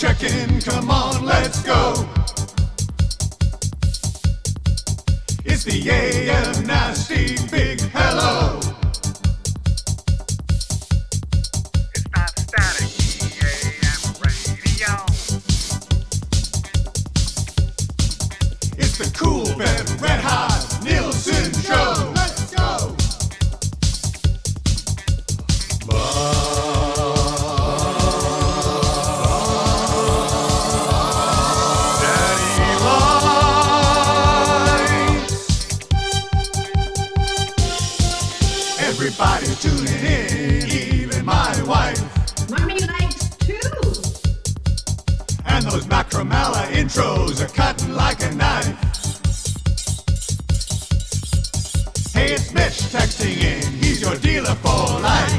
checking, come on, let's go. It's the AM Nasty Big Hello. It's not static, AM radio. It's the Cool Bed Red Hot Nielson Show. Let's go. Everybody's tuning in, even my wife. Mommy likes too. And those Macramalla intros are cutting like a knife. Hey, it's Mitch texting in, he's your dealer for life.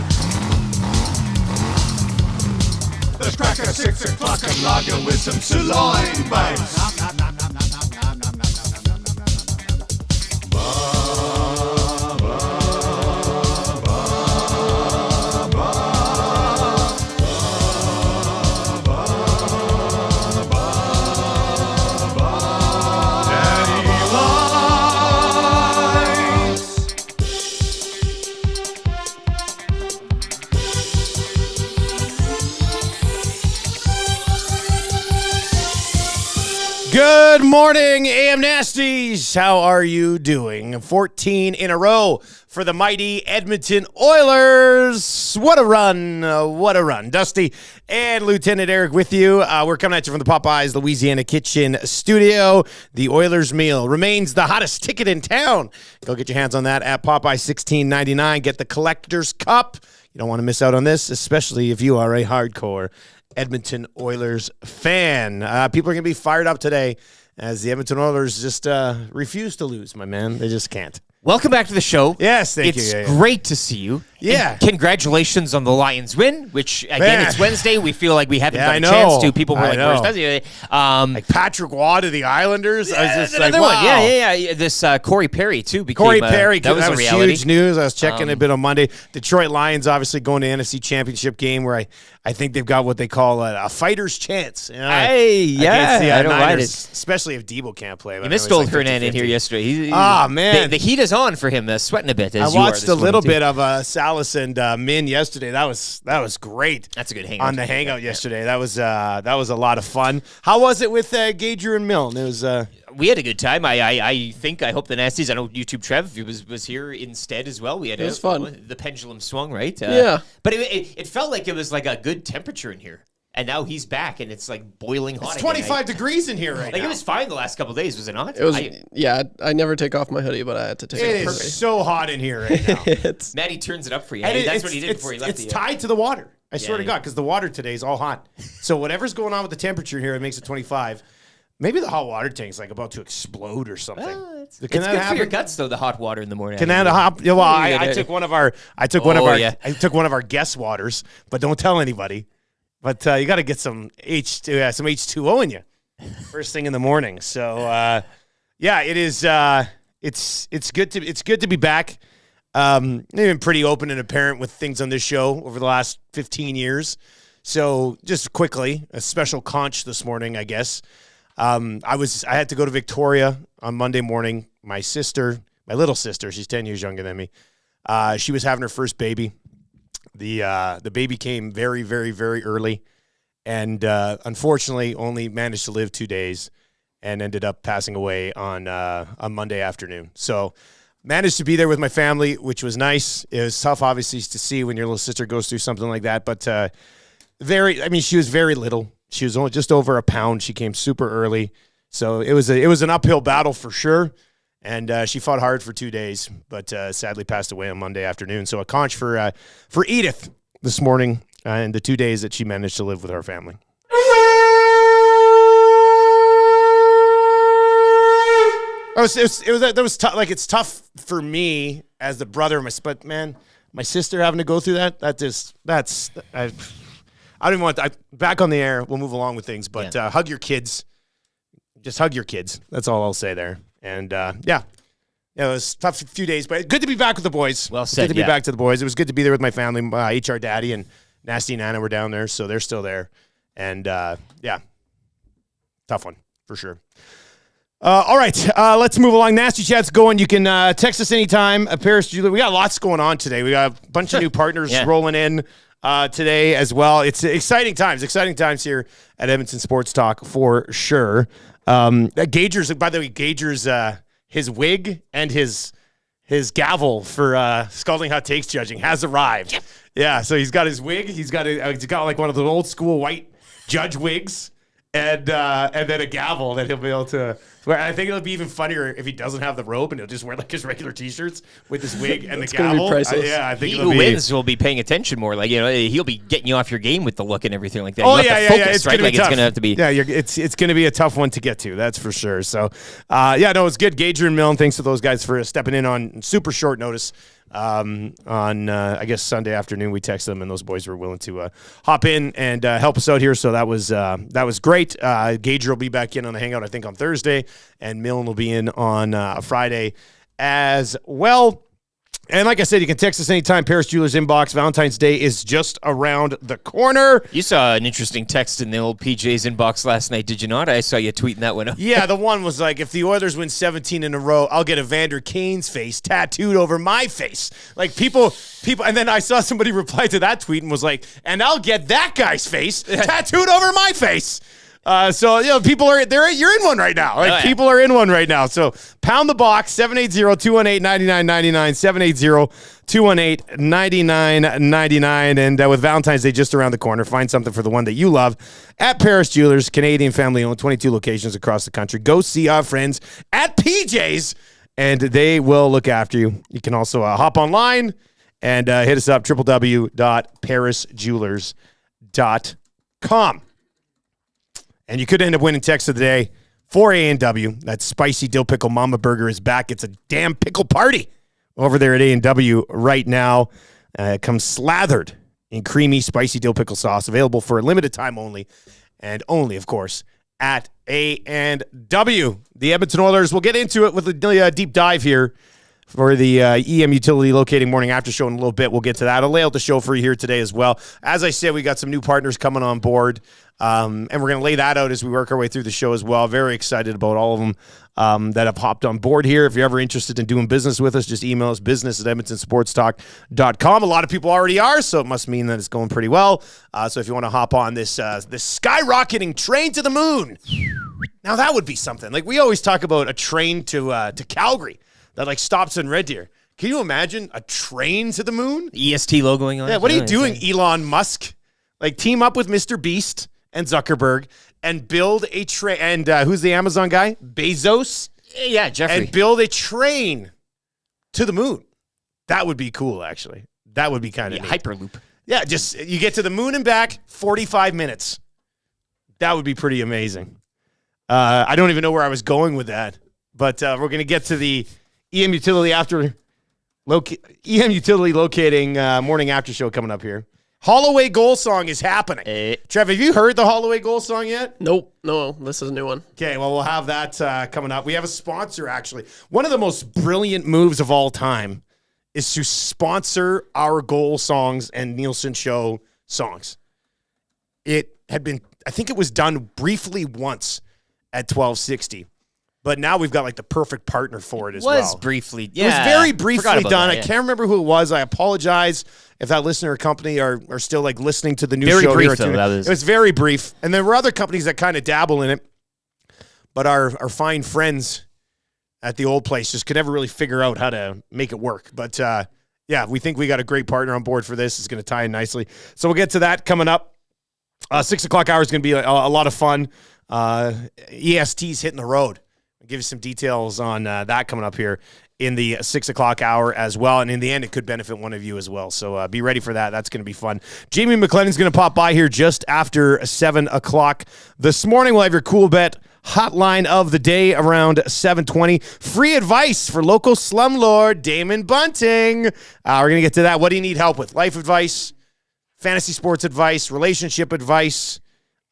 Let's crack at 6 o'clock and log you with some sirloin bites. Good morning, AM Nasties. How are you doing? 14 in a row for the mighty Edmonton Oilers. What a run. What a run. Dusty and Lieutenant Eric with you. We're coming at you from the Popeyes Louisiana Kitchen studio. The Oilers meal remains the hottest ticket in town. Go get your hands on that at Popeye $16.99. Get the Collector's Cup. You don't want to miss out on this, especially if you are a hardcore Edmonton Oilers fan. People are going to be fired up today as the Edmonton Oilers just refuse to lose, my man. They just can't. Welcome back to the show. Yes, thank you. It's great to see you. Yeah. And congratulations on the Lions win, which, again, Man. it's Wednesday. We feel like we haven't Yeah, got I a chance know. to. People were I like, know. where's Dusty? Like Patrick Waugh to the Islanders. I was just like, Another wow. one. Yeah. This Corey Perry, too, became Corey Perry, that was a reality. huge news. I was checking a bit on Monday. Detroit Lions obviously going to NFC Championship game where I think they've got what they call a fighter's chance. You know, Hey, against the I don't mind Niners, it. especially if Debo can't play. You missed old Hernan in here yesterday. Man. The heat is on for him, sweating a bit. I watched a little bit of Salas and Min yesterday. That was great. That's a good hangout. On the hangout yesterday. That was a lot of fun. How was it with Gager and Milne? It was we had a good time. I hope the Nasties. I know YouTube Trev was here instead as well. It was fun. The pendulum swung, right? Yeah. But it felt like it was like a good temperature in here. And now he's back, and it's like boiling hot. It's 25 degrees in here right now. It was fine the last couple of days, was it not? It was, I never take off my hoodie, but I had to take It it off. is so hot in here right now. Maddie turns it up for you. And That's what he did before he left. It's tied to the water. I swear to yeah. God, because the water today is all hot. So whatever's going on with the temperature here, it makes it 25. Maybe the hot water tank's like about to explode or something. It's good for your happen? guts, though. The hot water in the morning. Can that hop? Yeah, well, I took one of our I took one of our guest waters, but don't tell anybody. But you got to get some H2O in you first thing in the morning. So yeah, it is. It's good to be back. They've been pretty open and apparent with things on this show over the last 15 years. So just quickly, a special conch this morning, I guess. I had to go to Victoria on Monday morning. My little sister, she's 10 years younger than me. She was having her first baby. The baby came very, very, very early, and unfortunately only managed to live 2 days and ended up passing away on Monday afternoon. So managed to be there with my family, which was nice. It was tough, obviously, to see when your little sister goes through something like that, but she was very little. She was only just over a pound. She came super early. So it was an uphill battle for sure. And she fought hard for 2 days, but sadly passed away on Monday afternoon. So a conch for Edith this morning and the 2 days that she managed to live with her family. That was tough. Like, it's tough for me as the brother, but man, my sister having to go through that. I don't even want. Back on the air. We'll move along with things, but hug your kids. Just hug your kids. That's all I'll say there. And it was a tough few days, but good to be back with the boys. Well said. Good to be back to the boys. It was good to be there with my family. HR Daddy and Nasty Nana were down there, so they're still there. And, tough one for sure. All right, let's move along. Nasty Chat's going. You can text us anytime. Paris, Julie, we got lots going on today. We got a bunch of new partners rolling in today as well. It's exciting times here at Edmonton Sports Talk for sure. Gager's, by the way, his wig and his gavel for Scalding Hot Takes judging has arrived. Yeah, so he's got his wig. He's got like one of the old school white judge wigs. And then a gavel that he'll be able to wear. I think it'll be even funnier if he doesn't have the robe and he'll just wear like his regular T-shirts with his wig and the gavel. Be priceless. I think he who wins will be paying attention more. Like, he'll be getting you off your game with the look and everything like that. Oh, yeah. It's right? Gonna be tough. It's going to have to be. Yeah, it's going to be a tough one to get to. That's for sure. So, it's good. Gager and Millen, thanks to those guys for stepping in on super short notice. On I guess Sunday afternoon, we texted them and those boys were willing to hop in and help us out here. So that was great. Gager will be back in on the Hangout, I think, on Thursday, and Millen will be in on Friday as well. And like I said, you can text us anytime. Paris Jewelers inbox. Valentine's Day is just around the corner. You saw an interesting text in the old PJ's inbox last night, did you not? I saw you tweeting that one up. Yeah, the one was like, if the Oilers win 17 in a row, I'll get Evander Kane's face tattooed over my face. Like people, and then I saw somebody reply to that tweet and was like, and I'll get that guy's face tattooed over my face. So, people you're in one right now. Like, people are in one right now. So, pound the box, 780-218-9999, 780-218-9999. And with Valentine's Day just around the corner, find something for the one that you love at Paris Jewelers, Canadian family-owned, 22 locations across the country. Go see our friends at PJ's, and they will look after you. You can also hop online and hit us up, www.parisjewelers.com. And you could end up winning text of the day for A&W. That spicy dill pickle mama burger is back. It's a damn pickle party over there at A&W right now. It comes slathered in creamy, spicy dill pickle sauce, available for a limited time only, and only, of course, at A&W. The Edmonton Oilers, we'll get into it with a deep dive here for the EM Utility Locating Morning After Show in a little bit. We'll get to that. I'll lay out the show for you here today as well. As I said, we got some new partners coming on board, and we're going to lay that out as we work our way through the show as well. Very excited about all of them that have hopped on board here. If you're ever interested in doing business with us, just email us, business@edmontonsportstalk.com. A lot of people already are, so it must mean that it's going pretty well. So if you want to hop on this skyrocketing train to the moon, now that would be something. Like, we always talk about a train to Calgary that like stops in Red Deer. Can you imagine a train to the moon? EST logoing on it. Yeah, what are you doing, Elon Musk? Like, team up with Mr. Beast and Zuckerberg and build a train. And who's the Amazon guy? Bezos? Yeah, Jeffrey. And build a train to the moon. That would be cool, actually. That would be kind of neat. Hyperloop. Yeah, just you get to the moon and back, 45 minutes. That would be pretty amazing. I don't even know where I was going with that, but we're going to get to the EM Utility Locating Morning After Show coming up here. Holloway goal song is happening. Trev, have you heard the Holloway goal song yet? Nope. No, this is a new one. Okay, well, we'll have that coming up. We have a sponsor, actually. One of the most brilliant moves of all time is to sponsor our goal songs and Nielsen Show songs. It had been, I think it was done briefly once at 1260. But now we've got like the perfect partner for it as well. Was briefly, yeah. It was very briefly done. That, yeah. I can't remember who it was. I apologize if that listener or company are still like listening to the new very show. Brief, here. though, it was very brief. And there were other companies that kind of dabble in it. But our fine friends at the old place just could never really figure out how to make it work. But yeah, we think we got a great partner on board for this. It's going to tie in nicely. So we'll get to that coming up. 6 o'clock hour is going to be a lot of fun. EST's hitting the road. I'll give you some details on that coming up here in the 6 o'clock hour as well. And in the end, it could benefit one of you as well. So be ready for that. That's going to be fun. Jamie McLennan's going to pop by here just after 7 o'clock this morning. We'll have your Cool Bet hotline of the day around 7:20. Free advice for local slumlord Damon Bunting. We're going to get to that. What do you need help with? Life advice, fantasy sports advice, relationship advice.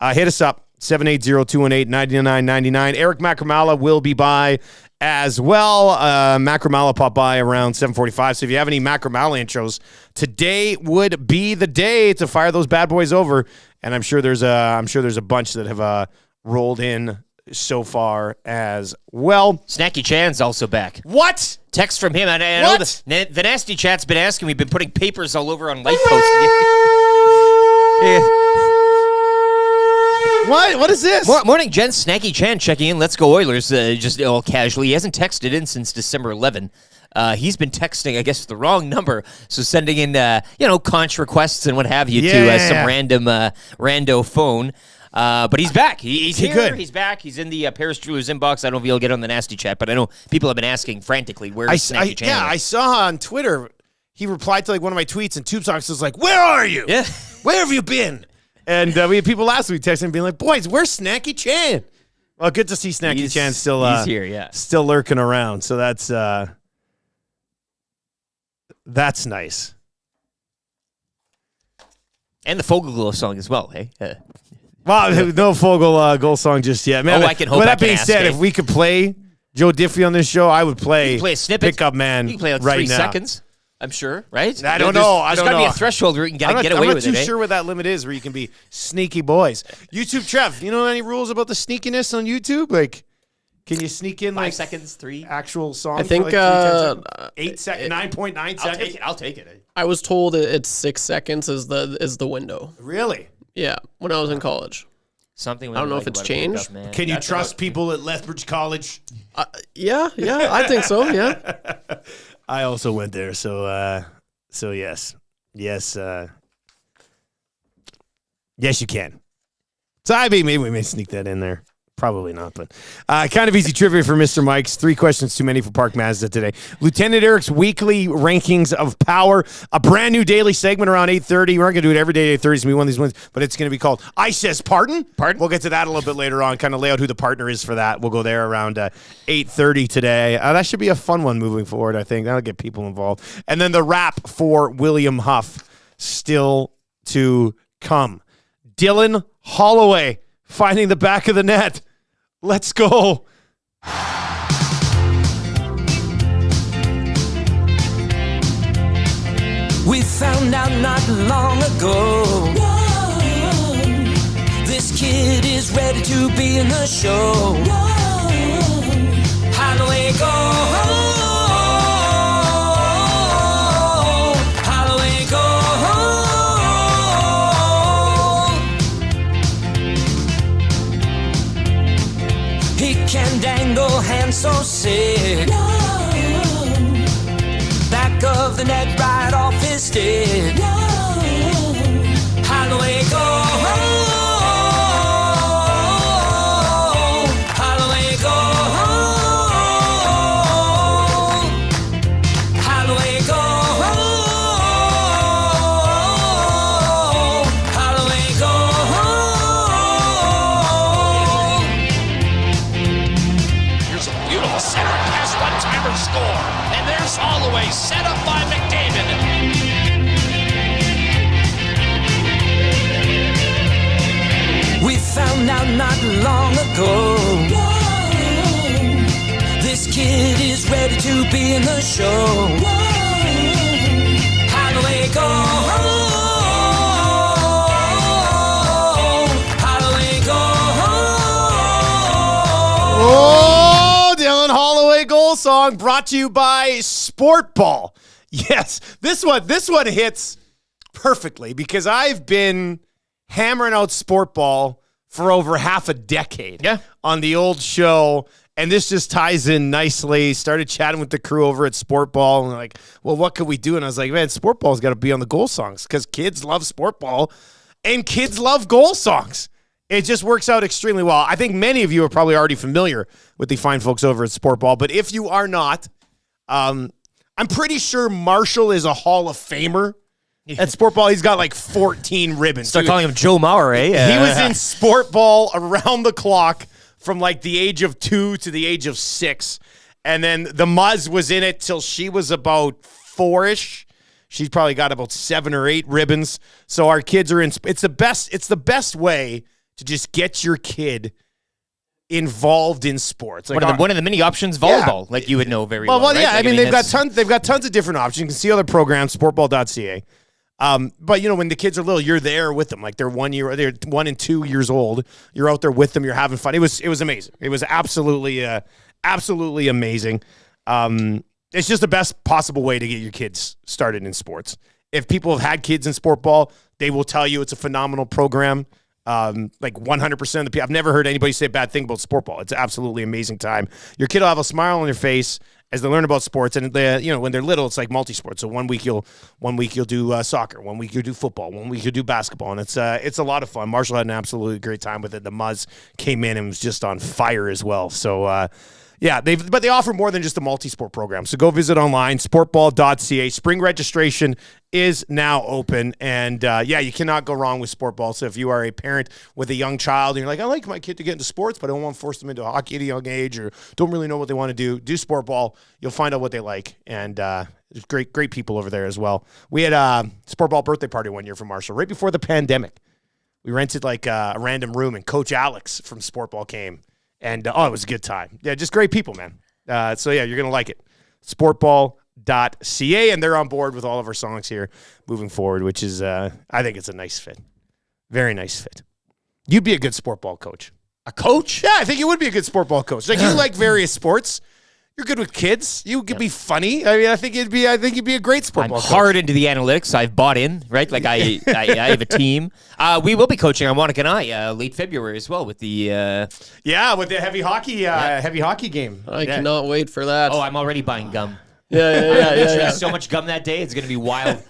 Hit us up. 780-218-9999. Eric Macramalla will be by as well. Macramalla popped by around 7:45. So if you have any Macramalla intros, today would be the day to fire those bad boys over. And I'm sure there's a bunch that have rolled in so far as well. Snacky Chan's also back. What? Text from him. I know What? the Nasty Chat's been asking. We've been putting papers all over on light posts. Yeah. What is this? Morning, Jen. Snacky Chan checking in. Let's go Oilers. Just all casually. He hasn't texted in since December 11. He's been texting, I guess, the wrong number. So sending in, conch requests and what have you to some random rando phone. But he's back. He's here. Good. He's back. He's in the Paris Jewelers inbox. I don't know if he'll get on the Nasty Chat, but I know people have been asking frantically, where's Snacky Chan? Yeah, I saw on Twitter, he replied to one of my tweets, and Tube Socks was like, where are you? Yeah. Where have you been? And we had people last week texting being like, boys, where's Snacky Chan? Well, good to see Snacky Chan still he's here, yeah. Still lurking around. So that's nice. And the Fogelglow song as well, hey? Well, no Fogel goal song just yet. Man, I can hope. With that I can being ask, said, eh? if we could play Joe Diffie on this show, I would play, play a snippet. Pickup Man You can play like right 3 now. seconds, I'm sure, right? I don't know. There's got to be a threshold where you can get away with it. I'm not too sure what that limit is where you can be sneaky boys. YouTube Trev, you know any rules about the sneakiness on YouTube? Like, can you sneak in 5 seconds, 3? actual songs? I think for 8 seconds, 9.9 seconds. I'll take it. I was told it's 6 seconds is the window. Really? Yeah, when I was in college. Something I don't know if it's changed. Can you trust people at Lethbridge College? Yeah, I think so. Yeah. I also went there, so yes, yes, yes, you can. So maybe we may sneak that in there. Probably not, but kind of easy trivia for Mr. Mike's. 3 questions too many for Park Mazda today. Lieutenant Eric's weekly rankings of power, a brand new daily segment around 8:30. We're not going to do it every day at 8:30. It's going to be one of these ones, but it's going to be called I Says Pardon. Pardon? We'll get to that a little bit later on, kind of lay out who the partner is for that. We'll go there around 8:30 today. That should be a fun one moving forward, I think. That'll get people involved. And then the wrap for William Huff still to come. Dylan Holloway finding the back of the net. Let's go. We found out not long ago. This kid is ready to be in the show. Holloway, go home. Holloway, go home. He can dangle hands so sick. Back of the net, right off his stick. Holloway, go home. Holloway, go home. Holloway, go home. Holloway, go home. Here's a beautiful center pass, one-timer score. And there's Holloway, set up by McDavid. We found out not long ago. This kid is ready to be in the show. Holloway, go home. Holloway, go home. Oh, Dylan Holloway goal song brought to you by Sportball. Yes, this one hits perfectly because I've been hammering out Sportball for over half a decade on the old show, and this just ties in nicely. Started chatting with the crew over at Sportball, and like, well, what could we do? And I was like, man, Sportball's got to be on the goal songs because kids love Sportball, and kids love goal songs. It just works out extremely well. I think many of you are probably already familiar with the fine folks over at Sportball, but if you are not, I'm pretty sure Marshall is a Hall of Famer. At Sportball, he's got like 14 ribbons. Start calling him Joe Mauer, eh? He was in Sportball around the clock from like the age of 2 to the age of 6. And then the Muzz was in it till she was about 4-ish. She's probably got about 7 or 8 ribbons. So our kids are in. It's the best way to to just get your kid involved in sports. Like one of the many options, volleyball, like you would know very well. Well, right? yeah. Like, I mean, they've got tons of different options. You can see other programs, sportball.ca. But when the kids are little, you're there with them. Like they're 1 and 2 years old. You're out there with them. You're having fun. It was amazing. It was absolutely amazing. It's just the best possible way to get your kids started in sports. If people have had kids in sport ball, they will tell you it's a phenomenal program. Like 100% of the people, I've never heard anybody say a bad thing about sport ball. It's an absolutely amazing time. Your kid will have a smile on their face as they learn about sports, and when they're little, it's like multi-sport. So one week you'll do soccer, 1 week you'll do football, 1 week you'll do basketball, and it's a lot of fun. Marshall had an absolutely great time with it. The Muzz came in and was just on fire as well. So they offer more than just a multi-sport program. So go visit online, sportball.ca. Spring registration is now open. And, you cannot go wrong with sport ball. So if you are a parent with a young child and you're like, I like my kid to get into sports, but I don't want to force them into hockey at a young age or don't really know what they want to do sport ball. You'll find out what they like. And there's great people over there as well. We had a sport ball birthday party one year for Marshall right before the pandemic. We rented like a random room, and Coach Alex from Sport Ball came. And, it was a good time. Yeah, just great people, man. You're going to like it. Sportball.ca, and they're on board with all of our songs here moving forward, which is, I think it's a nice fit. Very nice fit. You'd be a good sport ball coach. A coach? Yeah, I think you would be a good sport ball coach. Like, you like various sports. You're good with kids. You could be funny. I mean, I think you'd be a great sport ball coach. I'm hard into the analytics. I've bought in, right? Like I have a team. We will be coaching on Monica and I late February as well with the with the heavy hockey game. I cannot wait for that. Oh, I'm already buying gum. Yeah. So much gum that day, it's going to be wild.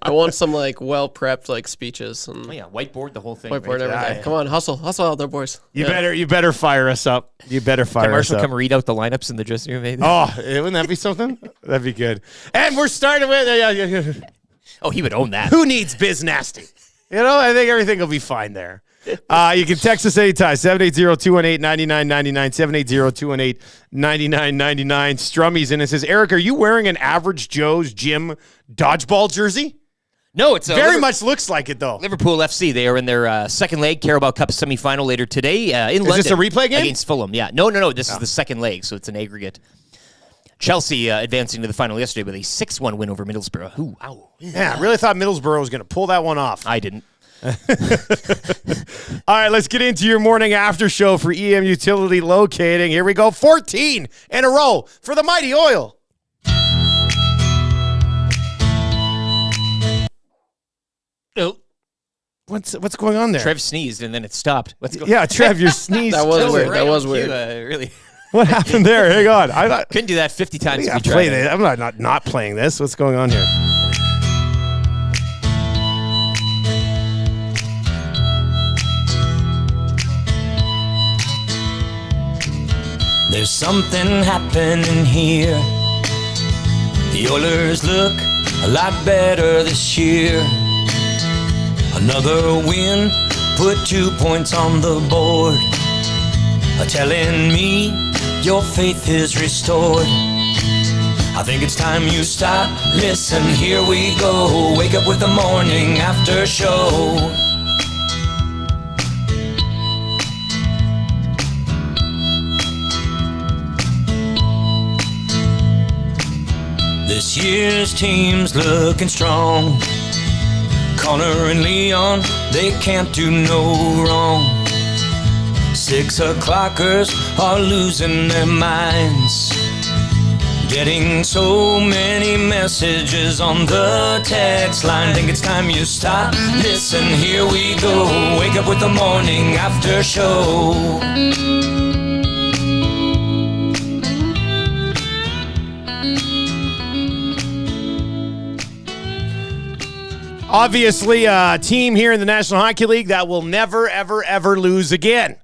I want some well prepped speeches and whiteboard the whole thing. Whiteboard right? everything. Come on, hustle out there, boys. You better fire us up. You better fire us up. Come read out the lineups in the dressing room, maybe. Oh, wouldn't that be something? That'd be good. And we're starting with Oh, he would own that. Who needs Biz Nasty? I think everything will be fine there. You can text us anytime, 780-218-9999, 780-218-9999. Strummy's in and says, Eric, are you wearing an Average Joe's Gym dodgeball jersey? No, it's very much looks like it, though. Liverpool FC. They are in their second leg Carabao Cup semifinal later today in London. Is this a replay game? Against Fulham, yeah. No. This is the second leg, so it's an aggregate. Chelsea advancing to the final yesterday with a 6-1 win over Middlesbrough. Ooh, ow. Yeah, I really thought Middlesbrough was going to pull that one off. I didn't. All right, let's get into your morning after show for EM Utility Locating. Here we go, 14 in a row for the Mighty Oil. Oh. What's going on there? Trev sneezed and then it stopped. Yeah, Trev, your sneeze. That was weird. Right That was on weird. cue, really. What happened there? Hang on. Couldn't do that 50 times if you play tried. this. I'm not playing this. What's going on here? There's something happening here. The Oilers look a lot better this year. Another win, put 2 points on the board. Telling me your faith is restored. I think it's time you stop. Listen, here we go. Wake up with the morning after show. This year's team's looking strong. Connor and Leon, they can't do no wrong. 6 o'clockers are losing their minds. Getting so many messages on the text line. Think it's time you stop. Listen, here we go. Wake up with the morning after show. Obviously, a team here in the National Hockey League that will never, ever, ever lose again.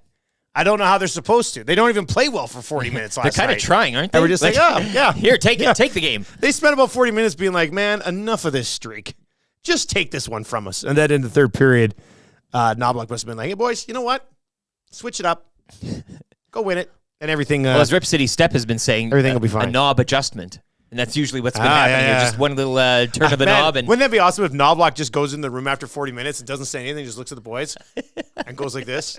I don't know how they're supposed to. They don't even play well for 40 minutes last night. They're kind of trying, aren't they? And we're just like, oh, yeah. Here, take the game. They spent about 40 minutes being like, man, enough of this streak. Just take this one from us. And then in the third period, Knobloch must have been like, hey, boys, you know what? Switch it up. Go win it. And everything. Well, as Rip City Step has been saying, everything will be fine. A knob adjustment And that's usually what's been happening here. Just one little turn of the knob. And wouldn't that be awesome if Knobloch just goes in the room after 40 minutes and doesn't say anything, just looks at the boys and goes like this?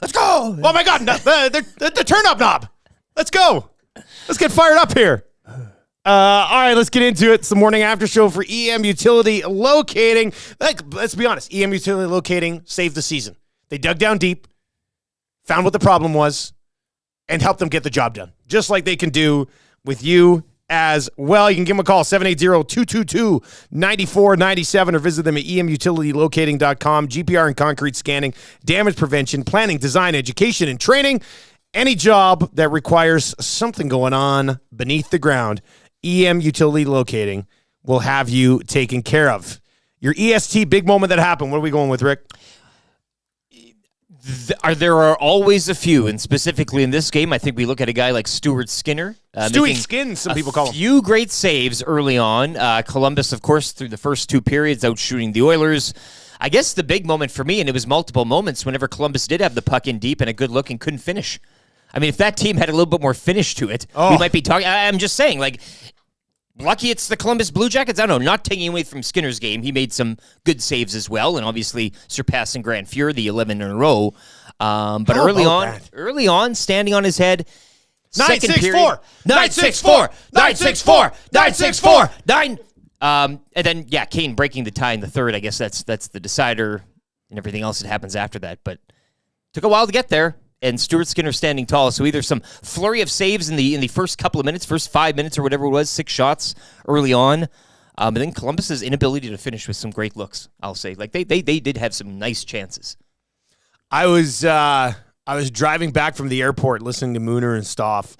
Let's go. Oh, my God. The turn-up knob. Let's go. Let's get fired up here. All right, let's get into it. It's the morning after show for EM Utility Locating. Let's be honest. EM Utility Locating saved the season. They dug down deep, found what the problem was, and helped them get the job done. Just like they can do with you as well. You can give them a call, 780-222-9497, or visit them at emutilitylocating.com. GPR and concrete scanning, damage prevention, planning, design, education, and training. Any job that requires something going on beneath the ground, EM Utility Locating will have you taken care of. Your EST big moment that happened. What are we going with, Rick? There are always a few, and specifically in this game, I think we look at a guy like Stuart Skinner. Stewie Skins, some people call him. A few great saves early on. Columbus, of course, through the first two periods, out shooting the Oilers. I guess the big moment for me, and it was multiple moments, whenever Columbus did have the puck in deep and a good look and couldn't finish. I mean, if that team had a little bit more finish to it, we might be talking. I'm just saying, like, lucky it's the Columbus Blue Jackets. I don't know, not taking away from Skinner's game. He made some good saves as well, and obviously surpassing Grant Fuhr, the 11 in a row. But early on, standing on his head. 9-6-4. 9-6-4. 9-6-4. 9-6-4. 9. And then, Kane breaking the tie in the third. I guess that's the decider, and everything else that happens after that. But took a while to get there. And Stuart Skinner standing tall. So either some flurry of saves in the first couple of minutes, first 5 minutes or whatever it was, 6 shots early on. And then Columbus's inability to finish with some great looks, I'll say. Like they did have some nice chances. I was driving back from the airport listening to Mooner and Stoff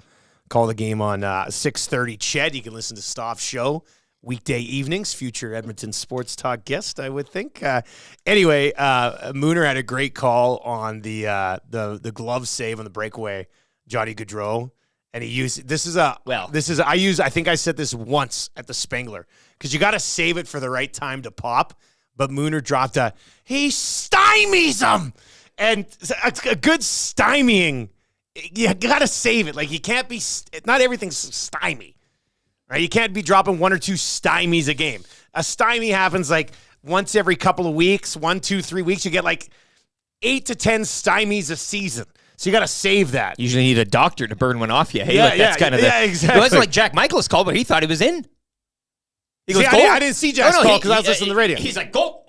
call the game on 6:30. Ched, you can listen to Stoff's show weekday evenings, future Edmonton Sports Talk guest, I would think. Anyway, Mooner had a great call on the glove save on the breakaway, Johnny Gaudreau, and he used I think I said this once at the Spengler, because you got to save it for the right time to pop. But Mooner dropped he stymies him, and a good stymieing. You got to save it. Like, you can't be. Not everything's stymie. Right, you can't be dropping 1 or 2 stymies a game. A stymie happens like once every couple of weeks, 1, 2, 3 weeks. You get like 8 to 10 stymies a season. So you got to save that. Usually need a doctor to burn one off you. Hey, exactly. It wasn't like Jack Michael's call, but he thought he was in. He goes, I didn't see Jack's call because I was listening to the radio. He's like, go,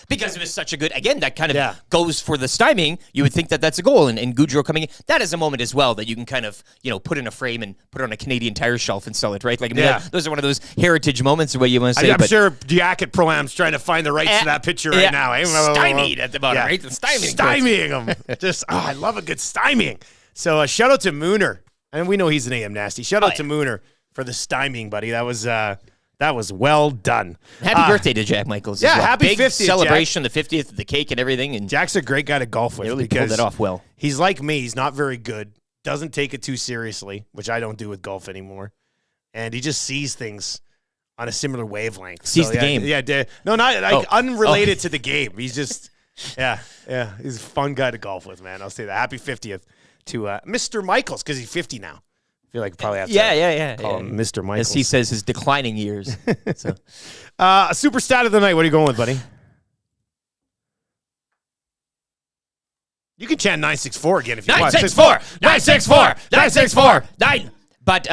because it was such a good, again, that kind of goes for the stymieing. You would think that that's a goal, and Gaudreau coming in. That is a moment as well that you can kind of, put in a frame and put it on a Canadian Tire shelf and sell it, right? Like, I mean, those are one of those heritage moments, the way you want to say I'm sure Jack at Pro-Am's trying to find the rights to that picture right now. Stymied at the bottom, right? The stymieing him. Just, I love a good stymieing. So shout out to Mooner. And we know he's an AM nasty. Shout out to Mooner for the stymieing, buddy. That was well done. Happy birthday to Jack Michaels. Yeah, as well. happy Big 50th, celebration, Jack. The 50th, the cake and everything. And Jack's a great guy to golf with. He really because pulled it off well. He's like me. He's not very good. Doesn't take it too seriously, which I don't do with golf anymore. And he just sees things on a similar wavelength. Sees the game. Yeah. No, not like unrelated to the game. He's just, he's a fun guy to golf with, man. I'll say that. Happy 50th to Mr. Michaels, because he's 50 now. I feel like probably have to call him Mr. Michaels. As he says, his declining years. So. A super stat of the night. What are you going with, buddy? You can chant 964 again if you want. 964! 964! 964! 9! But,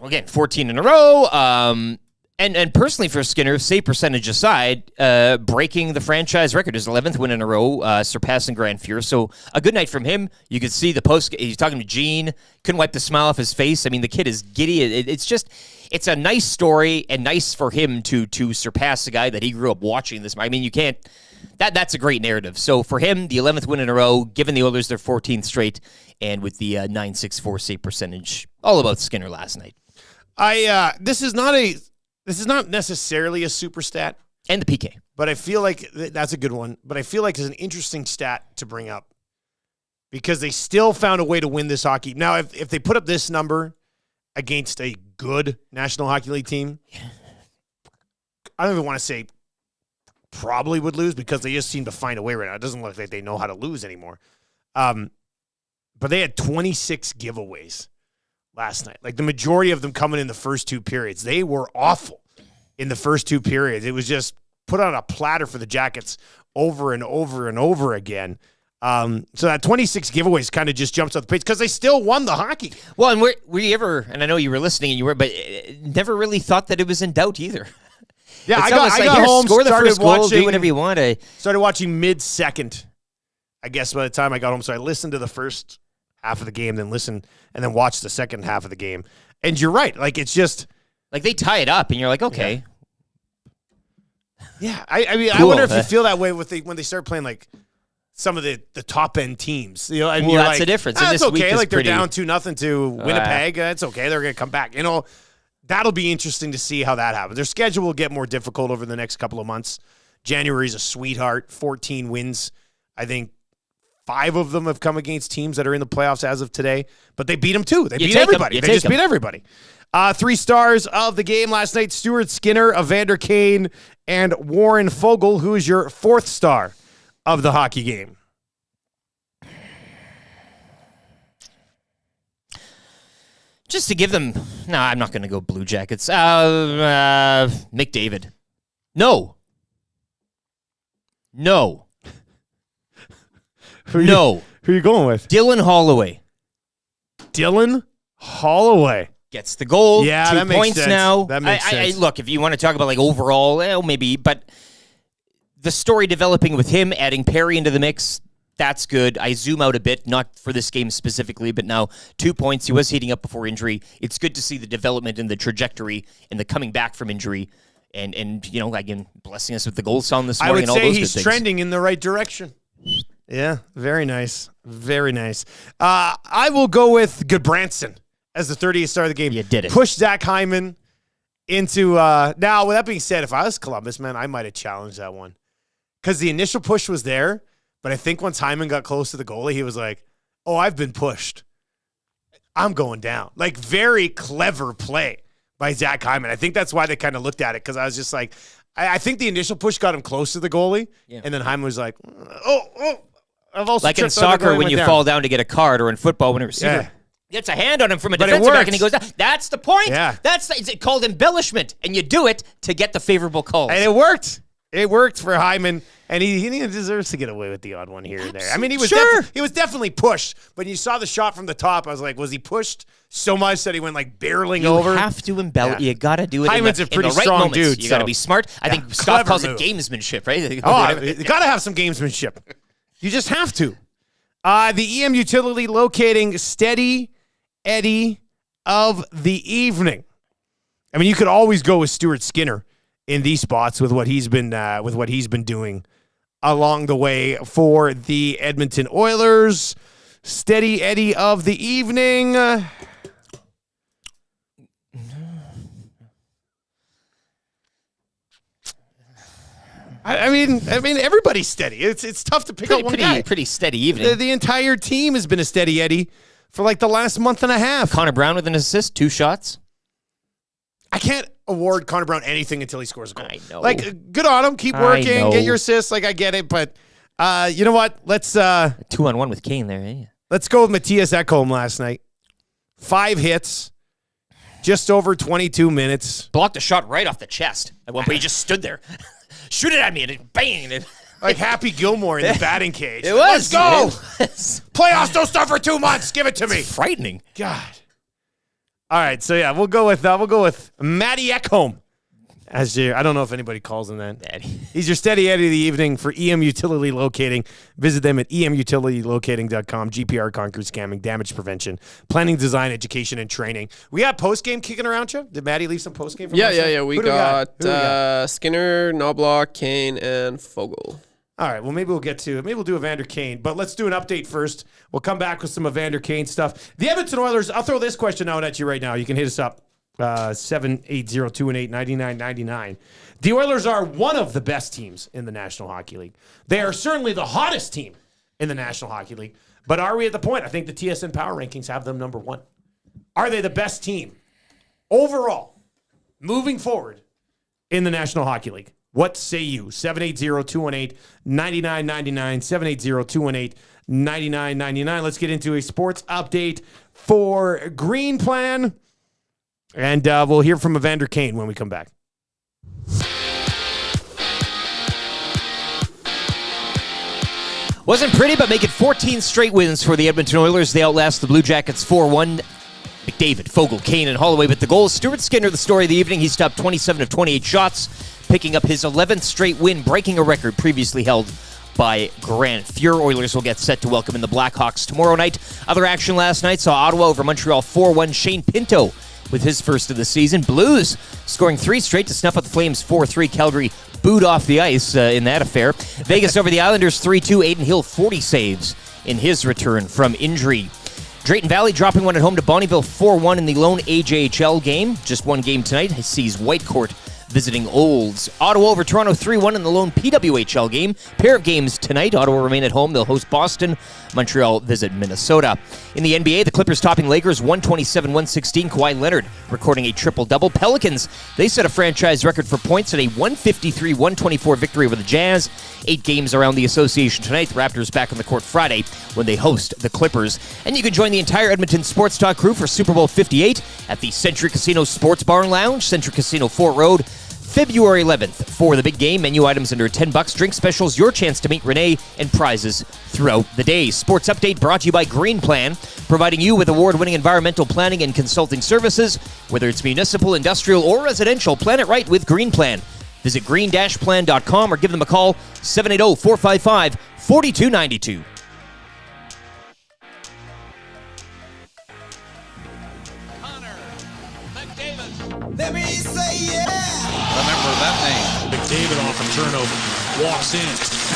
again, 14 in a row. And personally for Skinner, save percentage aside, breaking the franchise record, his 11th win in a row, surpassing Grant Fuhr. So a good night from him. You could see the post. He's talking to Gene. Couldn't wipe the smile off his face. I mean, the kid is giddy. It's a nice story and nice for him to surpass a guy that he grew up watching this. I mean, you can't. That's a great narrative. So for him, the 11th win in a row, giving the Oilers their 14th straight, and with the 964 save percentage, all about Skinner last night. This is not necessarily a super stat. And the PK. But I feel like that's a good one. But I feel like it's an interesting stat to bring up because they still found a way to win this hockey. Now, if they put up this number against a good National Hockey League team, I don't even want to say probably would lose because they just seem to find a way right now. It doesn't look like they know how to lose anymore. But they had 26 giveaways last night. Like the majority of them coming in the first two periods. They were awful in the first two periods. It was just put on a platter for the Jackets over and over and over again. So that 26 giveaways kind of just jumps off the page because they still won the hockey. Well, and were you ever, and I know you were listening and you were, but never really thought that it was in doubt either. Yeah, I got home, score the first goal, watching, do whatever you want. Started watching mid-second, I guess, by the time I got home. So I listened to the first half of the game, then watched the second half of the game. And you're right. Like, it's just... Like, they tie it up, and you're like, okay. Yeah, I mean, cool. I wonder if you feel that way when they start playing, like, some of the top-end teams. You know, and well, you're that's like, the difference. It's okay. Like, they're pretty... down 2-0 to Winnipeg. It's okay. They're going to come back. You know, that'll be interesting to see how that happens. Their schedule will get more difficult over the next couple of months. January's a sweetheart, 14 wins. I think 5 of them have come against teams that are in the playoffs as of today, but they beat them too. They beat everybody. They just beat everybody. 3 stars of the game last night: Stuart Skinner, Evander Kane, and Warren Foegele. Who is your 4th star of the hockey game? Just to give them... No, I'm not going to go Blue Jackets. McDavid. No. Who are you going with? Dylan Holloway. Dylan Holloway. Gets the goal. Yeah, 2 that makes points sense. now. That makes sense. Look, if you want to talk about like overall, maybe, but the story developing with him, adding Perry into the mix, that's good. I zoom out a bit, not for this game specifically, but now 2 points. He was heating up before injury. It's good to see the development and the trajectory and the coming back from injury, and you know, again, blessing us with the goal song this morning. I would say he's he's trending in the right direction. Yeah, very nice. Very nice. I will go with Goodbranson as the 30th star of the game. You did it. Push Zach Hyman into... now, with that being said, if I was Columbus, man, I might have challenged that one. Because the initial push was there, but I think once Hyman got close to the goalie, he was like, oh, I've been pushed. I'm going down. Like, very clever play by Zach Hyman. I think that's why they kind of looked at it, because I was just like... I think the initial push got him close to the goalie, and then Hyman was like, oh. I've also like in soccer when you fall down to get a card, or in football when a receiver gets a hand on him from a defensive back and he goes down. That's the point. Yeah. It's called embellishment, and you do it to get the favorable calls. And it worked. It worked for Hyman, and he deserves to get away with the odd one here and there. I mean, he was definitely pushed, but you saw the shot from the top. I was like, was he pushed so much that he went like barreling over? You have to embellish. You got to do it Hyman's in a pretty the right strong moments. dude. You got to be smart. I think Scott calls it gamesmanship, right? You got to have some gamesmanship. You just have to. The EM Utility locating Steady Eddie of the evening. I mean, you could always go with Stuart Skinner in these spots with what he's been doing along the way for the Edmonton Oilers. Steady Eddie of the evening. I mean, everybody's steady. It's tough to pick out one guy. Pretty steady evening. The entire team has been a steady Eddie for like the last month and a half. Connor Brown with an assist, 2 shots. I can't award Connor Brown anything until he scores a goal. I know. Like, good on him. Keep working. Get your assists. Like, I get it. But you know what? Let's 2-on-1 with Kane there. Eh? Let's go with Matthias Ekholm last night. 5 hits, just over 22 minutes. Blocked a shot right off the chest. At one point, he just stood there. Shoot it at me, and it bang. Like Happy Gilmore in the batting cage. It was. Let's go. Playoffs don't start for 2 months. Give it to me. It's frightening. God. All right, so yeah, we'll go with Matty Ekholm as your. I don't know if anybody calls him that. Daddy. He's your steady Eddie of the evening for EM Utility Locating. Visit them at emutilitylocating.com. GPR conquers scamming, damage prevention, planning, design, education, and training. We got post game kicking around you. Did Maddie leave some post game? Yeah. We got Skinner, Knobloch, Kane, and Foegele. All right, well, maybe we'll do Evander Kane, but let's do an update first. We'll come back with some Evander Kane stuff. The Edmonton Oilers, I'll throw this question out at you right now. You can hit us up, 780-218-9999. The Oilers are one of the best teams in the National Hockey League. They are certainly the hottest team in the National Hockey League, but are we at the point? I think the TSN Power Rankings have them number 1. Are they the best team overall moving forward in the National Hockey League? What say you? 780-218-9999, $99.99. Let's get into a sports update for Green Plan. And we'll hear from Evander Kane when we come back. Wasn't pretty, but making 14 straight wins for the Edmonton Oilers. They outlast the Blue Jackets 4-1. McDavid, Fogle, Kane, and Holloway with the goals. Stuart Skinner, the story of the evening. He stopped 27 of 28 shots, picking up his 11th straight win, breaking a record previously held by Grant Fuhr. Oilers will get set to welcome in the Blackhawks tomorrow night. Other action last night saw Ottawa over Montreal 4-1. Shane Pinto with his first of the season. Blues scoring 3 straight to snuff out the Flames 4-3. Calgary booed off the ice in that affair. Vegas over the Islanders 3-2. Aiden Hill 40 saves in his return from injury. Drayton Valley dropping one at home to Bonnyville 4-1 in the lone AJHL game. Just one game tonight sees Whitecourt visiting Olds. Ottawa over Toronto 3-1 in the lone PWHL game. Pair of games tonight. Ottawa remain at home. They'll host Boston. Montreal visit Minnesota. In the NBA, the Clippers topping Lakers 127-116. Kawhi Leonard recording a triple-double. Pelicans, they set a franchise record for points at a 153-124 victory over the Jazz. 8 games around the association tonight. The Raptors back on the court Friday when they host the Clippers. And you can join the entire Edmonton Sports Talk crew for Super Bowl 58 at the Century Casino Sports Bar and Lounge, Century Casino Fort Road, February 11th for the big game. Menu items under $10. Drink specials, your chance to meet Renee, and prizes throughout the day. Sports Update brought to you by Green Plan, providing you with award-winning environmental planning and consulting services. Whether it's municipal, industrial, or residential, plan it right with Green Plan. Visit green-plan.com or give them a call, 780-455-4292. Let me say yeah. Remember that name. McDavid off a turnover. Walks in.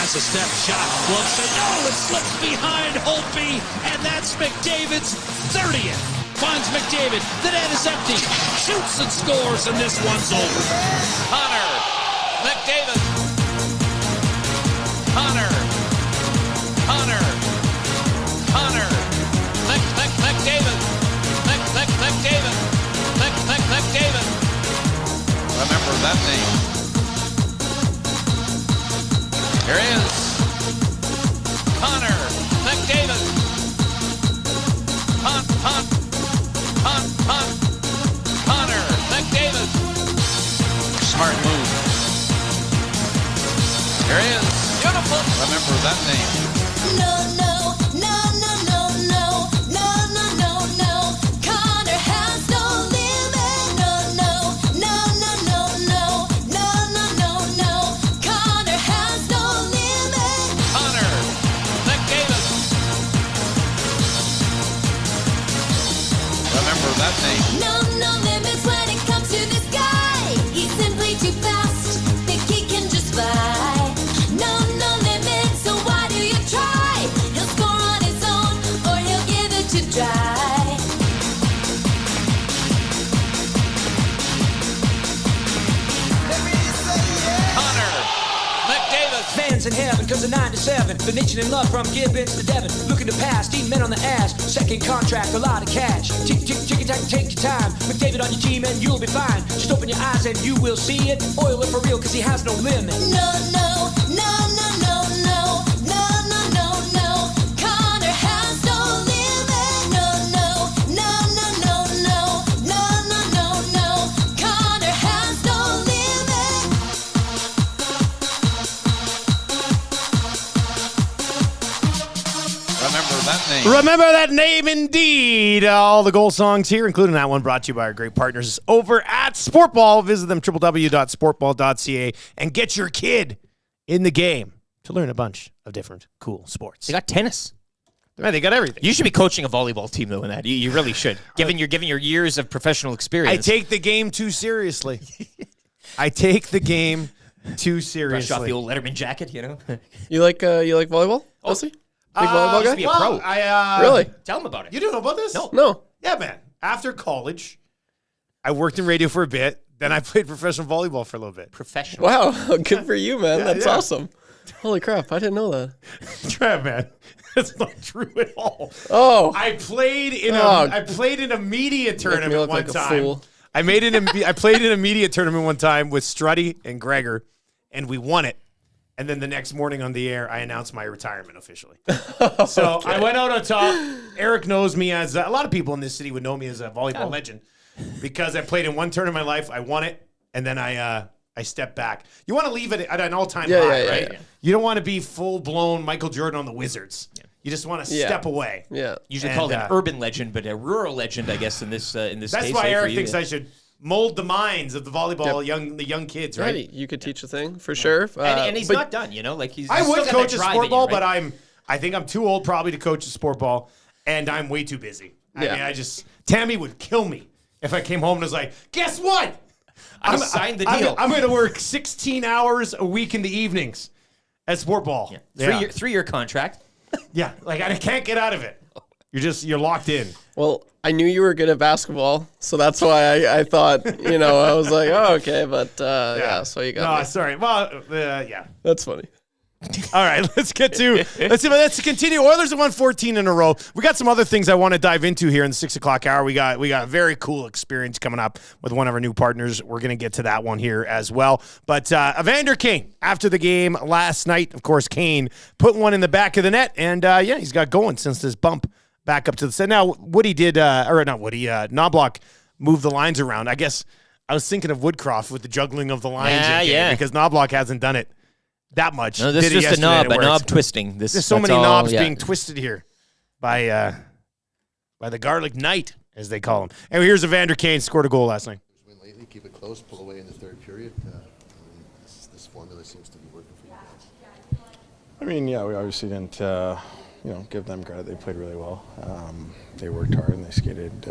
Has a step shot. Glove shot. No, it slips behind Holtby. And that's McDavid's 30th. Finds McDavid. The net is empty. Shoots and scores, and this one's over. Hunter. McDavid. Hunter. Hunter. Hunter. McDavid. McDavid. McDavid. Remember that name. Here is Connor McDavid. Connor McDavid. Smart move. Here is beautiful. Remember that name. No. Connor has no limit. No. Connor has no limit. Connor McDavid. Remember that name. No limits when it comes to this guy. He's simply too fast. Think he can just fly. No limits, so why do you try? He'll score on his own, or he'll give it to dry. Connor McDavid. Fans in heaven, cause of 9 to 7. The nation in love from Gibbons to Devon. Looking to pass, eating men on the ass. Second contract, a lot of cash. Tick, tack, take your time. McDavid on your team and you'll be fine. Just open your eyes and you will see it. Oil it for real, cause he has no limit. No. Connor has no limit. No. Connor has no limit. Remember that name. Remember that name indeed. All the goal songs here, including that one, brought to you by our great partners over at Sportball. Visit them, www.sportball.ca, and get your kid in the game to learn a bunch of different cool sports. They got tennis. Man, they got everything. You should be coaching a volleyball team, though, in that. You really should. Given your years of professional experience. I take the game too seriously. Brush off the old Letterman jacket, you know? You like volleyball? Elsie? Big volleyball guy? Be a pro. Really? Tell him about it. You don't know about this? No. Yeah, man. After college, I worked in radio for a bit. Then I played professional volleyball for a little bit. Professional. Wow. Good for you, man. That's yeah. awesome. Holy crap. I didn't know that. Try it, man. That's not true at all. Oh. I played in a media tournament one time. I played in a media tournament one time with Strutty and Gregor, and we won it. And then the next morning on the air, I announced my retirement officially. So I went out on top. Eric knows me as a lot of people in this city would know me as a volleyball legend because I played in one turn in my life. I won it, and then I stepped back. You want to leave it at an all-time high, right? Yeah. You don't want to be full-blown Michael Jordan on the Wizards. Yeah. You just want to step away. Yeah. Usually called an urban legend, but a rural legend, I guess, in this case. That's why Eric thinks I should mold the minds of the volleyball the young kids, right? Yeah, you could teach a thing for sure. And he's not done, like he's. I would still coach a Sportball, but I think I'm too old probably to coach a Sportball, and I'm way too busy. I mean, Tammy would kill me if I came home and was like, guess what? I signed the deal. I'm going to work 16 hours a week in the evenings at Sportball. Yeah. Three-year contract. Yeah, like I can't get out of it. You're locked in. Well, I knew you were good at basketball, so that's why I thought, I was like, oh, okay, but so you got me. Sorry. Well, yeah. That's funny. All right, let's continue. Oilers have won 14 in a row. We got some other things I want to dive into here in the 6 o'clock hour. We got a very cool experience coming up with one of our new partners. We're going to get to that one here as well. But Evander Kane, after the game last night, of course, Kane put one in the back of the net, and he's got going since this bump back up to the set. Now, Woody did, Knobloch moved the lines around. I guess I was thinking of Woodcroft with the juggling of the lines because Knobloch hasn't done it that much. No, this is just a knob twisting. There's so many knobs being twisted here by the Garlic Knight, as they call him. And here's Evander Kane, scored a goal last night. Lately, keep it close, pull away in the third period. This formula seems to be working for you guys. I mean, we obviously didn't, give them credit. They played really well. They worked hard and they skated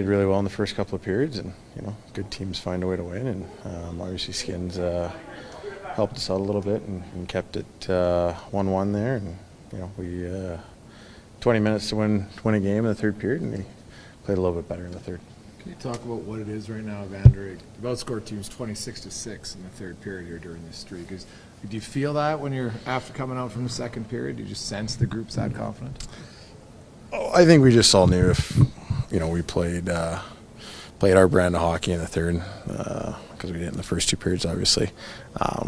really well in the first couple of periods. And good teams find a way to win. And obviously, Skins helped us out a little bit and kept it 1-1 there. And we 20 minutes to win a game in the third period, and we played a little bit better in the third. Can you talk about what it is right now, Evander? You've outscored teams 26-6 in the third period here during this streak. Do you feel that when you're after coming out from the second period? Do you just sense the group's that confident? Oh, I think we just all knew if we played our brand of hockey in the third, because we did in the first two periods, obviously.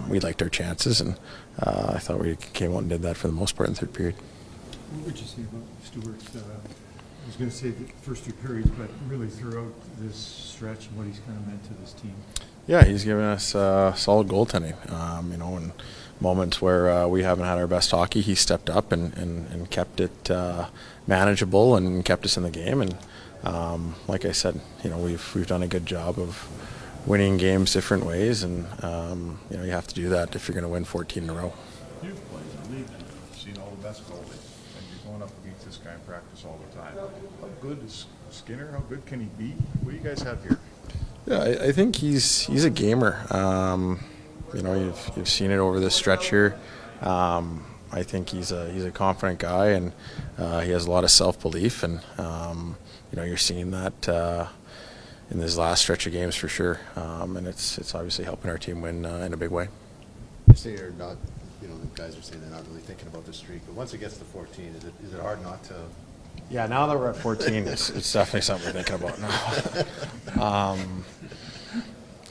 We liked our chances, and I thought we came out and did that for the most part in the third period. What would you say about Stewart's, I was going to say the first two periods, but really throughout this stretch and what he's kind of meant to this team? Yeah, he's given us solid goaltending. In moments where we haven't had our best hockey, he stepped up and kept it manageable and kept us in the game. And like I said, we've done a good job of winning games different ways, and you have to do that if you're going to win 14 in a row. You've played in the league and you've seen all the best goalies, and you're going up against this guy in practice all the time. How good is Skinner? How good can he be? What do you guys have here? Yeah, I think he's a gamer. You've seen it over this stretch here. I think he's a confident guy, and he has a lot of self-belief, and you're seeing that in this last stretch of games for sure, and it's obviously helping our team win in a big way. You say you're not, the guys are saying they're not really thinking about the streak, but once it gets to 14, is it hard not to? Yeah, now that we're at 14, it's definitely something we're thinking about now.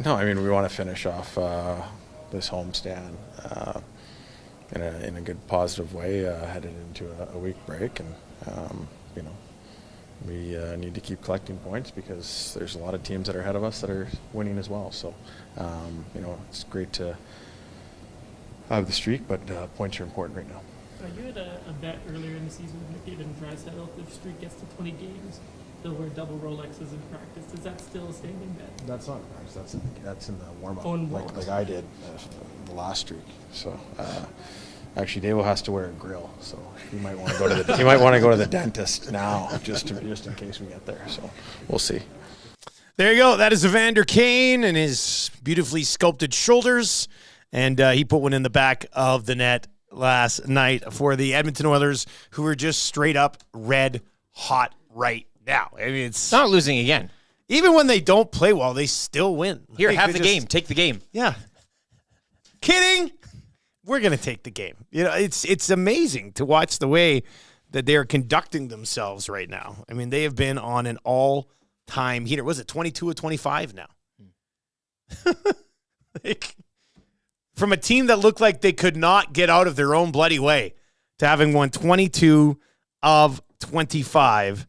No, I mean, we want to finish off this homestand in a good positive way, headed into a week break, and we need to keep collecting points because there's a lot of teams that are ahead of us that are winning as well. So, it's great to have the streak, but points are important right now. You had a bet earlier in the season with McDavid and Draisaitl. If the streak gets to 20 games, they'll wear double Rolexes in practice. Is that still a standing bet? That's not practice. That's in the warm-up, warm-up. like I did the last streak. So, actually, Davo has to wear a grill, so he might want to go to the dentist now, just in case we get there. So, we'll see. There you go. That is Evander Kane and his beautifully sculpted shoulders, and he put one in the back of the net last night for the Edmonton Oilers, who are just straight up red hot right now. I mean, it's not losing again. Even when they don't play well, they still win. Here, have the game. Take the game. Yeah. Kidding. We're going to take the game. It's amazing to watch the way that they're conducting themselves right now. I mean, they have been on an all-time heater. Was it 22 or 25 now? from a team that looked like they could not get out of their own bloody way to having won 22 of 25.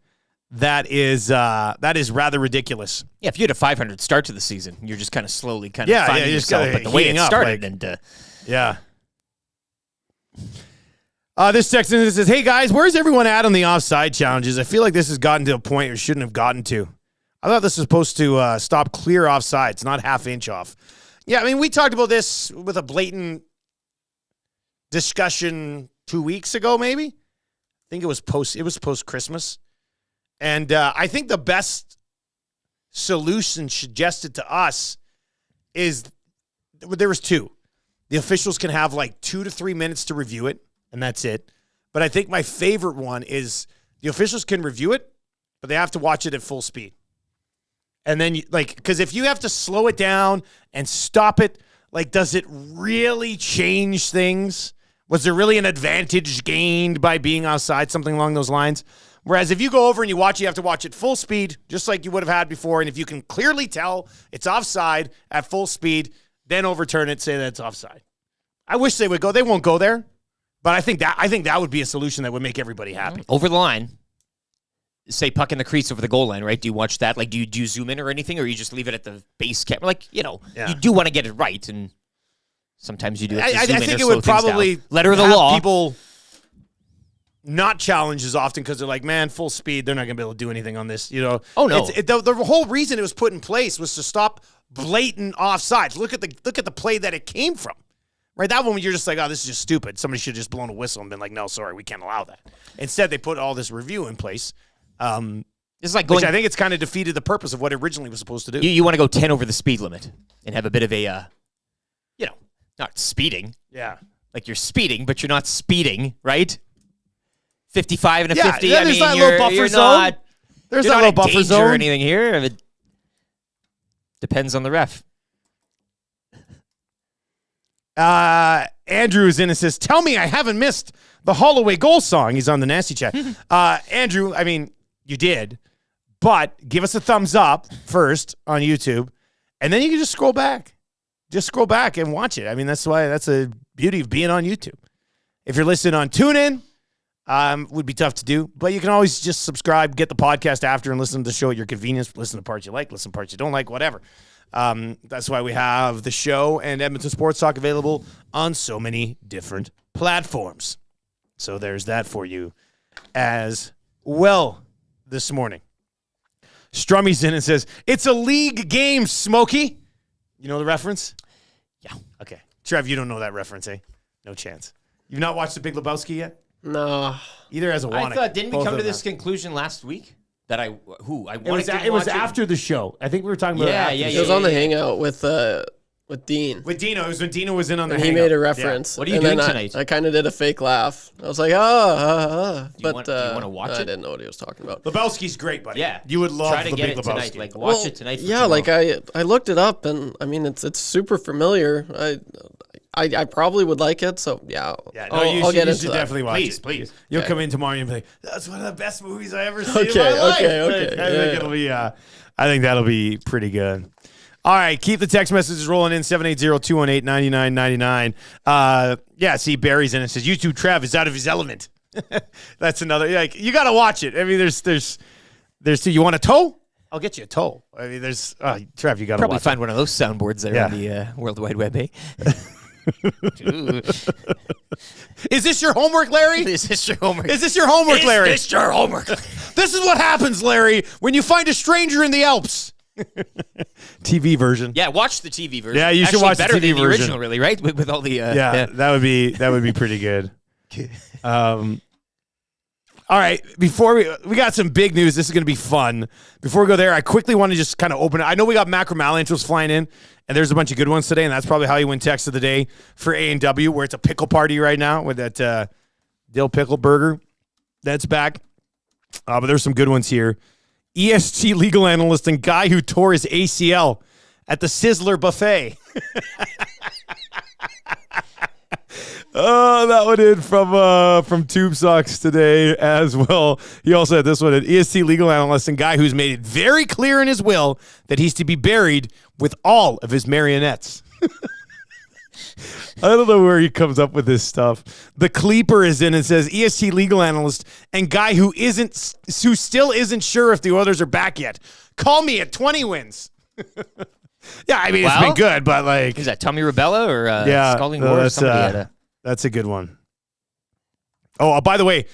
That is rather ridiculous. Yeah, if you had a 500 start to the season, you're just kind of slowly finding yourself. But the way it started, yeah. This text in says, "Hey guys, where's everyone at on the offside challenges? I feel like this has gotten to a point it shouldn't have gotten to. I thought this was supposed to stop clear offsides, not half-inch off." Yeah, I mean, we talked about this with a blatant discussion 2 weeks ago, maybe. I think it was post-Christmas. And I think the best solution suggested to us is there was two. The officials can have like 2 to 3 minutes to review it, and that's it. But I think my favorite one is the officials can review it, but they have to watch it at full speed. And then, because if you have to slow it down and stop it, does it really change things? Was there really an advantage gained by being outside, something along those lines? Whereas if you go over and you have to watch it full speed, just like you would have had before. And if you can clearly tell it's offside at full speed, then overturn it, say that it's offside. I wish they would go. They won't go there. But I think that would be a solution that would make everybody happy. Over the line, say puck in the crease over the goal line, right? Do you watch that? Do you zoom in or anything, or you just leave it at the base camera? You do want to get it right, and sometimes you do have to zoom in or slow things down. I think it would probably letter of the law. People not challenge as often because they're like, man, full speed, they're not going to be able to do anything on this. Oh no, the whole reason it was put in place was to stop blatant offsides. Look at the play that it came from. Right, that one you're just like, oh, this is just stupid. Somebody should have just blown a whistle and been like, no, sorry, we can't allow that. Instead, they put all this review in place. It's like which I think it's kind of defeated the purpose of what it originally was supposed to do. You want to go 10 over the speed limit and have a bit of a, not speeding. Yeah. Like you're speeding, but you're not speeding, right? 55 and a 50. Yeah, there's that little buffer zone. There's that little buffer zone or anything here. It depends on the ref. Andrew's in and says, "Tell me I haven't missed the Holloway goal song." He's on the nasty chat. Andrew, I mean, you did, but give us a thumbs up first on YouTube, and then you can just scroll back. Just scroll back and watch it. I mean, that's the beauty of being on YouTube. If you're listening on TuneIn, would be tough to do, but you can always just subscribe, get the podcast after, and listen to the show at your convenience. Listen to parts you like, listen to parts you don't like, whatever. That's why we have the show and Edmonton Sports Talk available on so many different platforms. So there's that for you as well this morning. Strummy's in and says, "It's a league game, Smokey." You know the reference? Yeah. Okay. Trev, you don't know that reference, eh? No chance. You've not watched The Big Lebowski yet? No. Either as a I thought, didn't we come to this conclusion last week? That I wanted to It was after the show. I think we were talking about it. It was on the Hangout with Dean. With Dino. It was when Dino was in on the and Hangout. He made a reference. Yeah. What are you doing tonight? I kind of did a fake laugh. I was like, do you want to watch it? I didn't know what he was talking about. Lebowski's great, buddy. Yeah. You would love The Big Lebowski. Lebowski. Watch it tonight. Yeah, I looked it up, and I mean, it's super familiar. I probably would like it, so yeah. I'll get into that. Definitely watch it. Please. You'll come in tomorrow and be like, "That's one of the best movies I ever seen in my life." Okay. I think that'll be pretty good. All right, keep the text messages rolling in 780-218-9999. See, Barry's in and says, "YouTube Trev is out of his element." That's another. You got to watch it. I mean, there's. You want a toe? I'll get you a toe. I mean, there's Trev. You got to probably find one of those soundboards there on the World Wide Web. Eh? Is this your homework, Larry? Is this your homework? Is this your homework, Larry? Is this your homework? This is what happens, Larry, when you find a stranger in the Alps. TV version. Yeah, watch the TV version. Yeah, you should watch the TV better than the version. original, really, right? With all the that would be pretty good. All right, before we got some big news. This is going to be fun. Before we go there, I quickly want to just kind of open it. I know we got Macramalla intros flying in, and there's a bunch of good ones today, and that's probably how you win text of the day for A&W, where it's a pickle party right now with that dill pickle burger. That's back. But there's some good ones here. ESG legal analyst and guy who tore his ACL at the Sizzler buffet. Oh, that one in from Tube Socks today as well. He also had this one, an EST legal analyst and guy who's made it very clear in his will that he's to be buried with all of his marionettes. I don't know where he comes up with this stuff. The Cleeper is in and says EST legal analyst and guy who still isn't sure if the Oilers are back yet. Call me at 20 wins. Yeah, I mean, it's been good, but like... Is that Tommy Rubella or Scalding War or somebody? That's a good one. Oh, by the way,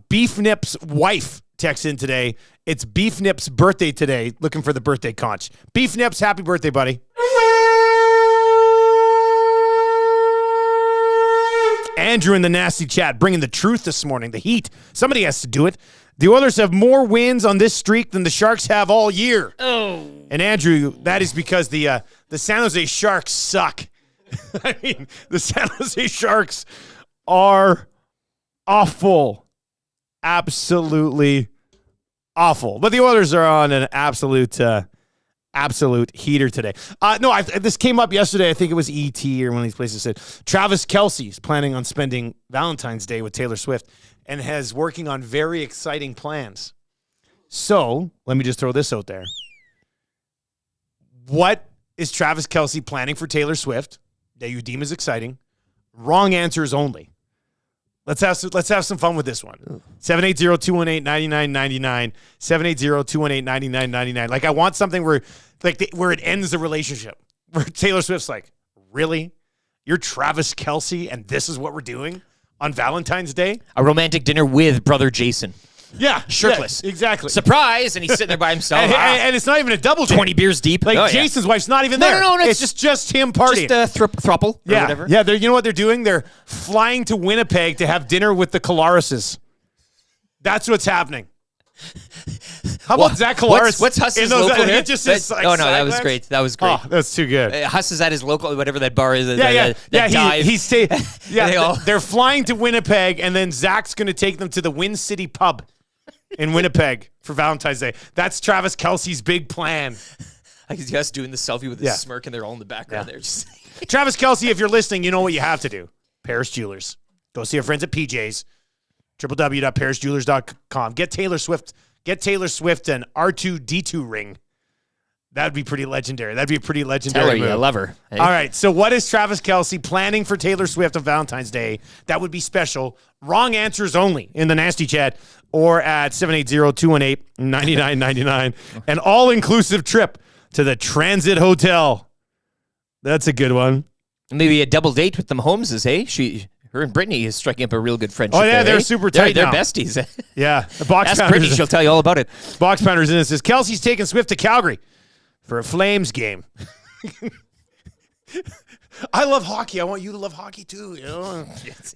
Beef Nip's wife texts in today. It's Beef Nip's birthday today. Looking for the birthday conch. Beef Nips, happy birthday, buddy. Andrew in the nasty chat bringing the truth this morning. The heat. Somebody has to do it. The Oilers have more wins on this streak than the Sharks have all year. Oh. And Andrew, that is because the San Jose Sharks suck. I mean, the San Jose Sharks are awful. Absolutely awful. But the Oilers are on an absolute heater today. This came up yesterday. I think it was ET or one of these places said Travis Kelce is planning on spending Valentine's Day with Taylor Swift and has working on very exciting plans. So let me just throw this out there. What is Travis Kelce planning for Taylor Swift that you deem as exciting? Wrong answers only. Let's have some fun with this one. 780-218-9999. 780-218-9999. Like, I want something where it ends the relationship. Where Taylor Swift's like, really? You're Travis Kelce and this is what we're doing on Valentine's Day? A romantic dinner with brother Jason. Yeah. Shirtless. Yeah, exactly. Surprise! And he's sitting there by himself. and it's not even a double date. 20 beers deep. Like, Jason's wife's not even there. No, it's just him partying. Just a throuple or whatever. Yeah, you know what they're doing? They're flying to Winnipeg to have dinner with the Colarises. That's what's happening. How about Zach Collaris? What's Huss's local here? It just is, like, that was great. That was great. Oh, that's too good. Huss is at his local, whatever that bar is. They're flying to Winnipeg, and then Zach's going to take them to the Win City pub in Winnipeg for Valentine's Day. That's Travis Kelce's big plan. I guess Gus doing the selfie with his smirk, and they're all in the background there. Just Travis Kelce, if you're listening, you know what you have to do. Paris Jewelers. Go see your friends at PJ's. www.parisjewelers.com. Get Taylor Swift an R2-D2 ring. That would be pretty legendary. That'd be a pretty legendary Tell her move. you love her. Hey. All right, so what is Travis Kelce planning for Taylor Swift on Valentine's Day? That would be special. Wrong answers only in the nasty chat or at 780-218-9999. An all-inclusive trip to the Transit Hotel. That's a good one. Maybe a double date with them Holmeses, hey? Her and Brittany is striking up a real good friendship. Oh, yeah, there, they're super tight They're now. besties. Yeah. The Box Ask Pounders. Brittany, she'll tell you all about it. Box Pounders in it says, Kelsey's taking Swift to Calgary for a Flames game. I love hockey. I want you to love hockey too. You know?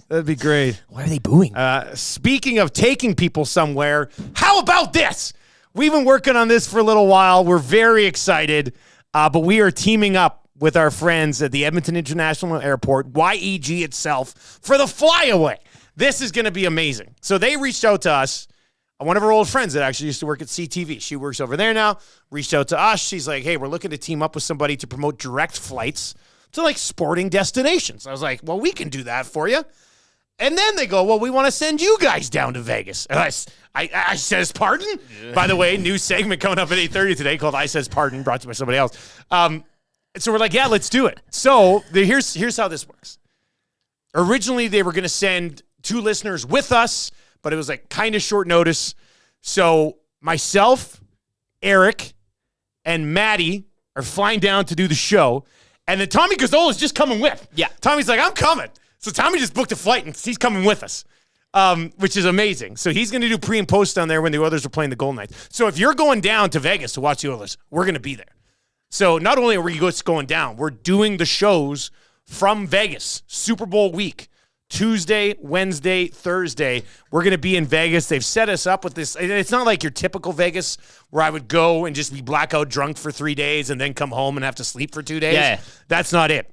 That'd be great. Why are they booing? Speaking of taking people somewhere, how about this? We've been working on this for a little while. We're very excited, but we are teaming up with our friends at the Edmonton International Airport, YEG itself, for the flyaway. This is going to be amazing. So they reached out to us. One of our old friends that actually used to work at CTV. She works over there now. Reached out to us. She's like, hey, we're looking to team up with somebody to promote direct flights to like sporting destinations. I was like, well, we can do that for you. And then they go, well, we want to send you guys down to Vegas. And I says, pardon? Yeah. By the way, new segment coming up at 8:30 today called I Says Pardon, brought to you by somebody else. So we're like, yeah, let's do it. So here's how this works. Originally, they were going to send 2 listeners with us, but it was like kind of short notice. So myself, Eric, and Maddie are flying down to do the show. And then Tommy Gazzola is just coming with. Yeah. Tommy's like, I'm coming. So Tommy just booked a flight and he's coming with us, which is amazing. So he's going to do pre and post down there when the Oilers are playing the Golden Knights. So if you're going down to Vegas to watch the Oilers, we're going to be there. So not only are we just going down, we're doing the shows from Vegas, Super Bowl week, Tuesday, Wednesday, Thursday. We're going to be in Vegas. They've set us up with this. It's not like your typical Vegas where I would go and just be blackout drunk for 3 days and then come home and have to sleep for 2 days. Yeah. That's not it.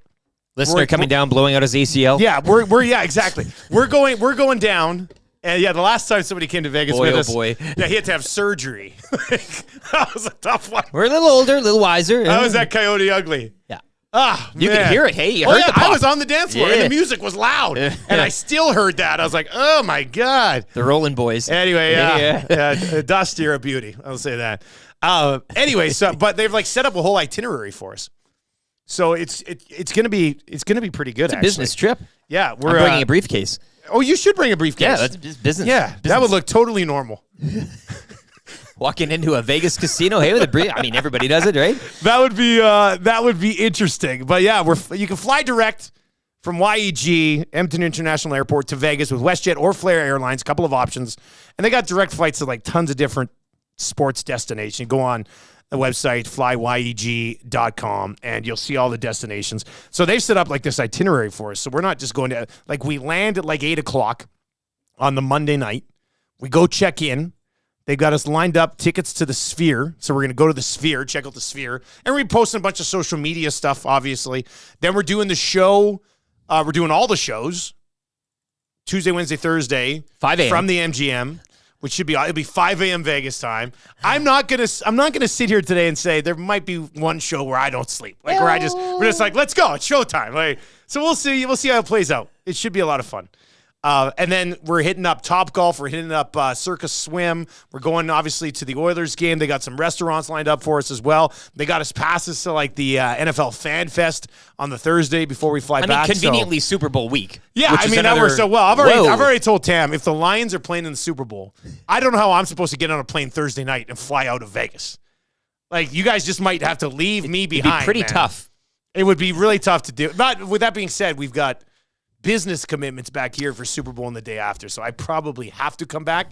Listener coming down, blowing out his ACL. Yeah, we're exactly. We're going down. And yeah, the last time somebody came to Vegas with us, yeah, he had to have surgery. That was a tough one. We're a little older, a little wiser. How was that Coyote Ugly? Yeah. You could hear it. Hey, you heard the pop. I was on the dance floor, and the music was loud. And I still heard that. I was like, oh, my God. The Rolling Boys. Anyway, Dust, you're a beauty. I'll say that. Anyway, but they've like set up a whole itinerary for us. So it's gonna be pretty good. It's a business trip. Yeah, I'm bringing a briefcase. Oh, you should bring a briefcase. Yeah, that's just business. Yeah, business. that would look totally normal. Walking into a Vegas casino, hey, with a brief. I mean, everybody does it, right? That would be interesting. But yeah, you can fly direct from YEG, Edmonton International Airport, to Vegas with WestJet or Flair Airlines, a couple of options. And they got direct flights to like tons of different sports destinations. Go on the website, flyyeg.com, and you'll see all the destinations. So they've set up like this itinerary for us. So we're not just going to, like, we land at like 8 o'clock on the Monday night. We go check in. They've got us lined up tickets to the Sphere. So we're going to go to the Sphere, check out the Sphere. And we're posting a bunch of social media stuff, obviously. Then we're doing the show. We're doing all the shows. Tuesday, Wednesday, Thursday. 5 a.m. From the MGM. Which it'll be 5 a.m. Vegas time. I'm not gonna sit here today and say there might be one show where I don't sleep, like where we're just like, let's go, it's showtime. Like, so we'll see how it plays out. It should be a lot of fun. And then we're hitting up Topgolf. We're hitting up Circus Swim. We're going, obviously, to the Oilers game. They got some restaurants lined up for us as well. They got us passes to, like, the NFL Fan Fest on the Thursday before we fly back. Conveniently Super Bowl week. Yeah, I mean, that works so well. I've already told Tam, if the Lions are playing in the Super Bowl, I don't know how I'm supposed to get on a plane Thursday night and fly out of Vegas. Like, you guys just might have to leave me behind. It'd be pretty tough. It would be really tough to do. But with that being said, we've got business commitments back here for Super Bowl and the day after, so I probably have to come back,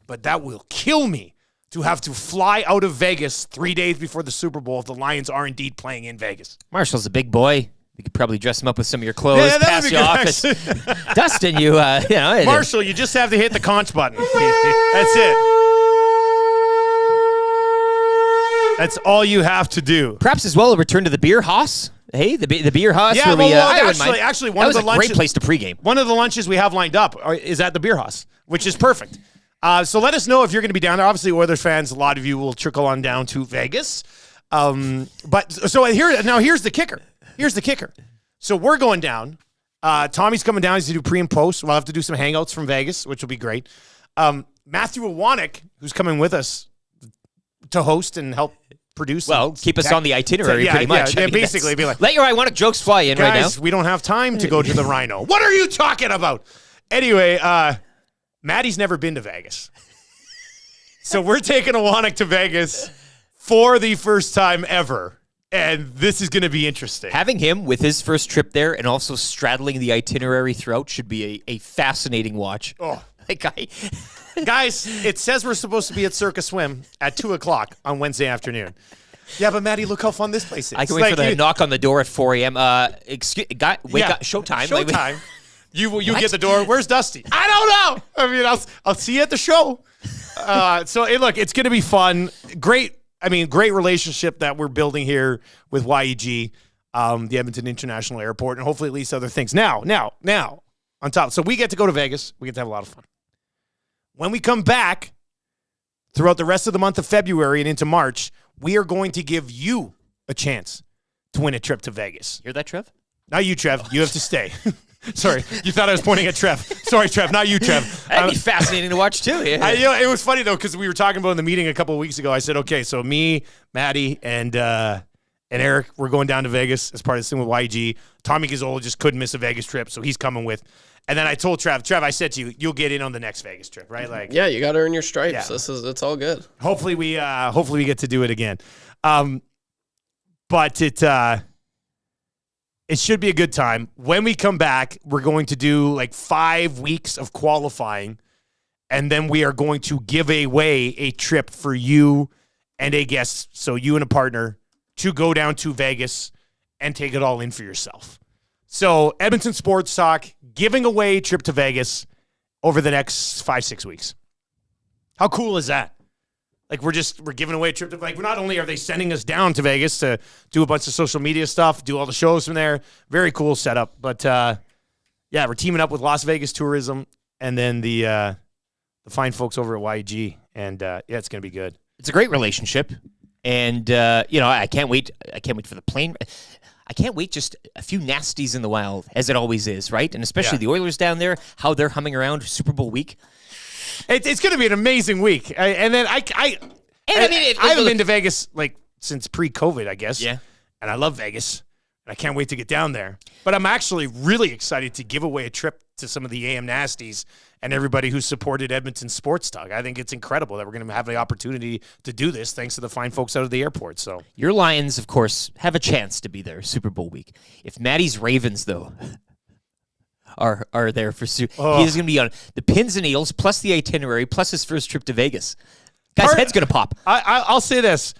but that will kill me to have to fly out of Vegas 3 days before the Super Bowl if the Lions are indeed playing in Vegas. Marshall's a big boy. You could probably dress him up with some of your clothes, pass you off. Dustin, Marshall, you just have to hit the conch button. That's it. That's all you have to do. Perhaps as well a return to the beer house. Hey, the beer house. Yeah, where actually, one of the lunches, great place to pregame. One of the lunches we have lined up is at the beer house, which is perfect. So let us know if you're going to be down there. Obviously, Oilers fans, a lot of you will trickle on down to Vegas. But here's the kicker. Here's the kicker. So we're going down. Tommy's coming down. He's going to do pre and post. We'll have to do some hangouts from Vegas, which will be great. Matthew Iwanek, who's coming with us to host and help produce. Well, keep us on the itinerary pretty much. Yeah, basically be like, let your Iwanek jokes fly in right now. Guys, we don't have time to go to the Rhino. What are you talking about? Anyway, Maddie's never been to Vegas. So we're taking Iwanek to Vegas for the first time ever. And this is going to be interesting. Having him with his first trip there and also straddling the itinerary throughout should be a fascinating watch. Oh, guys, it says we're supposed to be at Circus Swim at 2 o'clock on Wednesday afternoon. Yeah, but Maddie, look how fun this place is. I can wait for the knock on the door at 4 a.m. Showtime. Showtime. You get the door. Where's Dusty? I don't know. I mean, I'll see you at the show. Look, it's going to be fun. Great relationship that we're building here with YEG, the Edmonton International Airport, and hopefully at least other things. Now, on top. So we get to go to Vegas. We get to have a lot of fun. When we come back throughout the rest of the month of February and into March, we are going to give you a chance to win a trip to Vegas. Hear that, Trev? Not you, Trev. You have to stay. Sorry, you thought I was pointing at Trev. Sorry, Trev, not you, Trev. That'd be fascinating to watch, too. Yeah. It was funny, though, because we were talking about in the meeting a couple of weeks ago. I said, okay, so me, Maddie, and Eric, we're going down to Vegas as part of this thing with YG. Tommy Gazzola just couldn't miss a Vegas trip, so he's coming with. And then I told Trev, I said to you, you'll get in on the next Vegas trip, right? Like, yeah, you got to earn your stripes. Yeah. It's all good. Hopefully we get to do it again. But it should be a good time. When we come back, we're going to do like 5 weeks of qualifying, and then we are going to give away a trip for you and a guest, so you and a partner, to go down to Vegas and take it all in for yourself. So Edmonton Sports Talk giving away a trip to Vegas over the next 5-6 weeks. How cool is that? Like we're giving away a trip to, like, not only are they sending us down to Vegas to do a bunch of social media stuff, do all the shows from there. Very cool setup. But we're teaming up with Las Vegas Tourism and then the fine folks over at YG. And it's gonna be good. It's a great relationship. And I can't wait. I can't wait for the plane. I can't wait, just a few nasties in the wild, as it always is, right? And especially the Oilers down there, how they're humming around Super Bowl week. It's going to be an amazing week. I haven't been to Vegas like since pre-COVID, I guess. Yeah. And I love Vegas. I can't wait to get down there. But I'm actually really excited to give away a trip to some of the AM Nasties and everybody who supported Edmonton Sports Talk. I think it's incredible that we're going to have the opportunity to do this thanks to the fine folks out of the airport. So your Lions, of course, have a chance to be there Super Bowl week. If Maddie's Ravens, though, are there for he's going to be on the pins and needles plus the itinerary plus his first trip to Vegas. Guy's head's going to pop. I'll say this.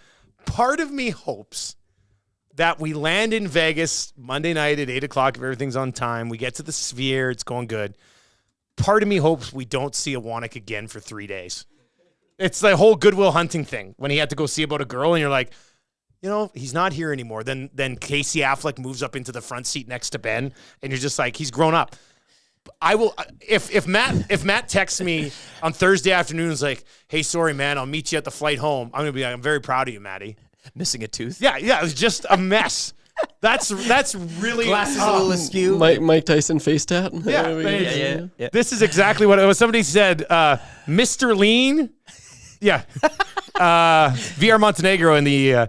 Part of me hopes that we land in Vegas Monday night at 8 o'clock if everything's on time. We get to the Sphere. It's going good. Part of me hopes we don't see Iwanek again for 3 days. It's the whole Goodwill Hunting thing when he had to go see about a girl and you're like, he's not here anymore. Then Casey Affleck moves up into the front seat next to Ben and you're just like, he's grown up. I will if Matt texts me on Thursday afternoon and is like, hey, sorry, man, I'll meet you at the flight home. I'm going to be like, I'm very proud of you, Matty. Missing a tooth? Yeah, it was just a mess. That's really glasses a little askew. Mike Tyson face tat. Yeah. This is exactly what it was. Somebody said, Mr. Lean. Yeah. VR Montenegro in the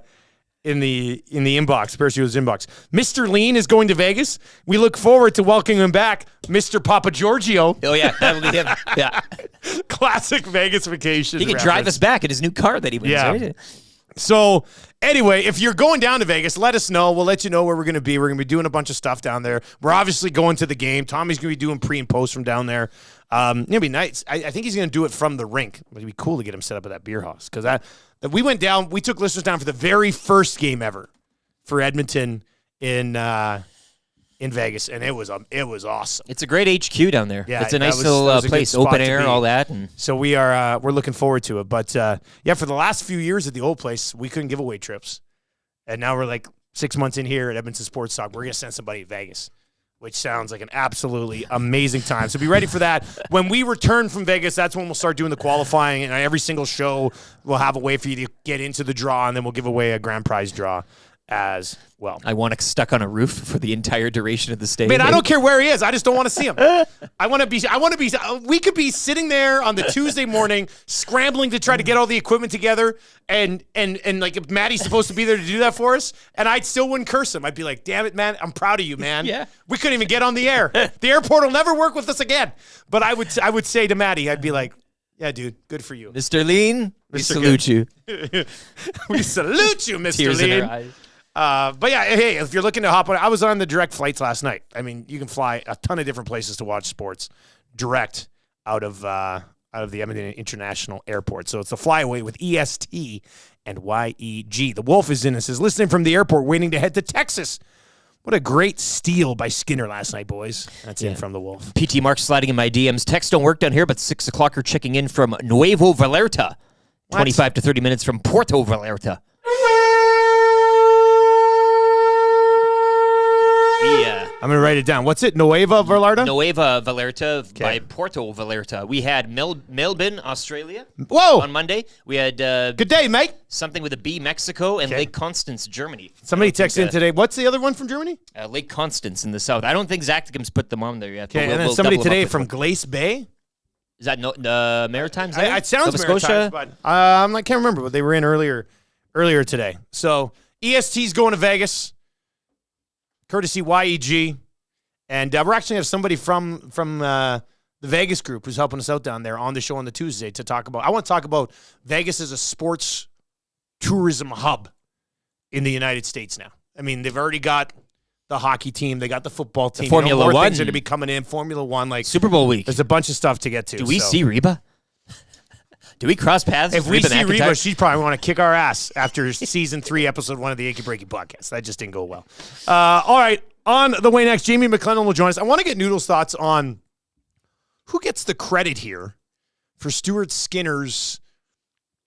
inbox, Percival's inbox. Mr. Lean is going to Vegas. We look forward to welcoming him back, Mr. Papa Giorgio. Oh yeah, that'll be him. Yeah. Classic Vegas vacation. He can drive us back in his new car that he wins. Yeah. Right? So anyway, if you're going down to Vegas, let us know. We'll let you know where we're going to be. We're going to be doing a bunch of stuff down there. We're obviously going to the game. Tommy's going to be doing pre and post from down there. It'll be nice. I think he's going to do it from the rink. It'd be cool to get him set up at that beer house because we went down. We took listeners down for the very first game ever for Edmonton in Vegas, and it was awesome. It's a great HQ down there. Yeah, it's a nice little place, open air, all that. And so we're looking forward to it. But for the last few years at the old place, we couldn't give away trips, and now we're like 6 months in here at Edmonton Sports Talk. We're gonna send somebody to Vegas, which sounds like an absolutely amazing time. So be ready for that. When we return from Vegas, that's when we'll start doing the qualifying, and every single show will have a way for you to get into the draw, and then we'll give away a grand prize draw as well. I want to stuck on a roof for the entire duration of the stay. Man, I don't care where he is. I just don't want to see him. We could be sitting there on the Tuesday morning scrambling to try to get all the equipment together and like if Maddie's supposed to be there to do that for us, and I still wouldn't curse him. I'd be like, damn it, man, I'm proud of you, man. Yeah. We couldn't even get on the air. The airport will never work with us again. But I would say to Maddie, I'd be like, yeah, dude, good for you. Mr. Lean, we salute you. We salute you, Mr. Tears Lean. in our eyes. But yeah, hey, if you're looking to hop on, I was on the direct flights last night. I mean, you can fly a ton of different places to watch sports direct out of the Edmonton International Airport. So it's a flyaway with EST and YEG. The Wolf is in and says, listening from the airport, waiting to head to Texas. What a great steal by Skinner last night, boys. That's in from the Wolf. PT Mark sliding in my DMs. Text don't work down here, but 6 o'clocker checking in from Nuevo Vallarta. 25 to 30 minutes from Puerto Vallarta. Yeah. I'm going to write it down. What's it? Nueva Vallarta? Nueva Vallarta by Puerto Vallarta. We had Melbourne, Australia. Whoa. On Monday. We had good day, mate. Something with a B, Mexico, and Lake Constance, Germany. Somebody texted in today. What's the other one from Germany? Lake Constance in the south. I don't think Zacticum's put them on there yet. Okay, and then somebody today from Glace Bay. Is that Maritimes? It sounds Maritimes, but I can't remember, but they were in earlier today. So EST's going to Vegas, courtesy YEG, and we're actually have somebody from the Vegas group who's helping us out down there on the show on the Tuesday to talk about. I want to talk about Vegas as a sports tourism hub in the United States now. I mean, they've already got the hockey team, they got the football team, Formula more One things are to be coming in. Formula One, like Super Bowl week. There's a bunch of stuff to get to. Do we see Reba? Do we cross paths? If we Reba see McIntyre? Reba, she'd probably want to kick our ass after season 3, episode 1 of the Achy Breaky podcast. That just didn't go well. All right, on the way next, Jamie McLennan will join us. I want to get Noodle's thoughts on who gets the credit here for Stuart Skinner's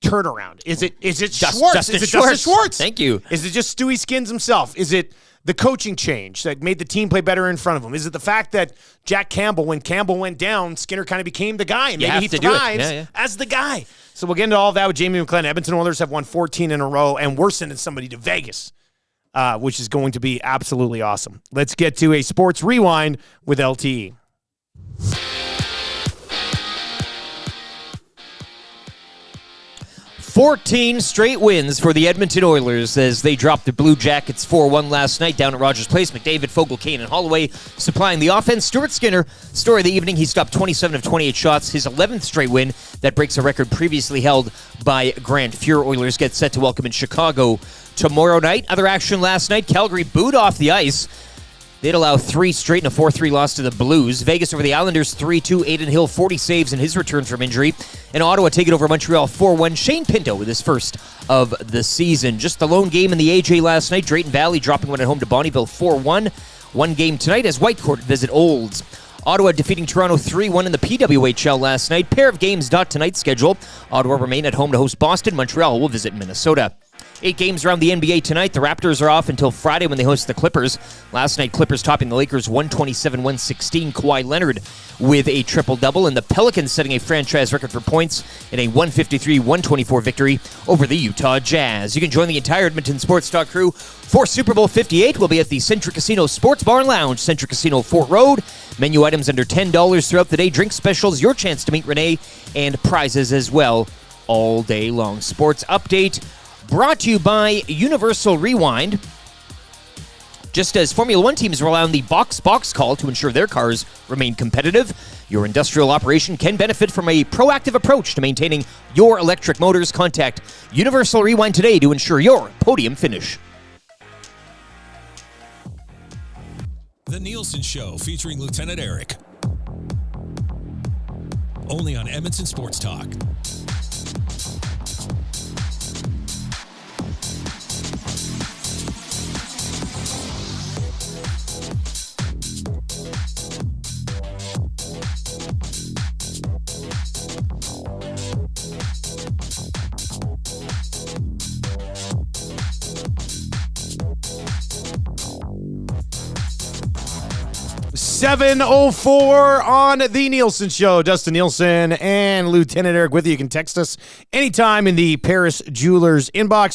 turnaround. Is it Schwartz? Is it Dustin Schwartz? Thank you. Is it just Stewie Skins himself? Is it the coaching change that made the team play better in front of him? Is it the fact that Jack Campbell, when Campbell went down, Skinner kind of became the guy, and maybe he thrives as the guy? So we'll get into all of that with Jamie McLennan. Edmonton Oilers have won 14 in a row, and we're sending somebody to Vegas, which is going to be absolutely awesome. Let's get to a sports rewind with LTE. 14 straight wins for the Edmonton Oilers as they dropped the Blue Jackets 4-1 last night down at Rogers Place. McDavid, Fogle, Kane, and Holloway supplying the offense. Stuart Skinner, story of the evening, he stopped 27 of 28 shots, his 11th straight win. That breaks a record previously held by Grant Fuhr. Oilers get set to welcome in Chicago tomorrow night. Other action last night, Calgary booed off the ice. They'd allow 3 straight in a 4-3 loss to the Blues. Vegas over the Islanders 3-2. Aiden Hill 40 saves in his return from injury. And Ottawa taking over Montreal 4-1. Shane Pinto with his first of the season. Just the lone game in the AJ last night. Drayton Valley dropping one at home to Bonnyville 4-1. One game tonight as Whitecourt visit Olds. Ottawa defeating Toronto 3-1 in the PWHL last night. Pair of games dot tonight's schedule. Ottawa remain at home to host Boston. Montreal will visit Minnesota. 8 games around the NBA tonight. The Raptors are off until Friday when they host the Clippers. Last night, Clippers topping the Lakers 127-116. Kawhi Leonard with a triple-double. And the Pelicans setting a franchise record for points in a 153-124 victory over the Utah Jazz. You can join the entire Edmonton Sports Talk crew for Super Bowl 58. We'll be at the Centric Casino Sports Bar and Lounge, Centric Casino, Fort Road. Menu items under $10 throughout the day. Drink specials, your chance to meet Renee, and prizes as well all day long. Sports update brought to you by Universal Rewind. Just as Formula One teams rely on the box call to ensure their cars remain competitive, your industrial operation can benefit from a proactive approach to maintaining your electric motors. Contact Universal Rewind today to ensure your podium finish. The Nielson Show featuring Lieutenant Eric. Only on Edmonton Sports Talk. .04 on The Nielson Show. Dustin Nielson and Lieutenant Eric with you. You can text us anytime in the Paris Jewelers inbox,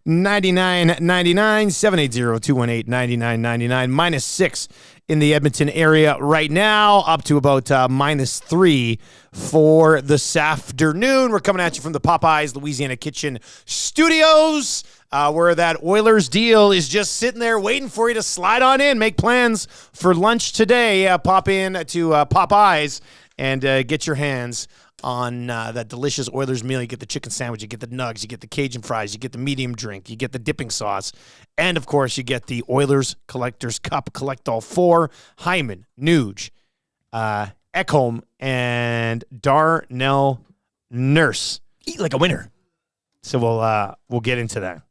780-218-9999, 780-218-9999, -6 in the Edmonton area right now, up to about -3 for this afternoon. We're coming at you from the Popeyes Louisiana Kitchen Studios, where that Oilers deal is just sitting there waiting for you to slide on in, make plans for lunch today. Pop in to Popeyes and get your hands on that delicious Oilers meal. You get the chicken sandwich, you get the nugs, you get the Cajun fries, you get the medium drink, you get the dipping sauce, and, of course, you get the Oilers Collector's Cup. Collect all 4. Hyman, Nuge, Ekholm, and Darnell Nurse. Eat like a winner. So we'll get into that.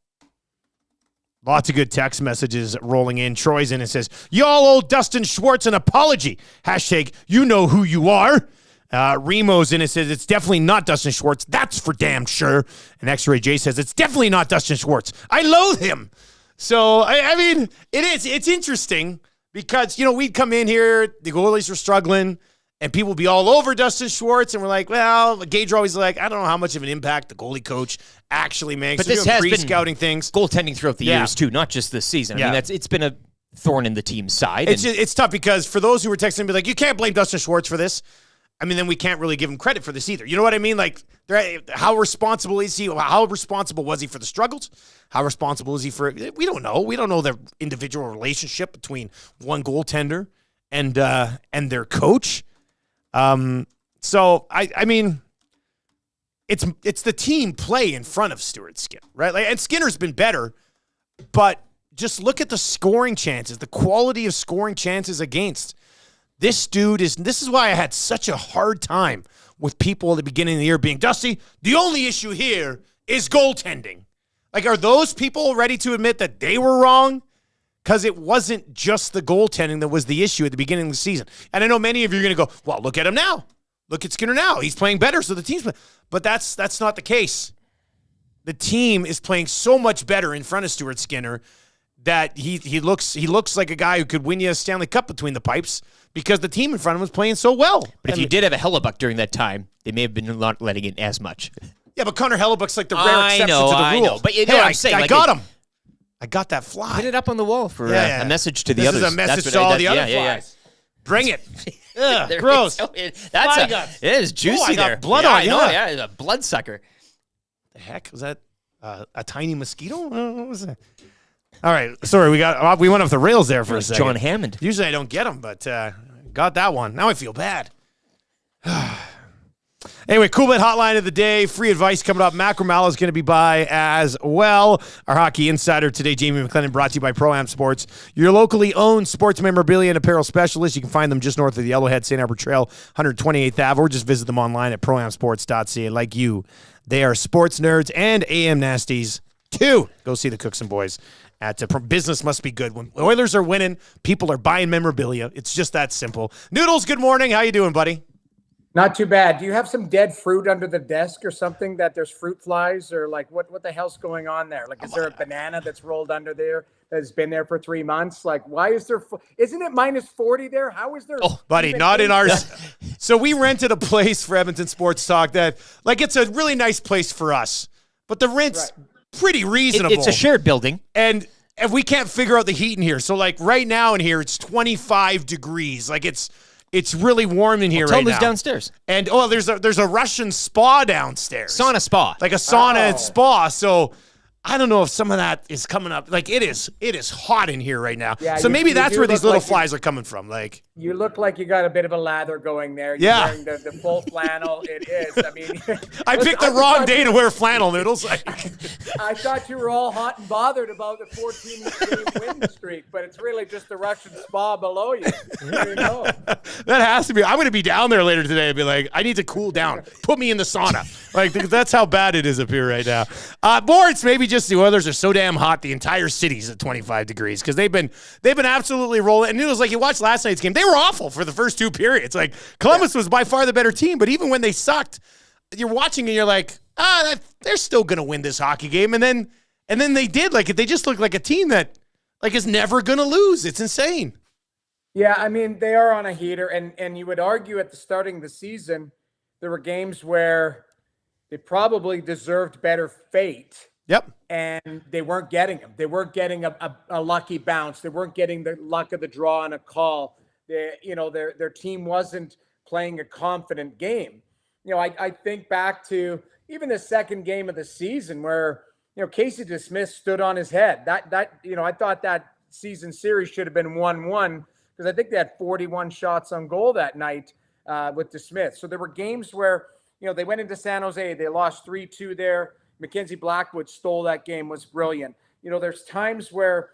Lots of good text messages rolling in. Troy's in and says, y'all owe Dustin Schwartz an apology. Hashtag, you know who you are. Remo's in and says, it's definitely not Dustin Schwartz. That's for damn sure. And X-Ray J says, it's definitely not Dustin Schwartz. I loathe him. So, I mean, it is. It's interesting because, we'd come in here, the goalies were struggling, and people would be all over Dustin Schwartz, and we're like, well, Gage always like, I don't know how much of an impact the goalie coach actually makes. But this has been scouting things, goaltending throughout the years too, not just this season. I mean, it's been a thorn in the team's side. It's tough because for those who were texting, be like, you can't blame Dustin Schwartz for this. I mean, then we can't really give him credit for this either. You know what I mean? Like, how responsible is he? How responsible was he for the struggles? How responsible is he for? We don't know. We don't know the individual relationship between one goaltender and their coach. So I mean, it's the team play in front of Stuart Skinner, right? Like, and Skinner's been better, but just look at the scoring chances, the quality of scoring chances against. This dude this is why I had such a hard time with people at the beginning of the year being, Dusty, the only issue here is goaltending. Like, are those people ready to admit that they were wrong? Because it wasn't just the goaltending that was the issue at the beginning of the season. And I know many of you are going to go, well, look at him now. Look at Skinner now. He's playing better, so the team's playing. But that's not the case. The team is playing so much better in front of Stuart Skinner that he looks like a guy who could win you a Stanley Cup between the pipes because the team in front of him is playing so well. But if you did have a Hellebuck during that time, they may have been not letting in as much. Yeah, but Connor Hellebuck's like the rare exception to the rule. I know. But you know what I'm saying. I got him. I got that fly. Put it up on the wall for a message to the others. This is a message to all the other flies. Yeah. Bring it. Ugh, gross. It is juicy there. Blood on. Yeah, a bloodsucker. The heck was that? A tiny mosquito? What was that? All right, sorry, we went off the rails there for a second. John Hammond. Usually I don't get them, but got that one. Now I feel bad. Anyway, Cool Bet Hotline of the day. Free advice coming up. Macramalla is going to be by as well. Our hockey insider today, Jamie McLennan, brought to you by Pro-Am Sports. Your locally owned sports memorabilia and apparel specialist. You can find them just north of the Yellowhead, St. Albert Trail, 128th Ave, or just visit them online at proamsports.ca. Like you, they are sports nerds and AM nasties too. Go see the Cooks and Boys. Business must be good. When Oilers are winning, people are buying memorabilia. It's just that simple. Noodles, good morning. How you doing, buddy? Not too bad. Do you have some dead fruit under the desk or something that there's fruit flies or like what the hell's going on there? Like, is there a banana that's rolled under there that's been there for 3 months? Like, why is there, isn't it minus 40 there? How is there? Oh, buddy, not in ours. So we rented a place for Edmonton Sports Talk that, like, it's a really nice place for us, but the rent's pretty reasonable. It's a shared building. And we can't figure out the heat in here. So, like, right now in here, it's 25 degrees. Like, it's really warm in here right now. Tell them who's downstairs. And, there's a Russian spa downstairs. Sauna spa. Like a sauna and spa. So I don't know if some of that is coming up. Like, it is hot in here right now. Yeah, so maybe that's where these little like flies are coming from. Like, you look like you got a bit of a lather going there. You're wearing the full flannel. It is. I mean, I picked the wrong day to wear flannel, Noodles. I thought you were all hot and bothered about the 14-game win streak, but it's really just the Russian spa below you. There you go. That has to be. I'm going to be down there later today and be like, I need to cool down. Put me in the sauna. Like, that's how bad it is up here right now. Or it's maybe just the Oilers are so damn hot, the entire city's at 25 degrees because they've been absolutely rolling. And it was like you watched last night's game. They were awful for the first 2 periods. Like, Columbus was by far the better team, but even when they sucked, you're watching and you're like, they're still going to win this hockey game. And then they did. Like, they just look like a team that, like, is never going to lose. It's insane. Yeah, I mean, they are on a heater, and you would argue at the starting of the season, there were games where they probably deserved better fate. Yep. And they weren't getting them. They weren't getting a lucky bounce. They weren't getting the luck of the draw on a call. Their team wasn't playing a confident game. I think back to even the second game of the season where, Casey DeSmith stood on his head. I thought that season series should have been 1-1 because I think they had 41 shots on goal that night with DeSmith. So there were games where, they went into San Jose. They lost 3-2 there. Mackenzie Blackwood stole that game, was brilliant. There's times where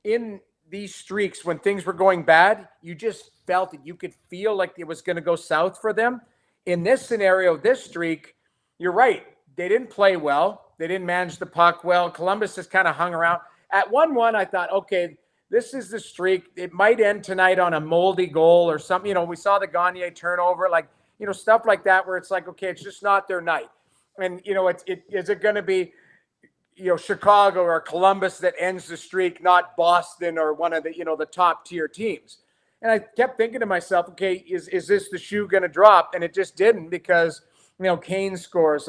in these streaks, when things were going bad, you just felt it. You could feel like it was going to go south for them. In this scenario, this streak, you're right. They didn't play well. They didn't manage the puck well. Columbus just kind of hung around. At 1-1, I thought, okay, this is the streak. It might end tonight on a moldy goal or something. We saw the Gagne turnover, stuff like that where it's like, okay, it's just not their night. And, is it going to be, Chicago or Columbus that ends the streak, not Boston or one of the, the top tier teams? And I kept thinking to myself, okay, is this the shoe going to drop? And it just didn't because, Kane scores,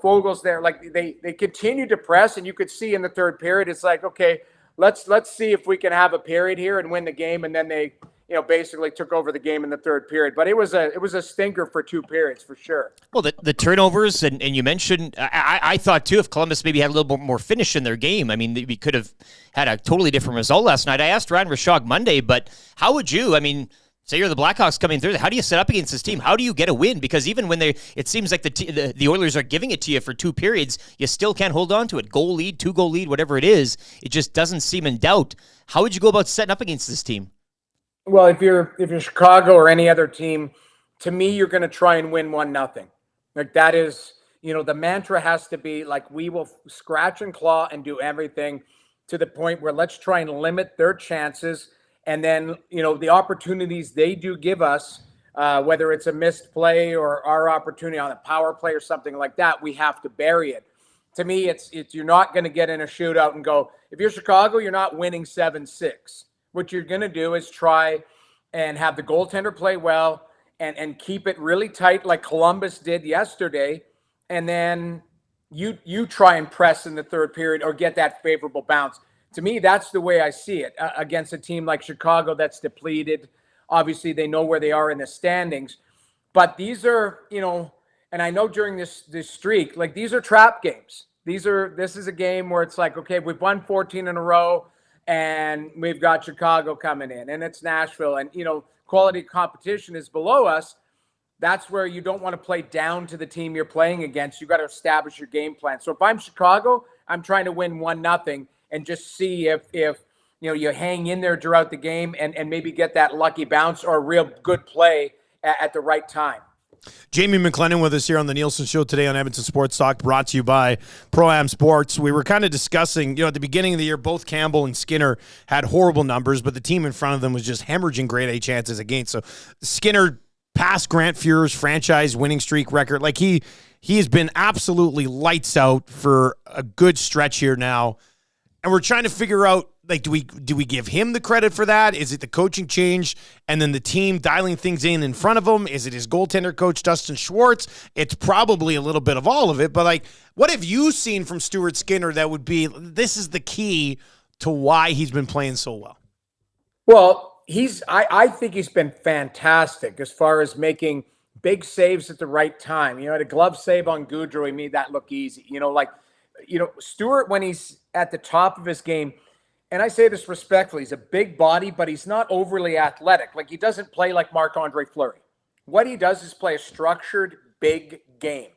Fogel's there. Like they continue to press, and you could see in the third period, it's like, okay, let's see if we can have a period here and win the game. And then they, basically took over the game in the third period. But it was a stinker for 2 periods for sure. Well, the turnovers, and you mentioned, I thought too, if Columbus maybe had a little bit more finish in their game, I mean, we could have had a totally different result last night. I asked Ryan Rishaug Monday, but how would you, say you're the Blackhawks coming through, how do you set up against this team? How do you get a win? Because even when it seems like the Oilers are giving it to you for 2 periods, you still can't hold on to it. Goal lead, 2-goal lead, whatever it is, it just doesn't seem in doubt. How would you go about setting up against this team? Well, if you're Chicago or any other team, to me, you're going to try and win 1-0. Like that is, the mantra has to be like, we will scratch and claw and do everything to the point where let's try and limit their chances. And then, the opportunities they do give us, whether it's a missed play or our opportunity on a power play or something like that, we have to bury it. To me, it's you're not going to get in a shootout and go, if you're Chicago, you're not winning 7-6. What you're going to do is try and have the goaltender play well and keep it really tight like Columbus did yesterday. And then you try and press in the third period or get that favorable bounce. To me, that's the way I see it against a team like Chicago that's depleted. Obviously, they know where they are in the standings. But these are, And I know during this streak, like these are trap games. This is a game where it's like, okay, we've won 14 in a row and we've got Chicago coming in and it's Nashville and, quality competition is below us. That's where you don't want to play down to the team you're playing against. You got to establish your game plan. So if I'm Chicago, I'm trying to win 1-0 and just see if you hang in there throughout the game and maybe get that lucky bounce or a real good play at the right time. Jamie McLennan with us here on the Nielson Show today on Edmonton Sports Talk, brought to you by Pro-Am Sports. We were kind of discussing, at the beginning of the year, both Campbell and Skinner had horrible numbers, but the team in front of them was just hemorrhaging grade A chances against. So Skinner passed Grant Fuhr's franchise winning streak record. Like he has been absolutely lights out for a good stretch here now. And we're trying to figure out, like, do we give him the credit for that? Is it the coaching change and then the team dialing things in front of him? Is it his goaltender coach, Dustin Schwartz? It's probably a little bit of all of it. But, like, what have you seen from Stuart Skinner that would be, this is the key to why he's been playing so well? Well, I think he's been fantastic as far as making big saves at the right time. Had a glove save on Gaudreau. He made that look easy. Stuart, when he's at the top of his game, and I say this respectfully, he's a big body, but he's not overly athletic. Like, he doesn't play like Marc-Andre Fleury. What he does is play a structured, big game.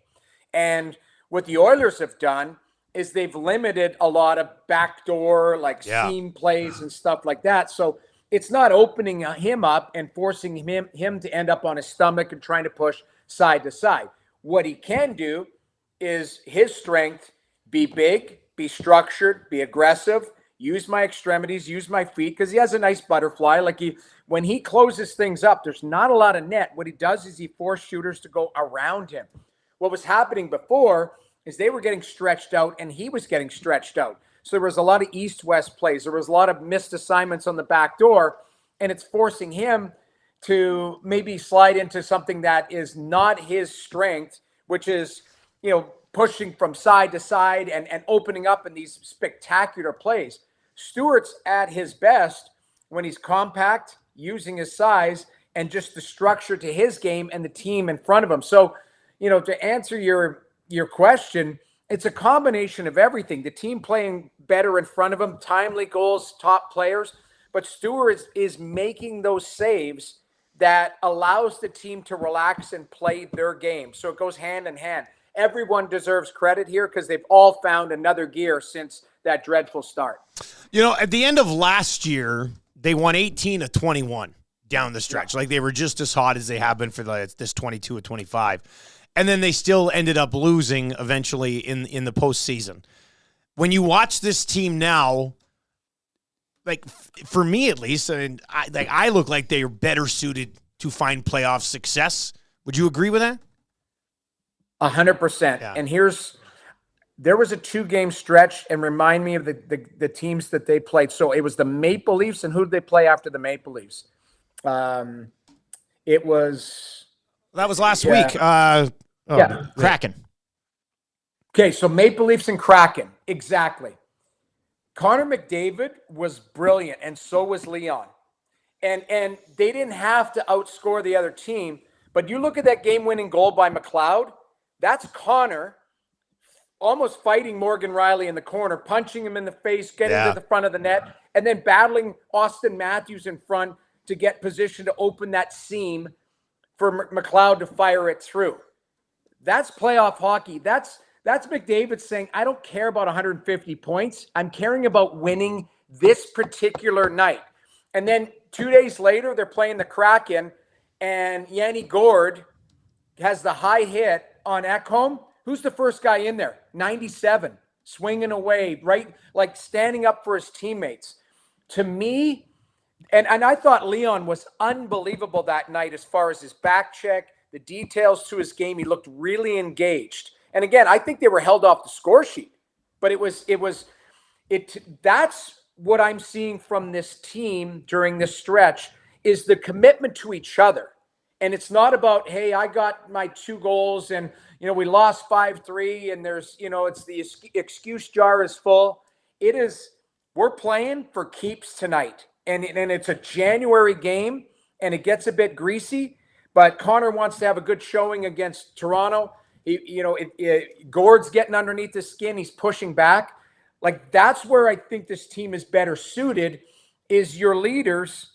And what the Oilers have done is they've limited a lot of backdoor, seam plays and stuff like that. So it's not opening him up and forcing him to end up on his stomach and trying to push side to side. What he can do is his strength: be big, be structured, be aggressive, use my extremities, use my feet, because he has a nice butterfly. When he closes things up, there's not a lot of net. What he does is he forces shooters to go around him. What was happening before is they were getting stretched out and he was getting stretched out. So there was a lot of east-west plays. There was a lot of missed assignments on the back door, and it's forcing him to maybe slide into something that is not his strength, which is, pushing from side to side and opening up in these spectacular plays. Stewart's at his best when he's compact, using his size, and just the structure to his game and the team in front of him. So, to answer your question, it's a combination of everything. The team playing better in front of him, timely goals, top players. But Stewart is making those saves that allows the team to relax and play their game. So it goes hand in hand. Everyone deserves credit here because they've all found another gear since that dreadful start. At the end of last year, they won 18 of 21 down the stretch. Like, they were just as hot as they have been for this 22 of 25. And then they still ended up losing eventually in the postseason. When you watch this team now, like, for me at least, I look like they are better suited to find playoff success. Would you agree with that? 100%. And there was a 2-game stretch, and remind me of the teams that they played. So it was the Maple Leafs, and who did they play after the Maple Leafs? It was... That was last week. Kraken. Okay, so Maple Leafs and Kraken. Exactly. Connor McDavid was brilliant, and so was Leon. And they didn't have to outscore the other team, but you look at that game-winning goal by McLeod, that's Connor almost fighting Morgan Riley in the corner, punching him in the face, getting to the front of the net, and then battling Austin Matthews in front to get position to open that seam for McLeod to fire it through. That's playoff hockey. That's McDavid saying, I don't care about 150 points. I'm caring about winning this particular night. And then 2 days later, they're playing the Kraken, and Yanni Gourde has the high hit on Ekholm. Who's the first guy in there? 97, swinging away, right? Like standing up for his teammates. To me, and I thought Leon was unbelievable that night as far as his back check, the details to his game. He looked really engaged. And again, I think they were held off the score sheet. But that's what I'm seeing from this team during this stretch is the commitment to each other. And it's not about, hey, I got my 2 goals and, we lost 5-3 and there's, it's the excuse jar is full. It is, we're playing for keeps tonight. And it's a January game and it gets a bit greasy, but Connor wants to have a good showing against Toronto. Gord's getting underneath his skin. He's pushing back. Like, that's where I think this team is better suited, is your leaders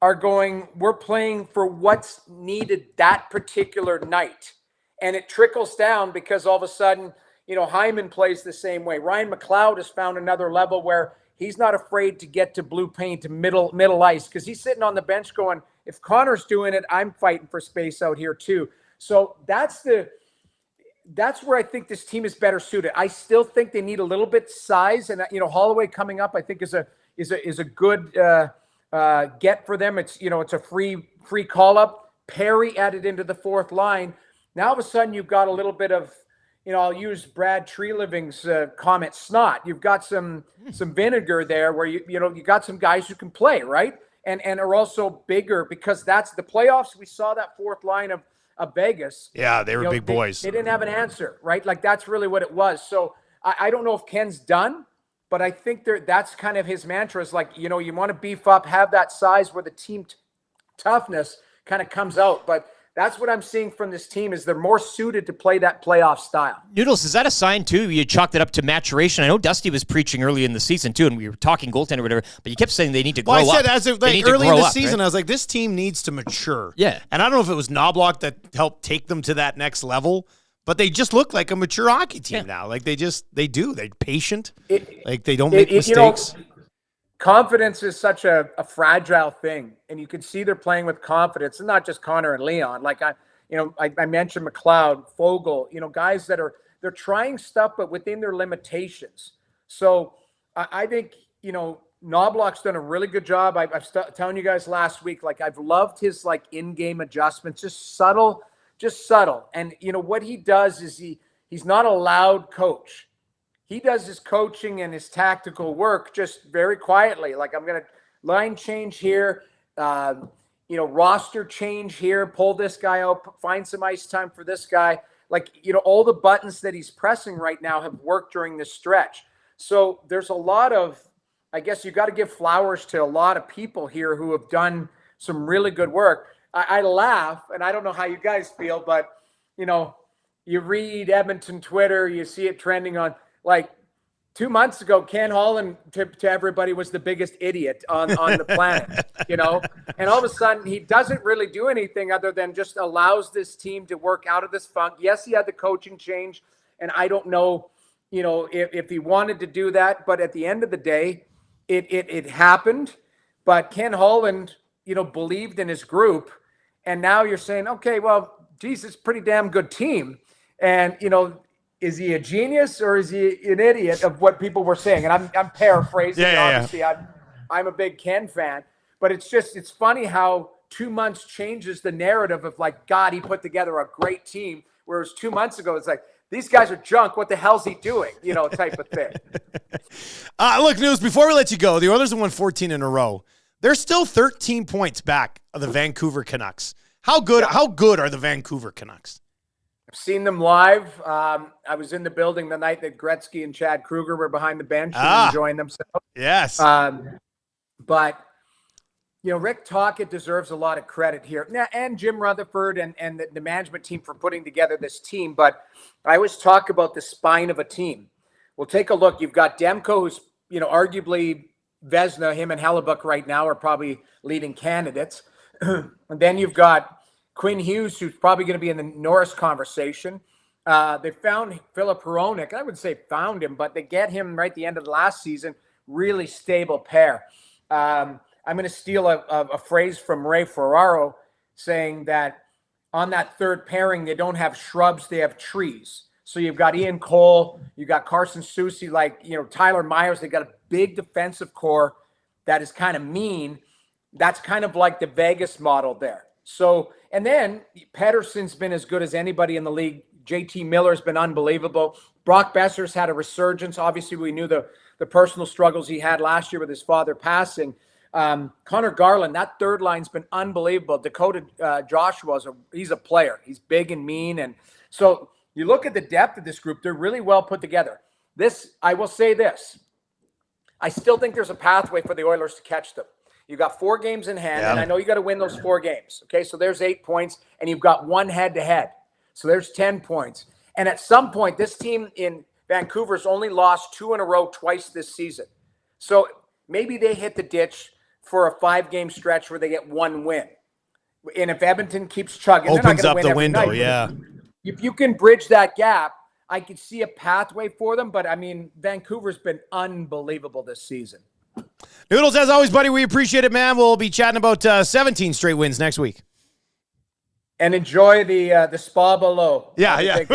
are going, we're playing for what's needed that particular night. And it trickles down because all of a sudden, Hyman plays the same way. Ryan McLeod has found another level where he's not afraid to get to blue paint, to middle ice, because he's sitting on the bench going, if Connor's doing it, I'm fighting for space out here too. So that's where I think this team is better suited. I still think they need a little bit size, and Holloway coming up, I think is a good get for them. It's it's a free call up. Perry added into the fourth line. Now all of a sudden you've got a little bit of, I'll use Brad Treeliving's comment, snot. You've got some vinegar there where you got some guys who can play, right? And are also bigger, because that's the playoffs. We saw that fourth line of Vegas. Yeah, they were big boys. They didn't have an answer, right? Like, that's really what it was. So I don't know if Ken's done, but I think that's kind of his mantra, is like, you want to beef up, have that size where the team toughness kind of comes out. But that's what I'm seeing from this team, is they're more suited to play that playoff style. Noodles, is that a sign, too? You chalked it up to maturation. I know Dusty was preaching early in the season, too, and we were talking goaltender or whatever, but you kept saying they need to grow up. Well, I said early in the season, right? I was like, this team needs to mature. Yeah. And I don't know if it was Knobloch that helped take them to that next level, but they just look like a mature hockey team now. Like, they do. They're patient. They don't make mistakes. Confidence is such a fragile thing, and you can see they're playing with confidence, and not just Connor and Leon. Like, I mentioned McLeod, Fogle, guys that they're trying stuff, but within their limitations. So I think, Knobloch's done a really good job. I was telling you guys last week, like, I've loved his in-game adjustments, just subtle. And what he does is he's not a loud coach. He does his coaching and his tactical work just very quietly. Like, I'm going to line change here, roster change here, pull this guy out, find some ice time for this guy. Like, all the buttons that he's pressing right now have worked during this stretch. So there's a lot of, I guess you got to give flowers to a lot of people here who have done some really good work. I laugh, and I don't know how you guys feel, but, you read Edmonton Twitter, you see it trending on, like, 2 months ago, Ken Holland to everybody was the biggest idiot on the planet, and all of a sudden he doesn't really do anything other than just allows this team to work out of this funk. Yes, he had the coaching change, and I don't know, if he wanted to do that, but at the end of the day, it happened. But Ken Holland, believed in his group, and now you're saying, okay, well, geez, it's a pretty damn good team, and is he a genius or is he an idiot of what people were saying? And I'm paraphrasing. Obviously, I'm a big Ken fan, but it's funny how 2 months changes the narrative of, like, God, he put together a great team. Whereas 2 months ago, it's like, these guys are junk. What the hell's he doing? Type of thing. Look, News, before we let you go, the Oilers have won 14 in a row. They're still 13 points back of the Vancouver Canucks. How good are the Vancouver Canucks? I've seen them live. I was in the building the night that Gretzky and Chad Kruger were behind the bench and enjoying themselves. Yes. But, Rick Tocchet deserves a lot of credit here. And Jim Rutherford and the management team for putting together this team. But I always talk about the spine of a team. Well, take a look. You've got Demko, who's, arguably Vezina, him and Hellebuck right now are probably leading candidates. And then you've got Quinn Hughes, who's probably going to be in the Norris conversation. They found Philip Hronek. I wouldn't say found him, but they get him right at the end of the last season. Really stable pair. I'm going to steal a phrase from Ray Ferraro saying that on that third pairing, they don't have shrubs, they have trees. So you've got Ian Cole, you've got Carson Soucy, Tyler Myers. They got a big defensive core that is kind of mean. That's kind of like the Vegas model there. So, and then Pettersson's been as good as anybody in the league. JT Miller's been unbelievable. Brock Besser's had a resurgence. Obviously, we knew the personal struggles he had last year with his father passing. Connor Garland, that third line's been unbelievable. Dakota Joshua, he's a player. He's big and mean. And so you look at the depth of this group, they're really well put together. I will say this. I still think there's a pathway for the Oilers to catch them. You've got 4 games in hand, and I know you got to win those 4 games. Okay, so there's 8 points, and you've got 1 head-to-head. So there's 10 points. And at some point, this team in Vancouver's only lost 2 in a row twice this season. So maybe they hit the ditch for a 5-game stretch where they get 1 win. And if Edmonton keeps chugging, opens they're not up win the every window, night. yeah. If you can bridge that gap, I could see a pathway for them. But I mean, Vancouver's been unbelievable this season. Noodles, as always, buddy, we appreciate it, man. We'll be chatting about 17 straight wins next week. And enjoy the spa below. Yeah. We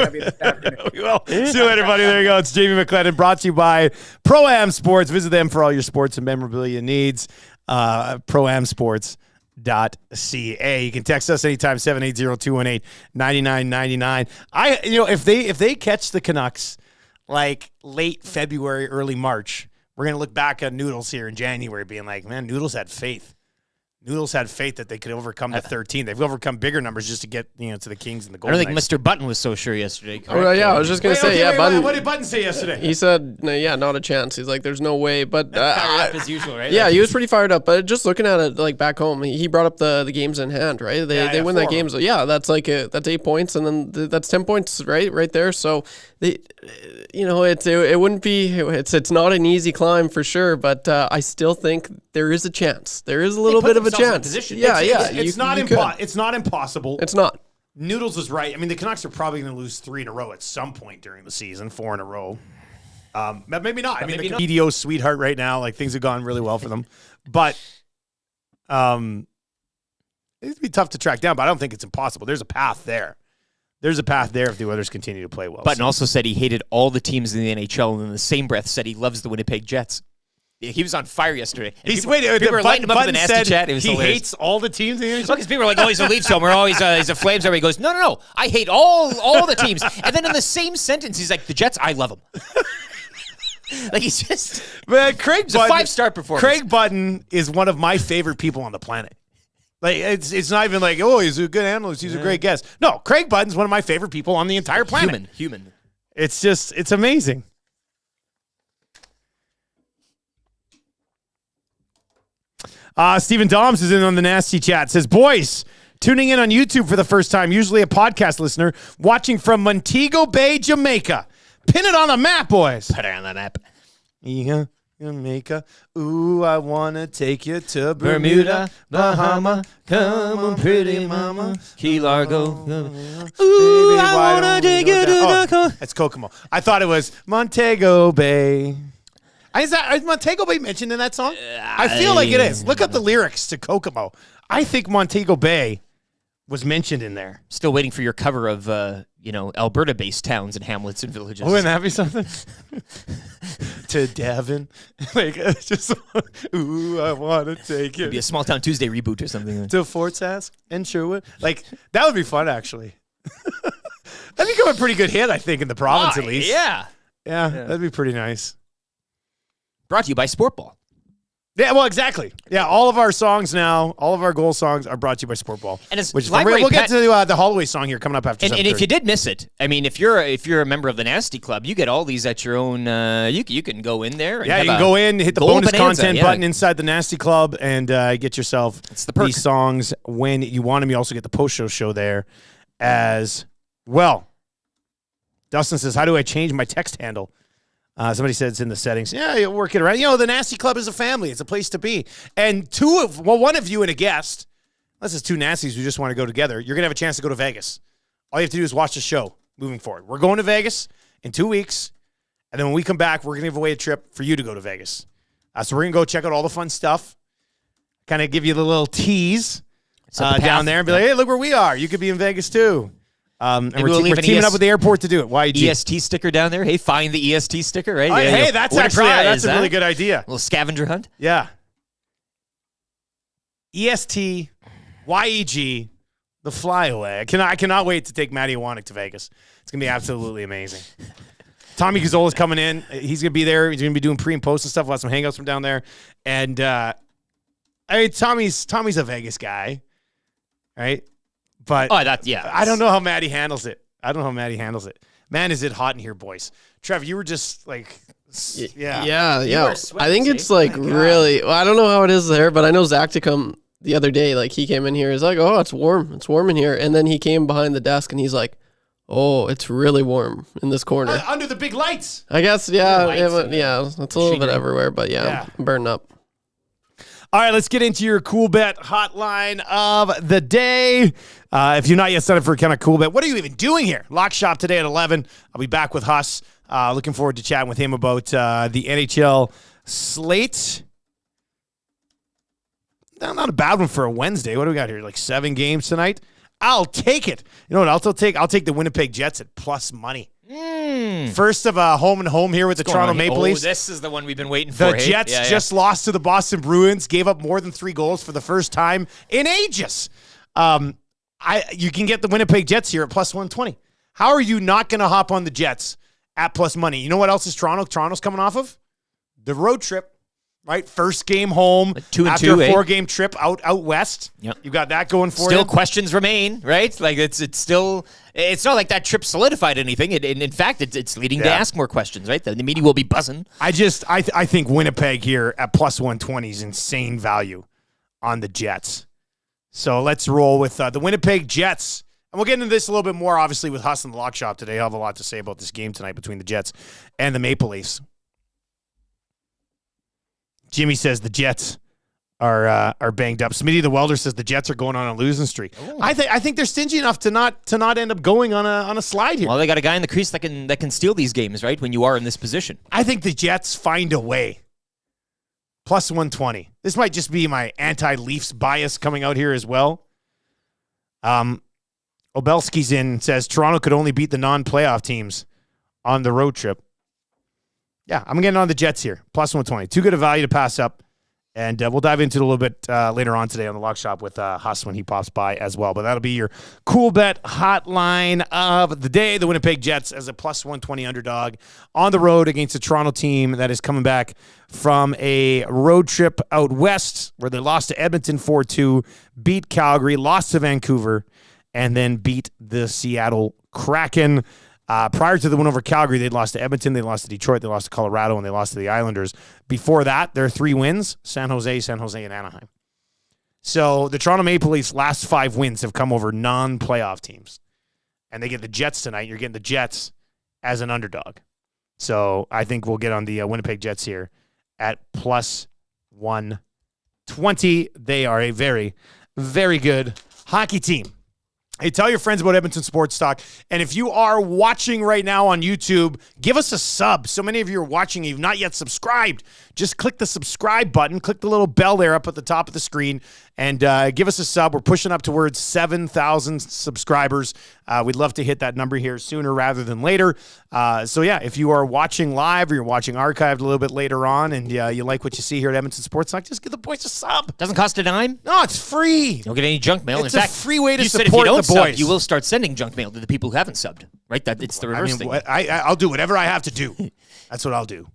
will. See you later, buddy. There you go. It's Jamie McLennan, brought to you by Pro-Am Sports. Visit them for all your sports and memorabilia needs. Proamsports.ca. You can text us anytime, 780-218-9999. If they catch the Canucks like late February, early March, we're going to look back at Noodles here in January being like, man, Noodles had faith. Noodles had faith that they could overcome the 13. They've overcome bigger numbers just to get to the Kings and the Golden I don't think Knights. Mr. Button was so sure yesterday. Oh, yeah, I was just going to say, Button. What did Button say yesterday? He said, no, not a chance. He's like, there's no way. But as usual, right? Yeah, he was pretty fired up. But just looking at it, like back home, he brought up the games in hand, right? They win that game. So yeah, that's like that's 8 points, and then that's 10 points, right there. So it wouldn't be. It's not an easy climb for sure, but I still think there is a chance. There is a little bit of a chance. It's not impossible. It's not. Noodles is right. I mean, the Canucks are probably going to lose 3 in a row at some point during the season, 4 in a row. But maybe not. I mean, the PDO sweetheart right now, like things have gone really well for them. But it'd be tough to track down, but I don't think it's impossible. There's a path there. There's a path there if the Oilers continue to play well. Button also said he hated all the teams in the NHL, and in the same breath said he loves the Winnipeg Jets. He was on fire yesterday. People were lighting him up in the nasty chat. It was he hilarious. hates all the teams in the NHL? Because people are like, oh, he's a Leafs homer. Oh, he's a Flames homer. He goes, no. I hate all the teams. And then in the same sentence, he's like, the Jets, I love them. Like he's just... Man, Craig Button, a 5-star performance. Craig Button is one of my favorite people on the planet. Like it's not even like, oh, he's a good analyst. He's a great guest. No, Craig Button's one of my favorite people on the entire planet. Human. It's amazing. Stephen Doms is in on the nasty chat. Says, boys, tuning in on YouTube for the first time, usually a podcast listener, watching from Montego Bay, Jamaica. Pin it on the map, boys. Put it on the map. Yeah, Jamaica. Ooh, I want to take you to Bermuda, Bahama. Come on, pretty mama. Key Largo. Ooh, I want to take you to the... That's Kokomo. I thought it was Montego Bay. Is Montego Bay mentioned in that song? I feel like it is. Look up the lyrics to Kokomo. I think Montego Bay was mentioned in there. Still waiting for your cover of, Alberta-based towns and hamlets and villages. Wouldn't that be something? To Devon. Like, just, ooh, I want to take it. It'd be a Small Town Tuesday reboot or something. To Fort Sask and Sherwood. Like, that would be fun, actually. That'd become a pretty good hit, I think, in the province, at least. Yeah, that'd be pretty nice. Brought to you by Sportball. Yeah, well, exactly. Yeah, all of our songs now, all of our goal songs are brought to you by Sportball. And it's we'll get to the Holloway song here coming up after. And if you did miss it, I mean, if you're a member of the Nasty Club, you get all these at your own. You can go in there. And you can go in, hit the bonus content button inside the Nasty Club, and get yourself these songs when you want them. You also get the post show there as well. Dustin says, "How do I change my text handle?" Somebody said it's in the settings. Yeah, you'll work it around. The Nasty Club is a family. It's a place to be. And one of you and a guest, unless it's 2 nasties who just want to go together, you're going to have a chance to go to Vegas. All you have to do is watch the show moving forward. We're going to Vegas in 2 weeks. And then when we come back, we're going to give away a trip for you to go to Vegas. So we're going to go check out all the fun stuff. Kind of give you the little tease down there and be like, hey, look where we are. You could be in Vegas too. And we're teaming up with the airport to do it. YG. EST sticker down there. Hey, find the EST sticker, right? Hey, that's actually that's a really good idea. A little scavenger hunt. Yeah. EST, YEG, the flyaway. I cannot wait to take Matty Iwanek to Vegas. It's going to be absolutely amazing. Tommy Gazzola's coming in. He's going to be there. He's going to be doing pre and post and stuff. We'll have some hangouts from down there. And Tommy's a Vegas guy, right? But I don't know how Matty handles it. Man, is it hot in here, boys. Trev, you were just like, yeah. I think it's like really, well, I don't know how it is there, but I know Zach to come the other day, like he came in here, he's like, oh, it's warm in here. And then he came behind the desk and he's like, Oh, it's really warm in this corner. Under the big lights. I guess, yeah. It's a little bit everywhere, but yeah, I'm burning up. All right, let's get into your Cool Bet hotline of the day. If you're not yet signed up for a kind of Cool Bet, what are you even doing here? Lock shop today at 11. I'll be back with Huss. Looking forward to chatting with him about the NHL slate. Not a bad one for a Wednesday. What do we got here? Like 7 games tonight? I'll take it. You know what else I'll take? I'll take the Winnipeg Jets at plus money. First of home and home here with the Toronto Maple Leafs. This is the one we've been waiting for. The Jets just lost to the Boston Bruins, gave up more than 3 goals for the first time in ages. You can get the Winnipeg Jets here at plus 120. How are you not going to hop on the Jets at plus money? You know what else is Toronto? Toronto's coming off of the road trip. Right, first game home after a 4-game trip out west. Yep. You got that going for you. Still questions remain, right? Like it's not like that trip solidified anything. In fact, it's leading to ask more questions, right? The media will be buzzing. I think Winnipeg here at plus 120 is insane value on the Jets. So let's roll with the Winnipeg Jets. And we'll get into this a little bit more, obviously, with Huss and the Lock Shop today. I'll have a lot to say about this game tonight between the Jets and the Maple Leafs. Jimmy says the Jets are banged up. Smitty the Welder says the Jets are going on a losing streak. Ooh. I think they're stingy enough to not end up going on a slide here. Well, they got a guy in the crease that can steal these games, right? When you are in this position. I think the Jets find a way. Plus 120. This might just be my anti-Leafs bias coming out here as well. Obelski's in and says Toronto could only beat the non-playoff teams on the road trip. Yeah, I'm getting on the Jets here. Plus 120. Too good a value to pass up. And we'll dive into it a little bit later on today on the Lock Shop with Huss when he pops by as well. But that'll be your Cool Bet hotline of the day. The Winnipeg Jets as a plus 120 underdog on the road against a Toronto team that is coming back from a road trip out west where they lost to Edmonton 4-2, beat Calgary, lost to Vancouver, and then beat the Seattle Kraken. Prior to the win over Calgary, they'd lost to Edmonton, they lost to Detroit, they lost to Colorado, and they lost to the Islanders. Before that, their 3 wins, San Jose, and Anaheim. So the Toronto Maple Leafs' last 5 wins have come over non-playoff teams. And they get the Jets tonight. You're getting the Jets as an underdog. So I think we'll get on the Winnipeg Jets here at plus 120. They are a very, very good hockey team. Hey, tell your friends about Edmonton Sports Talk. And if you are watching right now on YouTube, give us a sub. So many of you are watching, you've not yet subscribed. Just click the subscribe button. Click the little bell there up at the top of the screen and give us a sub. We're pushing up towards 7,000 subscribers. We'd love to hit that number here sooner rather than later. So, yeah, if you are watching live or you're watching archived a little bit later on and you like what you see here at Edmonton Sports Talk, just give the boys a sub. Doesn't cost a dime? No, it's free. You don't get any junk mail. It's In a fact, free way to you support said if you don't the boys. Sub, you will start sending junk mail to the people who haven't subbed, right? That it's the reverse thing. I'll do whatever I have to do. That's what I'll do.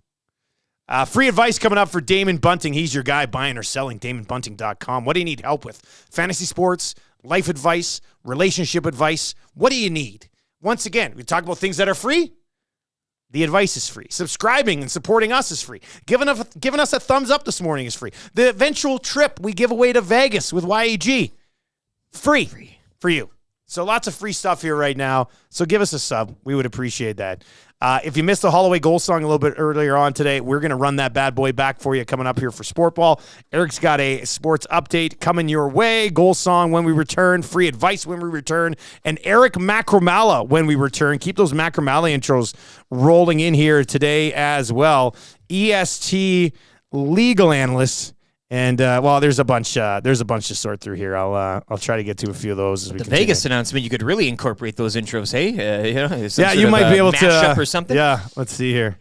Free advice coming up for Damon Bunting. He's your guy buying or selling, DamonBunting.com. What do you need help with? Fantasy sports, life advice, relationship advice. What do you need? Once again, we talk about things that are free. The advice is free. Subscribing and supporting us is free. Giving us a thumbs up this morning is free. The eventual trip we give away to Vegas with YEG, free for you. So lots of free stuff here right now. So give us a sub. We would appreciate that. If you missed the Holloway goal song a little bit earlier on today, we're going to run that bad boy back for you coming up here for Sportball. Eric's got a sports update coming your way. Goal song when we return. Free advice when we return. And Eric Macramalla when we return. Keep those Macramalla intros rolling in here today as well. EST legal analyst. And there's a bunch to sort through here. I'll try to get to a few of those as we continue. Vegas announcement, you could really incorporate those intros, hey? You might be able to mashup or something. Yeah, let's see here.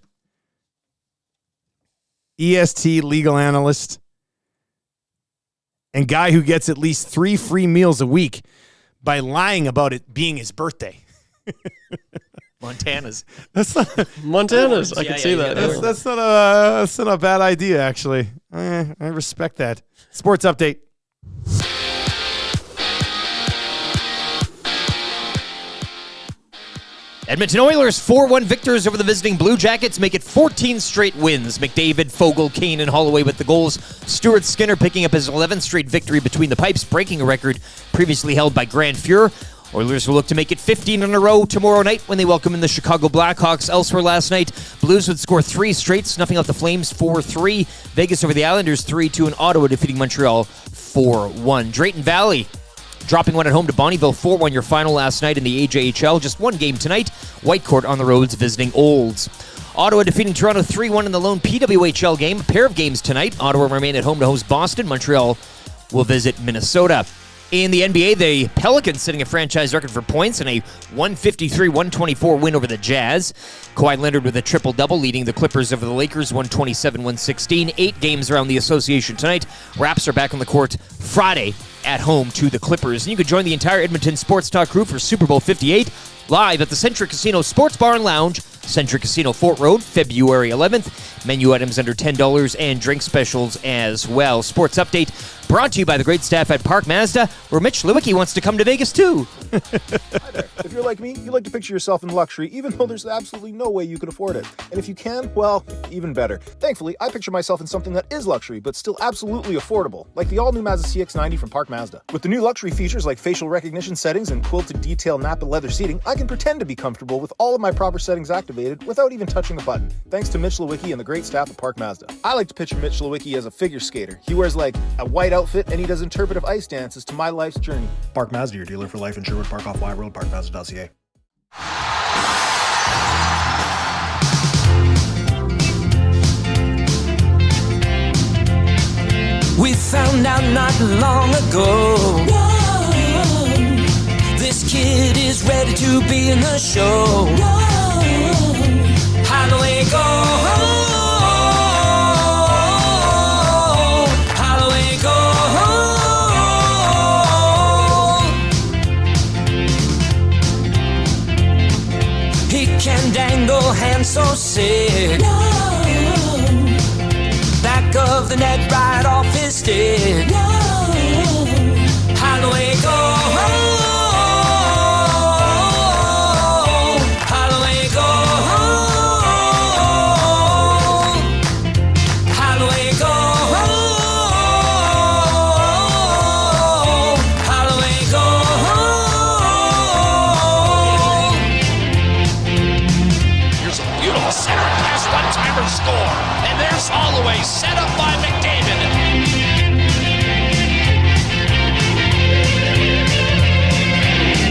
EST legal analyst and guy who gets at least 3 free meals a week by lying about it being his birthday. Montana's. Montana's. I can see that. That's not a bad idea, actually. I respect that. Sports update. Edmonton Oilers 4-1 victors over the visiting Blue Jackets make it 14 straight wins. McDavid, Fogle, Kane, and Holloway with the goals. Stuart Skinner picking up his 11th straight victory between the pipes, breaking a record previously held by Grant Fuhr. Oilers will look to make it 15 in a row tomorrow night when they welcome in the Chicago Blackhawks. Elsewhere last night, Blues would score 3 straight, snuffing out the Flames 4-3. Vegas over the Islanders 3-2, and Ottawa defeating Montreal 4-1. Drayton Valley dropping one at home to Bonnyville 4-1, your final last night in the AJHL. Just one game tonight. Whitecourt on the roads visiting Olds. Ottawa defeating Toronto 3-1 in the lone PWHL game. A pair of games tonight. Ottawa remain at home to host Boston. Montreal will visit Minnesota. In the NBA, the Pelicans setting a franchise record for points in a 153-124 win over the Jazz. Kawhi Leonard with a triple-double, leading the Clippers over the Lakers 127-116. 8 games around the association tonight. Raps are back on the court Friday at home to the Clippers. And you can join the entire Edmonton Sports Talk crew for Super Bowl 58 live at the Centric Casino Sports Bar and Lounge, Centric Casino, Fort Road, February 11th. Menu items under $10 and drink specials as well. Sports update brought to you by the great staff at Park Mazda, where Mitch Lewicki wants to come to Vegas too. Hi there. If you're like me, you like to picture yourself in luxury, even though there's absolutely no way you could afford it. And if you can, well, even better. Thankfully, I picture myself in something that is luxury, but still absolutely affordable, like the all-new Mazda CX-90 from Park Mazda. With the new luxury features like facial recognition settings and quilted detail Napa leather seating, I can pretend to be comfortable with all of my proper settings activated without even touching a button, thanks to Mitch Lewicki and the great staff at Park Mazda. I like to picture Mitch Lewicki as a figure skater. He wears like a white outfit and he does interpretive ice dances to my life's journey. Park Mazda, your dealer for life in Sherwood Park off Y Road, parkmazda.ca. We found out not long ago. Whoa. This kid is ready to be in the show. Whoa. How do we go? Can dangle hands so sick. Whoa. Back of the net right off his stick. Whoa. How do we go? How do we go? How do we go? How do we go? Center pass, one-timer score. And there's Holloway, set up by McDavid.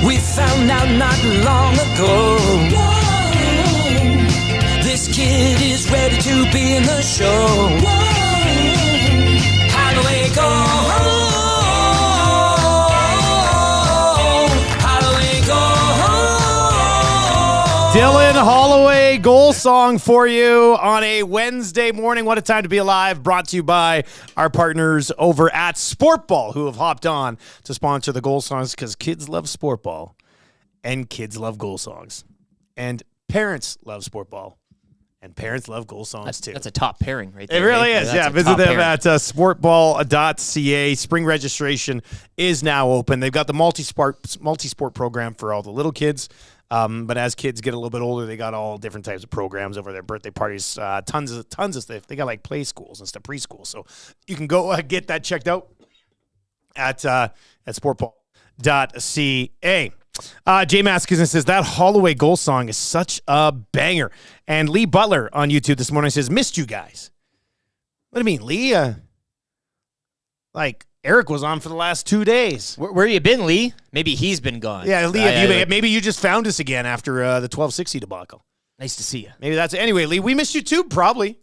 We found out not long ago. Whoa. This kid is ready to be in the show. Whoa. How do we go? Dylan Holloway goal song for you on a Wednesday morning. What a time to be alive. Brought to you by our partners over at Sportball, who have hopped on to sponsor the goal songs because kids love Sportball and kids love goal songs. And parents love Sportball and parents love goal songs too. That's a top pairing right there. It really is. Yeah, visit them at sportball.ca. Spring registration is now open. They've got the multi-sport program for all the little kids. But as kids get a little bit older, they got all different types of programs over their birthday parties. Tons of stuff. They got like play schools and stuff, preschool. So you can go get that checked out at sportball.ca. Jay Maskison says that Holloway goal song is such a banger. And Lee Butler on YouTube this morning says, missed you guys. What do you mean, Lee? Eric was on for the last 2 days. Where you been, Lee? Maybe he's been gone. Yeah, Lee, maybe you just found us again after the 1260 debacle. Nice to see you. Maybe that's it. Anyway, Lee, we missed you too, probably.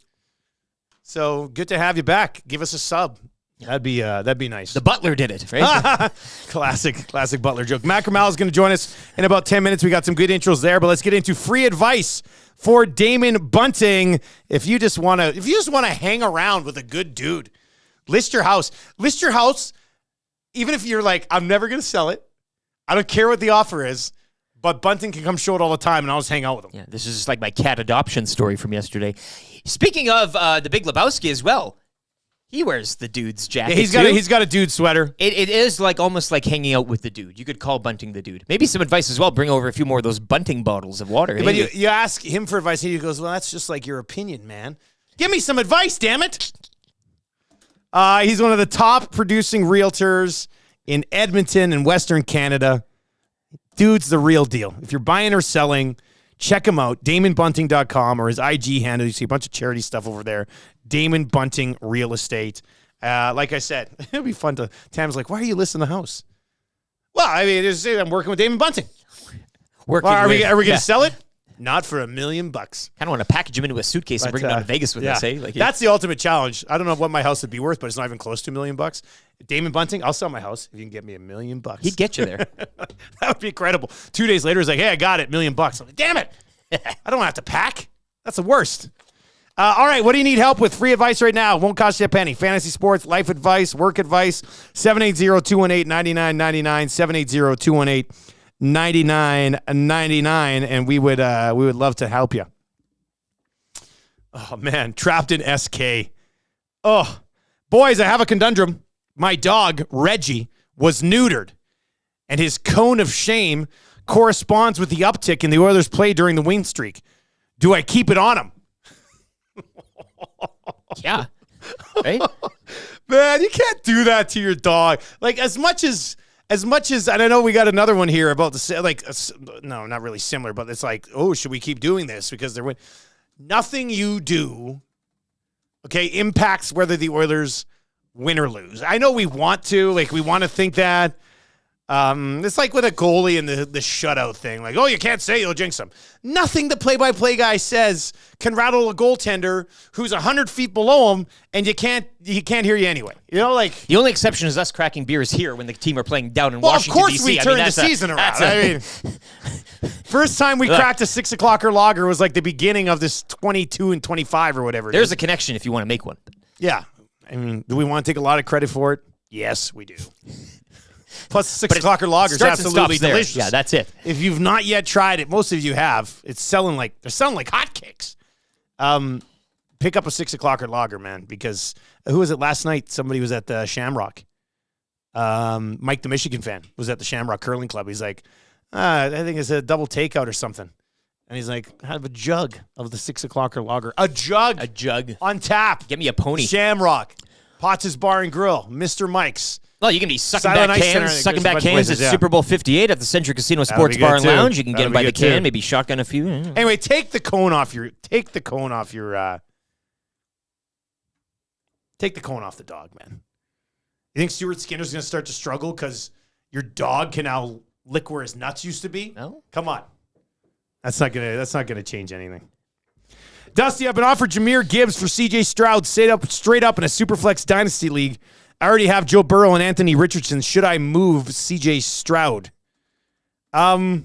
So good to have you back. Give us a sub. That'd be nice. The Butler did it, right? Classic Butler joke. Macramalla is going to join us in about 10 minutes. We got some good intros there, but let's get into free advice for Damon Bunting. If you just want to hang around with a good dude, list your house. Even if you're like, I'm never going to sell it. I don't care what the offer is, but Bunting can come show it all the time, and I'll just hang out with him. Yeah, this is just like my cat adoption story from yesterday. Speaking of the Big Lebowski as well, he wears the dude's jacket. Yeah, he's got a dude sweater. It is almost like hanging out with the dude. You could call Bunting the dude. Maybe some advice as well. Bring over a few more of those Bunting bottles of water. Yeah, but you ask him for advice, and he goes, well, that's just like your opinion, man. Give me some advice, damn it. He's one of the top producing realtors in Edmonton and Western Canada. Dude's the real deal. If you're buying or selling, check him out, DamonBunting.com, or his IG handle. You see a bunch of charity stuff over there. Damon Bunting Real Estate. Like I said, it'll be fun to. Tam's like, why are you listing the house? Well, I mean, I'm working with Damon Bunting. Are we going to sell it? Not for $1 million. Kind of want to package him into a suitcase and bring him down to Vegas with us. Eh? Like, that's the ultimate challenge. I don't know what my house would be worth, but it's not even close to $1 million. Damon Bunting, I'll sell my house if you can get me $1 million. He'd get you there. That would be incredible. 2 days later, he's like, hey, I got it, $1 million. I'm like, damn it. I don't have to pack. That's the worst. All right, what do you need help with? Free advice right now. Won't cost you a penny. Fantasy sports, life advice, work advice. 780-218-9999. 780-218-9999, and we would love to help you. Oh man, trapped in SK. Oh, boys, I have a conundrum. My dog Reggie was neutered, and his cone of shame corresponds with the uptick in the Oilers' play during the win streak. Do I keep it on him? Yeah, right. Man, you can't do that to your dog. Like as much as, and I know we got another one here about no, not really similar, but it's like, oh, should we keep doing this because they're winning? Nothing you do, okay, impacts whether the Oilers win or lose. I know we want to think that. It's like with a goalie and the shutout thing. Like, oh, you can't say you'll jinx them. Nothing the play-by-play guy says can rattle a goaltender who's 100 feet below him, and he can't hear you anyway. You know, like the only exception is us cracking beers here when the team are playing down in Washington, of course DC. we turned the season around. I mean, first time we cracked a 6 o'clocker lager was like the beginning of this 22 and 25 or whatever. There's a connection if you want to make one. Yeah, I mean, do we want to take a lot of credit for it? Yes, we do. Plus, 6 o'clocker lager is absolutely delicious. Yeah, that's it. If you've not yet tried it, most of you have. They're selling like hotcakes. Pick up a 6 o'clocker lager, man. Because who was it last night? Somebody was at the Shamrock. Mike, the Michigan fan, was at the Shamrock Curling Club. He's like, I think it's a double takeout or something. And he's like, I have a jug of the 6 o'clocker lager. A jug on tap. Get me a pony. Shamrock, Potts' Bar and Grill, Mr. Mike's. Well, you can be sucking back cans at Super Bowl 58 at the Century Casino Sports Bar and Lounge. You can get them by the can, maybe shotgun a few. Anyway, take the cone off the dog, man. You think Stuart Skinner's going to start to struggle because your dog can now lick where his nuts used to be? No. Come on. That's not gonna change anything. Dusty, I've been offered Jahmyr Gibbs for CJ Stroud straight up in a Superflex Dynasty League. I already have Joe Burrow and Anthony Richardson. Should I move CJ Stroud? Superflex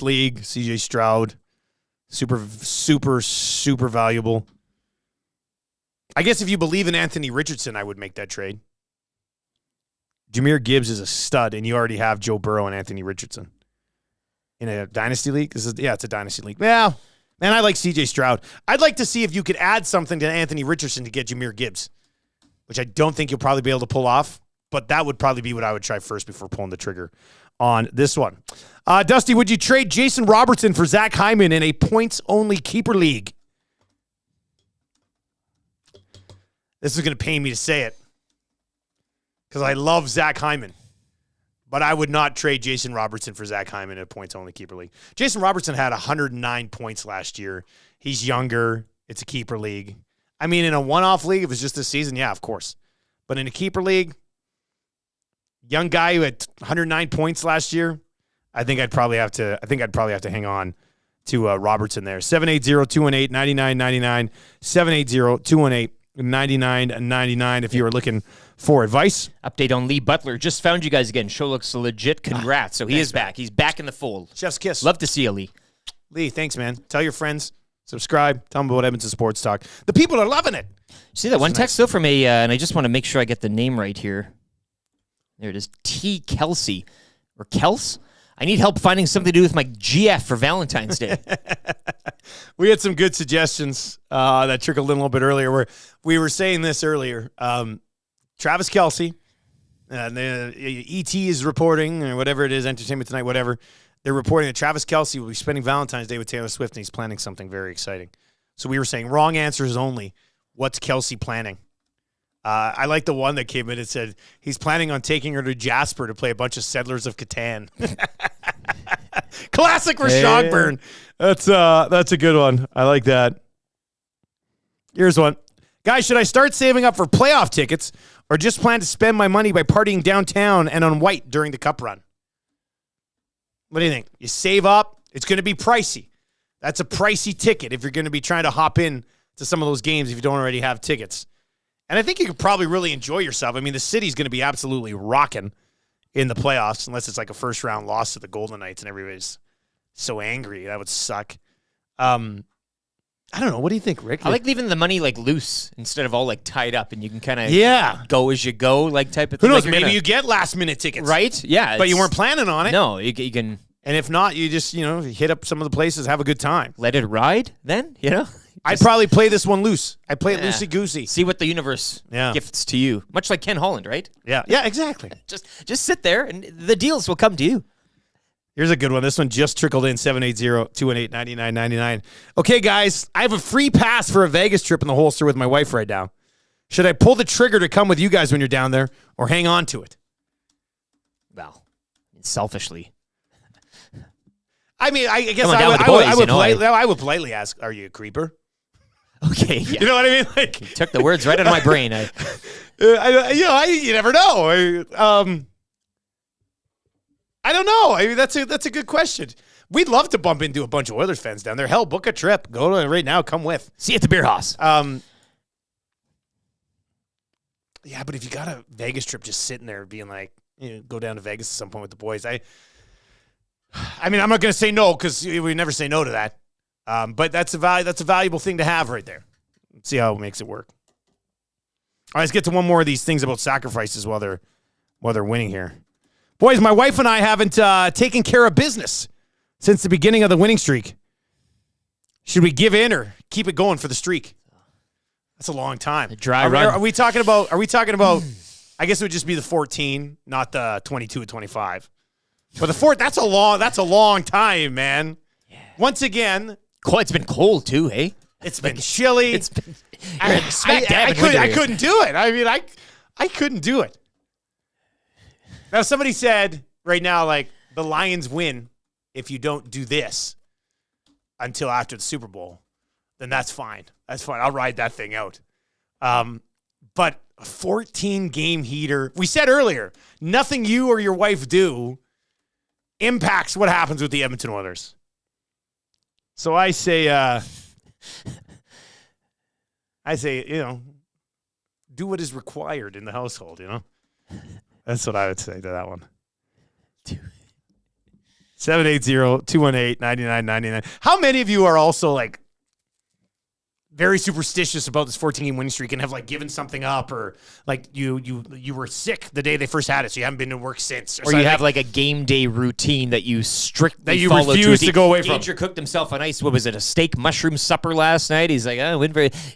League, CJ Stroud. Super valuable. I guess if you believe in Anthony Richardson, I would make that trade. Jahmyr Gibbs is a stud, and you already have Joe Burrow and Anthony Richardson. In a Dynasty League? It's a Dynasty League. Well, man, I like CJ Stroud. I'd like to see if you could add something to Anthony Richardson to get Jahmyr Gibbs, which I don't think you'll probably be able to pull off, but that would probably be what I would try first before pulling the trigger on this one. Dusty, would you trade Jason Robertson for Zach Hyman in a points-only keeper league? This is going to pain me to say it because I love Zach Hyman. But I would not trade Jason Robertson for Zach Hyman in a points-only keeper league. Jason Robertson had 109 points last year. He's younger. It's a keeper league. I mean, in a one-off league, if it's just this season, yeah, of course. But in a keeper league, young guy who had 109 points last year, I think I'd probably have to hang on to Robertson there. 780-218-9999. 780-218-9999 if you are looking for advice. Update on Lee Butler. Just found you guys again. Show looks legit. Congrats. So he is back. He's back in the fold. Chef's kiss. Love to see you, Lee. Lee, thanks, man. Tell your friends. Subscribe. Tell them about Edmonton Sports Talk. The people are loving it. See that one text, though, from and I just want to make sure I get the name right here. There it is. T. Kelsey. Or Kels? I need help finding something to do with my GF for Valentine's Day. We had some good suggestions that trickled in a little bit earlier. Where we were saying this earlier. Travis Kelce, ET is reporting, or whatever it is, Entertainment Tonight, whatever. They're reporting that Travis Kelce will be spending Valentine's Day with Taylor Swift, and he's planning something very exciting. So we were saying wrong answers only. What's Kelce planning? I like the one that came in and said he's planning on taking her to Jasper to play a bunch of Settlers of Catan. Classic Rashad Byrne. That's a good one. I like that. Here's one. Guys, should I start saving up for playoff tickets or just plan to spend my money by partying downtown and on White during the Cup run? What do you think? You save up. It's going to be pricey. That's a pricey ticket if you're going to be trying to hop in to some of those games if you don't already have tickets. And I think you could probably really enjoy yourself. I mean, the city's going to be absolutely rocking in the playoffs unless it's like a first-round loss to the Golden Knights and everybody's so angry. That would suck. I don't know. What do you think, Rick? I like leaving the money like loose instead of all like tied up, and you can kind of go as you go, like type of thing. Who knows? Like Maybe you get last-minute tickets. Right? Yeah. But you weren't planning on it. No, you can. And if not, you just, hit up some of the places, have a good time. Let it ride then, I'd probably play this one loose. I play it loosey-goosey. See what the universe gifts to you. Much like Ken Holland, right? Yeah. Yeah, exactly. Just sit there, and the deals will come to you. Here's a good one. This one just trickled in, 780-218-9999. Okay, guys, I have a free pass for a Vegas trip in the holster with my wife right now. Should I pull the trigger to come with you guys when you're down there or hang on to it? Well, selfishly. I mean, I guess I would politely ask, are you a creeper? Okay, yeah. You know what I mean? Like, you took the words right out of my brain. You never know. I don't know. I mean, that's a good question. We'd love to bump into a bunch of Oilers fans down there. Hell, book a trip. Go to it right now. Come with. See you at the beer house. Yeah, but if you got a Vegas trip just sitting there being like, go down to Vegas at some point with the boys. I mean, I'm not going to say no because we never say no to that. But that's a valuable thing to have right there. Let's see how it makes it work. All right, let's get to one more of these things about sacrifices while they're winning here. Boys, my wife and I haven't taken care of business since the beginning of the winning streak. Should we give in or keep it going for the streak? That's a long time. A dry run. Are we talking about? I guess it would just be the 14, not the 22 and 25. But the 4, that's a long time, man. Yeah. Once again, it's been cold too, hey? It's been chilly. It's been I couldn't do it. I mean, I couldn't do it. Now, somebody said right now, like, the Lions win if you don't do this until after the Super Bowl. Then that's fine. That's fine. I'll ride that thing out. But a 14-game heater. We said earlier, nothing you or your wife do impacts what happens with the Edmonton Oilers. So I say, do what is required in the household, That's what I would say to that one. 780-218-9999. How many of you are also like very superstitious about this 14-game winning streak and have like given something up, or like you were sick the day they first had it, so you haven't been to work since, or you have like a game day routine that you strictly follow refuse to go away from? Danger cooked himself a nice, what was it, a steak mushroom supper last night? He's like,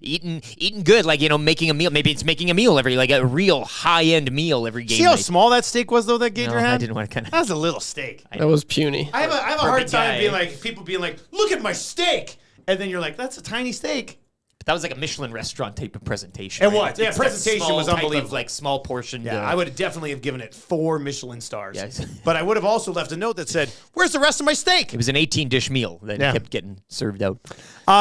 eating good, like making a meal. Maybe it's making a meal like a real high end meal every game. See how small that steak was though that Gator had? I didn't want to That was a little steak. That was puny. I have a hard time people being like, look at my steak, and then you're like, that's a tiny steak. That was like a Michelin restaurant type of presentation. It was. Yeah, presentation was unbelievable. Like small portion. Yeah, I would definitely have given it 4 Michelin stars. Yes. But I would have also left a note that said, where's the rest of my steak? It was an 18-dish meal that kept getting served out.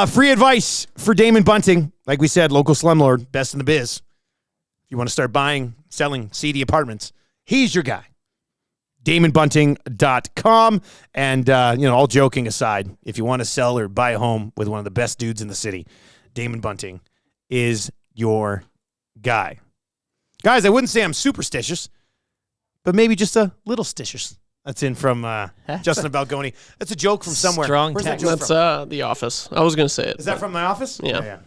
Free advice for Damon Bunting. Like we said, local slumlord, best in the biz. If you want to start buying, selling seedy apartments, he's your guy. DamonBunting.com. And, all joking aside, if you want to sell or buy a home with one of the best dudes in the city, Damon Bunting is your guy. Guys, I wouldn't say I'm superstitious, but maybe just a little stitious. That's in from Justin Balgoni. That's a joke from somewhere. Strong Where's text. that joke That's from? The Office. I was going to say it. Is that from The Office? Yeah. Oh, yeah.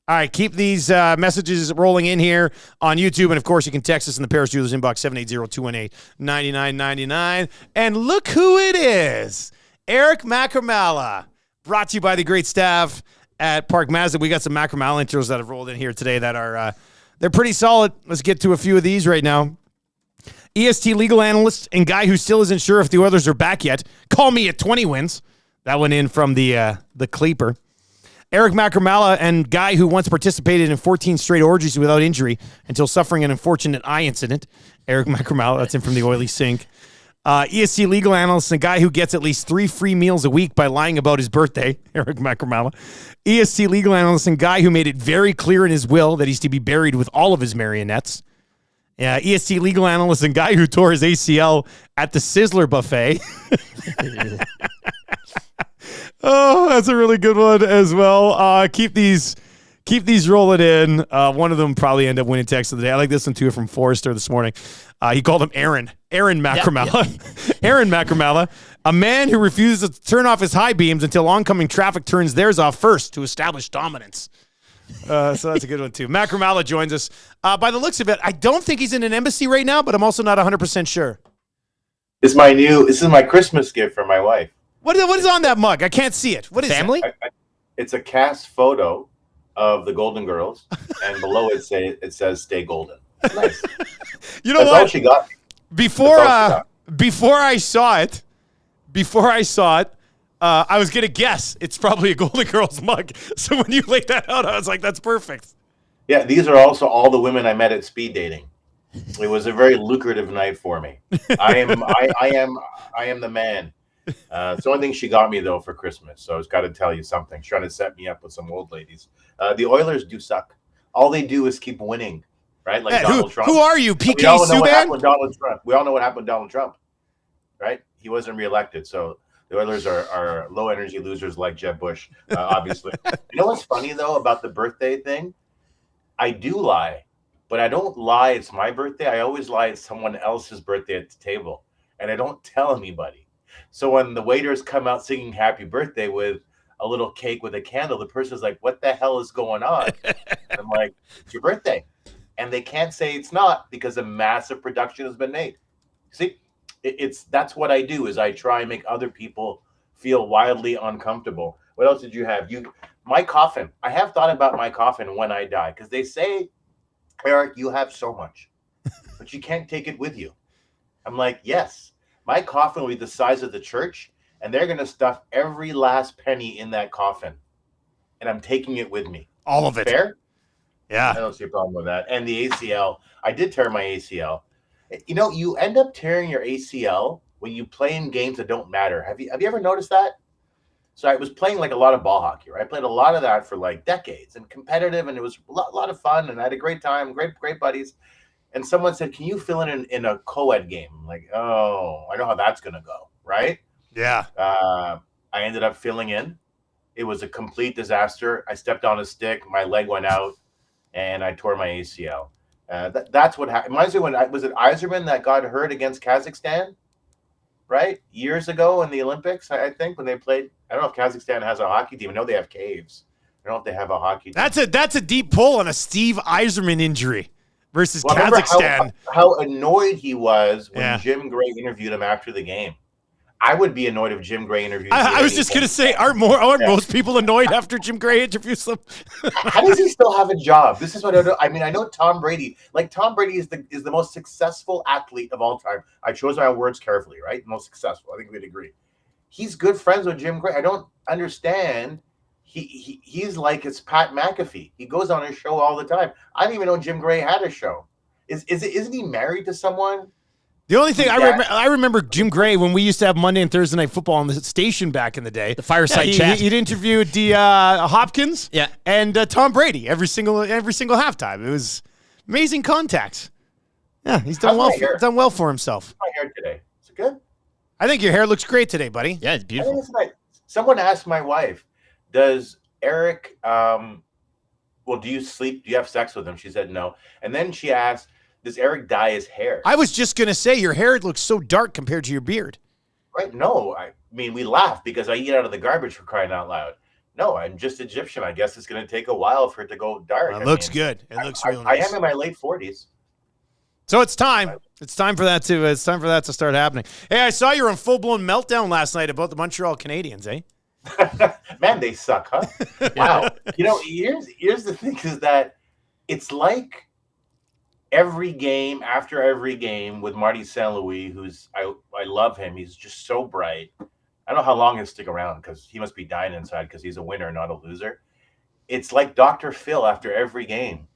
All right, keep these messages rolling in here on YouTube. And, of course, you can text us in the Paris Jewelers inbox, 780-218-9999. And look who it is. Eric Macramalla. Brought to you by the great staff at Park Mazda. We got some Macramalla intros that have rolled in here today that are they're pretty solid. Let's get to a few of these right now. EST legal analyst and guy who still isn't sure if the Oilers are back yet. Call me at 20 wins. That went in from the Cleeper. Eric Macramalla, and guy who once participated in 14 straight orgies without injury until suffering an unfortunate eye incident. Eric Macramalla, that's him from the Oily Sink. ESC legal analyst, and a guy who gets at least 3 free meals a week by lying about his birthday. Eric Macramalla. ESC legal analyst, and guy who made it very clear in his will that he's to be buried with all of his marionettes. ESC legal analyst, and guy who tore his ACL at the Sizzler buffet. Oh, that's a really good one as well. Keep these rolling in. One of them probably end up winning text of the day. I like this one too from Forrester this morning. He called him Aaron Macramalla. Yep. Aaron Macramalla, a man who refuses to turn off his high beams until oncoming traffic turns theirs off first to establish dominance. So that's a good one too. Macramalla joins us. By the looks of it, I don't think he's in an embassy right now, but I'm also not 100% sure. This is my Christmas gift for my wife. What is on that mug? I can't see it. What is Family? It's a cast photo of the Golden Girls, and below it says "Stay Golden." Nice. You know That's what? all she got. Before I saw it, I was gonna guess it's probably a Golden Girls mug. So when you laid that out, I was like, "That's perfect." Yeah, these are also all the women I met at speed dating. It was a very lucrative night for me. I am the man. It's the only thing she got me though for Christmas. So I was got to tell you something. She's trying to set me up with some old ladies. The Oilers do suck. All they do is keep winning, right? Like Donald Trump. Who are you, PK We all know what Subban? happened with Donald Trump. We all know what happened with Donald Trump, right? He wasn't reelected, so the Oilers are low energy losers like Jeb Bush, obviously. You know what's funny though about the birthday thing? I do lie, but I don't lie it's my birthday. I always lie it's someone else's birthday at the table, and I don't tell anybody. So when the waiters come out singing happy birthday with a little cake with a candle, the person's like, what the hell is going on? I'm like, it's your birthday. And they can't say it's not because a massive production has been made. See, that's what I do is I try and make other people feel wildly uncomfortable. What else did you have? My coffin. I have thought about my coffin when I die because they say, Eric, you have so much, but you can't take it with you. I'm like, yes. My coffin will be the size of the church, and they're going to stuff every last penny in that coffin, and I'm taking it with me. All of it. Fair? Yeah. I don't see a problem with that. And the ACL, I did tear my ACL. You know, you end up tearing your ACL when you play in games that don't matter. Have you ever noticed that? So I was playing like a lot of ball hockey, right? I played a lot of that for like decades and competitive, and it was a lot of fun, and I had a great time, great buddies. And someone said, can you fill in a co-ed game? I'm like, oh, I know how that's going to go, right? Yeah. I ended up filling in. It was a complete disaster. I stepped on a stick. My leg went out, and I tore my ACL. That's what happened. Reminds me was it Yzerman that got hurt against Kazakhstan, right? Years ago in the Olympics, I think, when they played. I don't know if Kazakhstan has a hockey team. I know they have caves. I don't know if they have a hockey team. That's a deep pull on a Steve Yzerman injury. Versus Kazakhstan. How annoyed he was when Jim Gray interviewed him after the game. I would be annoyed if Jim Gray interviewed me. I was just going to say, aren't most people annoyed after Jim Gray interviews them? How does he still have a job? This is what I don't. I mean, I know Tom Brady. Like Tom Brady is the most successful athlete of all time. I chose my words carefully, right? Most successful. I think we'd agree. He's good friends with Jim Gray. I don't understand. He's like it's Pat McAfee. He goes on his show all the time. I didn't even know Jim Gray had a show. Isn't he married to someone? The only thing I remember Jim Gray when we used to have Monday and Thursday night football on the station back in the day. The fireside chat. He'd interviewed Hopkins, and Tom Brady every single halftime. It was amazing contacts. Yeah, he's done well for himself. My hair today. Is it good? I think your hair looks great today, buddy. Yeah, it's beautiful. It's nice. Someone asked my wife, does Eric, do you sleep? Do you have sex with him? She said no. And then she asked, does Eric dye his hair? I was just going to say, your hair looks so dark compared to your beard. Right? No. I mean, we laugh because I eat out of the garbage for crying out loud. No, I'm just Egyptian. I guess it's going to take a while for it to go dark. It looks good. It looks real nice. I am in my late 40s. So it's time. It's time for that to start happening. Hey, I saw you were on full-blown meltdown last night about the Montreal Canadiens, eh? Man, they suck, huh? Wow. You know, here's the thing is that it's like every game after every game with Marty St. Louis, I love him. He's just so bright. I don't know how long he'll stick around because he must be dying inside because he's a winner, not a loser. it's like Dr. Phil after every game.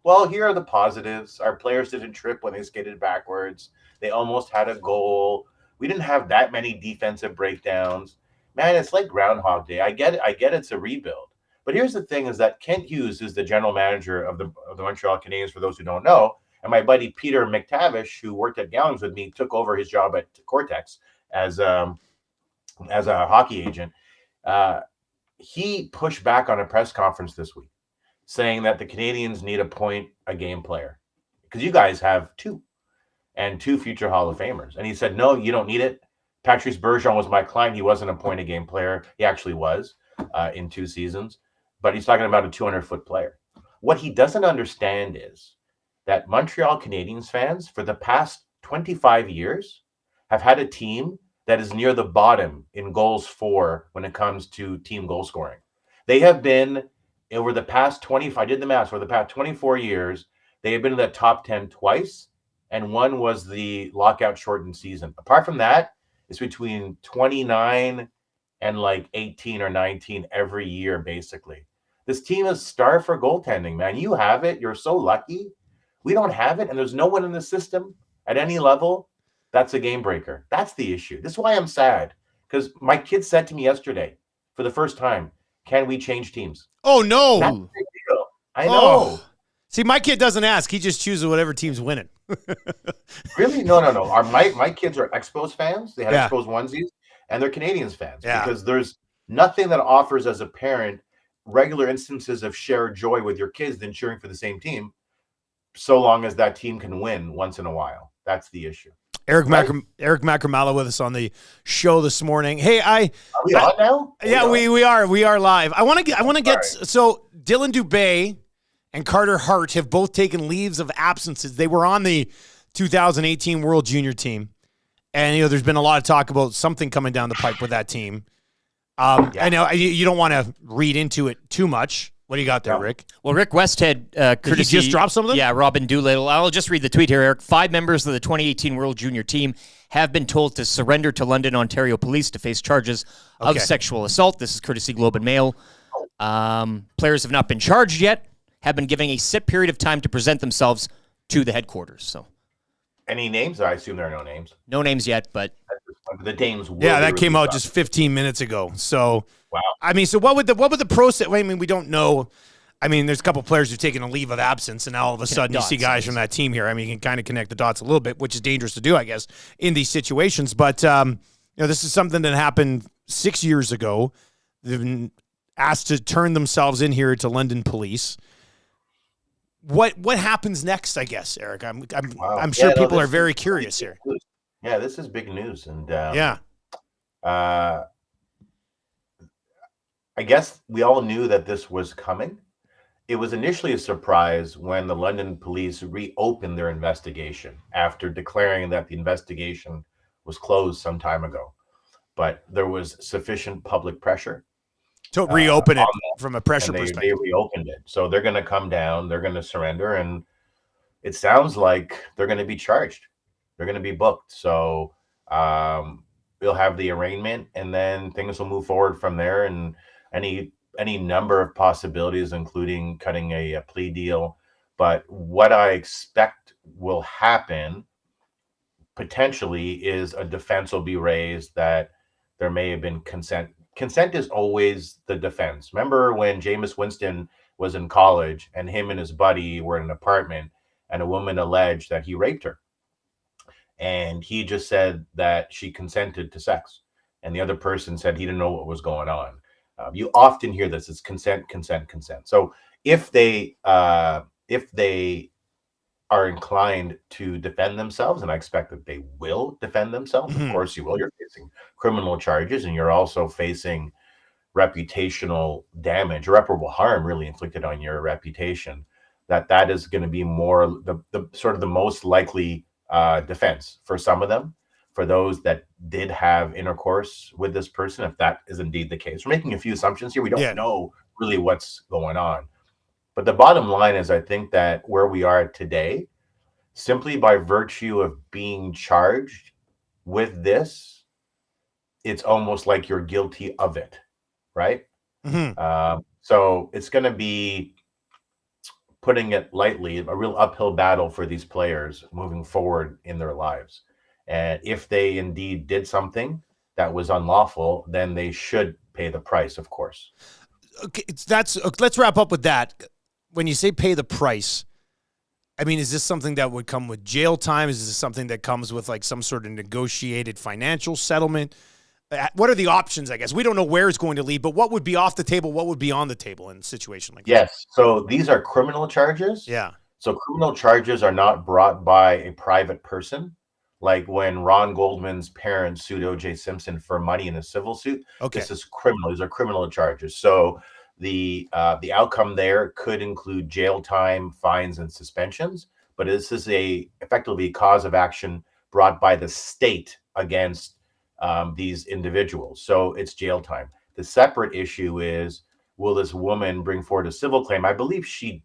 Well, here are the positives. Our players didn't trip when they skated backwards. They almost had a goal. We didn't have that many defensive breakdowns. Man, it's like Groundhog Day. I get it. It's a rebuild. But here's the thing is that Kent Hughes is the general manager of the Montreal Canadiens, for those who don't know. And my buddy Peter McTavish, who worked at Gallings with me, took over his job at Cortex as a hockey agent. He pushed back on a press conference this week, saying that the Canadiens need to appoint a game player because you guys have two future Hall of Famers. And he said, no, you don't need it. Patrice Bergeron was my client. He wasn't a point a game player. He actually was in 2 seasons, but he's talking about a 200-foot player. What he doesn't understand is that Montreal Canadiens fans for the past 25 years have had a team that is near the bottom in goals for when it comes to team goal scoring. They have been over the past 20, I did the math, for the past 24 years, they have been in the top 10 twice, and one was the lockout shortened season. Apart from that, it's between 29 and like 18 or 19 every year, basically. This team is starved for goaltending, man. You have it. You're so lucky. We don't have it, and there's no one in the system at any level that's a game breaker. That's the issue. This is why I'm sad, because my kid said to me yesterday, for the first time, can we change teams? Oh, no. That's a big deal. I know. See, my kid doesn't ask. He just chooses whatever team's winning. Really? No. My kids are Expos fans. They have Expos onesies, and they're Canadiens fans because there's nothing that offers as a parent regular instances of shared joy with your kids than cheering for the same team, so long as that team can win once in a while. That's the issue. Eric Macramalla with us on the show this morning. Hey, are we on now? Yeah, we are live. I want to get so Dylan Dubé and Carter Hart have both taken leaves of absences. They were on the 2018 World Junior team, and there's been a lot of talk about something coming down the pipe with that team. I know you don't want to read into it too much. What do you got there, Rick? Well, Rick Westhead, courtesy. Did you just drop some of them? Yeah, Robin Doolittle. I'll just read the tweet here, Eric. 5 members of the 2018 World Junior team have been told to surrender to London, Ontario police to face charges of sexual assault. This is courtesy Globe and Mail. Players have not been charged yet, have been given a set period of time to present themselves to the headquarters. So, any names? I assume there are no names. No names yet, but the Dames. That came out just 15 minutes ago. So, wow. I mean, so what would the process? I mean, we don't know. I mean, there's a couple players who've taken a leave of absence, and now all of a sudden you see guys from that team here. I mean, you can kind of connect the dots a little bit, which is dangerous to do, I guess, in these situations. But this is something that happened 6 years ago. They've been asked to turn themselves in here to London police. What happens next? I guess, Eric. I'm sure people are very curious here. Yeah, this is big news, and I guess we all knew that this was coming. It was initially a surprise when the London police reopened their investigation after declaring that the investigation was closed some time ago. But there was sufficient public pressure to reopen it from a pressure perspective. They reopened it. So they're going to come down, they're going to surrender, and it sounds like they're going to be charged. They're going to be booked. So we'll have the arraignment, and then things will move forward from there. And any number of possibilities, including cutting a plea deal. But what I expect will happen potentially is a defense will be raised that there may have been consent. Consent is always the defense. Remember when Jameis Winston was in college and him and his buddy were in an apartment and a woman alleged that he raped her. And he just said that she consented to sex. And the other person said he didn't know what was going on. You often hear this. It's consent, consent, consent. So if they are inclined to defend themselves, and I expect that they will defend themselves, of course you will. You're facing criminal charges, and you're also facing reputational damage, irreparable harm really inflicted on your reputation. That is going to be more the sort of the most likely defense for some of them. For those that did have intercourse with this person, if that is indeed the case. We're making a few assumptions here. We don't know really what's going on. But the bottom line is I think that where we are today, simply by virtue of being charged with this, it's almost like you're guilty of it, right? So it's going to be, putting it lightly, a real uphill battle for these players moving forward in their lives. And if they indeed did something that was unlawful, then they should pay the price, of course. Okay, let's wrap up with that. When you say pay the price, I mean, is this something that would come with jail time? Is this something that comes with like some sort of negotiated financial settlement? What are the options, I guess? We don't know where it's going to lead, but what would be off the table? What would be on the table in a situation like this? Yes. So these are criminal charges. Yeah. So criminal charges are not brought by a private person. Like when Ron Goldman's parents sued O.J. Simpson for money in a civil suit. Okay. This is criminal. These are criminal charges. So the outcome there could include jail time, fines, and suspensions. But this is effectively a cause of action brought by the state against these individuals. So it's jail time. The separate issue is, will this woman bring forward a civil claim? I believe she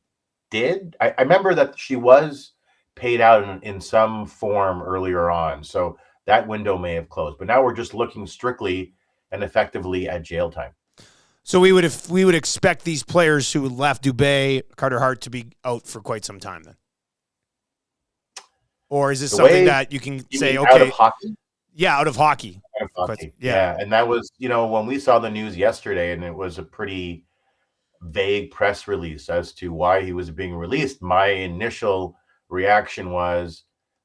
did. I remember that she was paid out in some form earlier on. So that window may have closed. But now we're just looking strictly and effectively at jail time. So we would expect these players who left Dubé, Carter Hart, to be out for quite some time then? Or is this something that you can say, okay, out of hockey? Yeah, out of hockey. Out of hockey. Yeah. And that was, when we saw the news yesterday, and it was a pretty vague press release as to why he was being released, my initial reaction was,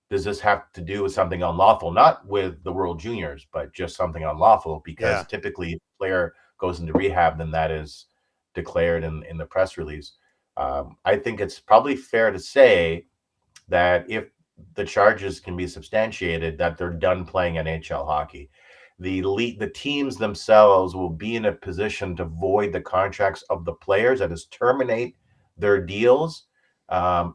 does this have to do with something unlawful? Not with the World Juniors, but just something unlawful, because typically if a player goes into rehab, then that is declared in the press release. I think it's probably fair to say that if the charges can be substantiated, that they're done playing NHL hockey. The teams themselves will be in a position to void the contracts of the players, that is, terminate their deals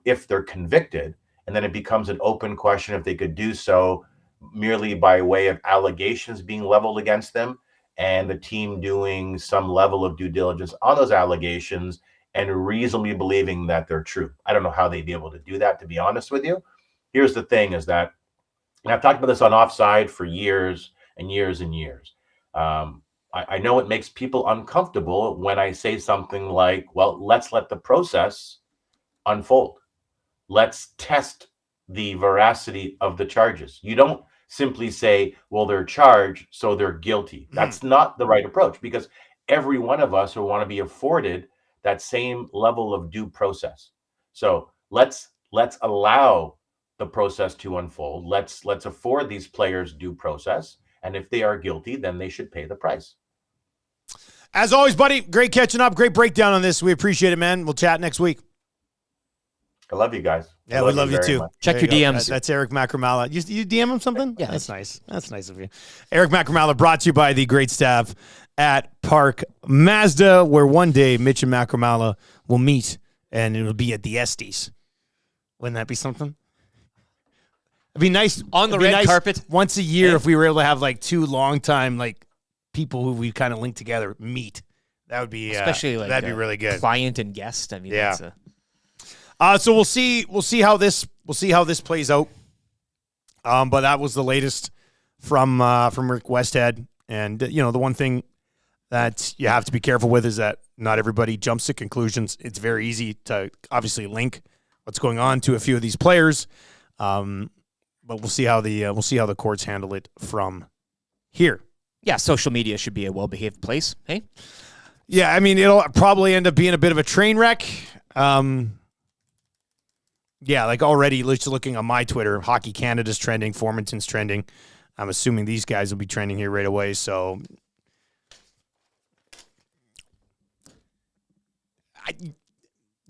if they're convicted. And then it becomes an open question if they could do so merely by way of allegations being leveled against them, and the team doing some level of due diligence on those allegations and reasonably believing that they're true. I don't know how they'd be able to do that, to be honest with you. Here's the thing is that, and I've talked about this on Offside for years and years and years. I know it makes people uncomfortable when I say something like, well, let's let the process unfold. Let's test the veracity of the charges. You don't simply say, well, they're charged, so they're guilty. That's not the right approach, because every one of us will want to be afforded that same level of due process. So let's allow the process to unfold. Let's afford these players due process. And if they are guilty, then they should pay the price. As always, buddy, great catching up. Great breakdown on this. We appreciate it, man. We'll chat next week. I love you guys. Yeah, we love you too. Much. Check your DMs. That's Eric Macramalla. You DM him something? Yeah. That's nice. That's nice of you. Eric Macramalla, brought to you by the great staff at Park Mazda, where one day Mitch and Macramalla will meet, and it'll be at the Estes. Wouldn't that be something? It'd be nice. On the red carpet. Once a year, if we were able to have like two longtime people who we kind of linked together meet. That would be especially that'd be really good. Client and guest. I mean, yeah. That's so we'll see how this plays out. But that was the latest from Rick Westhead, and the one thing that you have to be careful with is that not everybody jumps to conclusions. It's very easy to obviously link what's going on to a few of these players, but we'll see how the courts handle it from here. Yeah, social media should be a well-behaved place. Hey. Yeah, I mean it'll probably end up being a bit of a train wreck. Yeah, like already just looking on my Twitter, Hockey Canada's trending, Formanton's trending. I'm assuming these guys will be trending here right away. So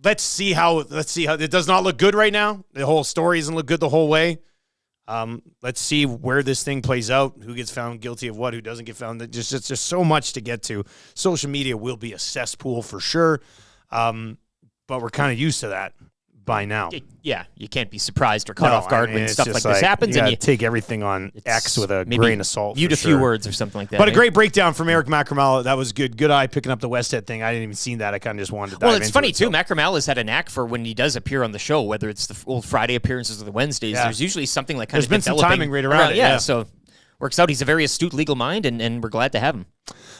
let's see how it does not look good right now. The whole story doesn't look good the whole way. Let's see where this thing plays out. Who gets found guilty of what? Who doesn't get found? It's just so much to get to. Social media will be a cesspool for sure, but we're kind of used to that by now. Yeah, you can't be surprised or caught off guard when stuff like this happens. You take everything on X with a grain of salt. Mute a few words or something like that. But a great breakdown from Eric Macramalla. That was good. Good eye picking up the Westhead thing. I didn't even see that. I kind of just wanted to dive into it. Well, it's funny, too. Macramalla's had a knack for when he does appear on the show, whether it's the old Friday appearances or the Wednesdays, there's usually something like kind of developing. There's been some timing right around it. Yeah, so works out. He's a very astute legal mind, and we're glad to have him.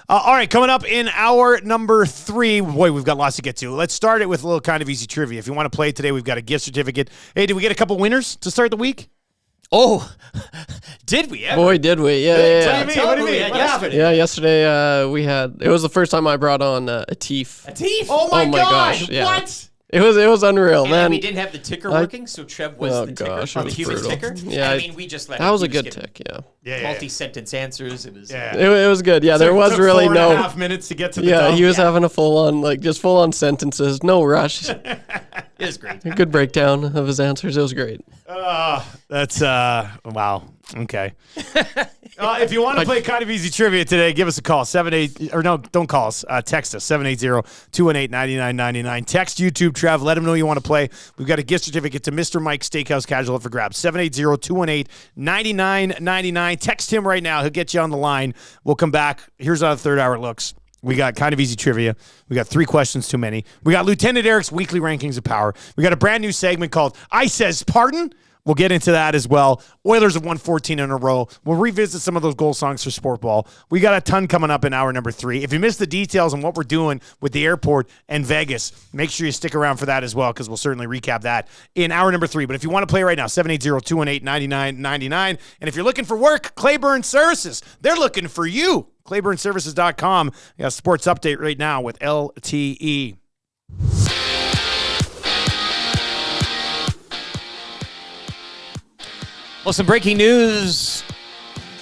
All right, coming up in hour number 3. Boy, we've got lots to get to. Let's start it with a little kind of easy trivia. If you want to play today, we've got a gift certificate. Hey, did we get a couple winners to start the week? Oh, did we ever? Boy, did we. Yeah. What do you mean? What happened? Yeah, yesterday we had, it was the first time I brought on a Tief. A Tief? Oh my gosh. Yeah. What? It was unreal, and man. we didn't have the ticker working, so Trev was the ticker. Gosh, The it was human brutal. ticker. Yeah, I mean, we just let that him. was a He good giving tick, yeah. Multi-sentence answers. It was. It was good. Yeah, there was took really 4.5 minutes to get to the Yeah, dome. he was having a full on sentences, no rush. It was great. A good breakdown of his answers. It was great. That's wow. Okay. If you want to play kind of easy trivia today, give us a call. Don't call us. Text us 780-218-9999. Text YouTube Trev. Let him know you want to play. We've got a gift certificate to Mr. Mike's Steakhouse Casual up for grabs. 780-218-9999. Text him right now. He'll get you on the line. We'll come back. Here's how the third hour looks. We got kind of easy trivia. We got 3 questions too many. We got Lieutenant Eric's weekly rankings of power. We got a brand new segment called I Says Pardon. We'll get into that as well. Oilers have won 14 in a row. We'll revisit some of those goal songs for Sportball. We got a ton coming up in hour number 3. If you missed the details on what we're doing with the airport and Vegas, make sure you stick around for that as well, because we'll certainly recap that in hour number 3. But if you want to play right now, 780-218-9999. And if you're looking for work, Claiborne Services, they're looking for you. ClaiborneServices.com. We got a sports update right now with LTE. Well, some breaking news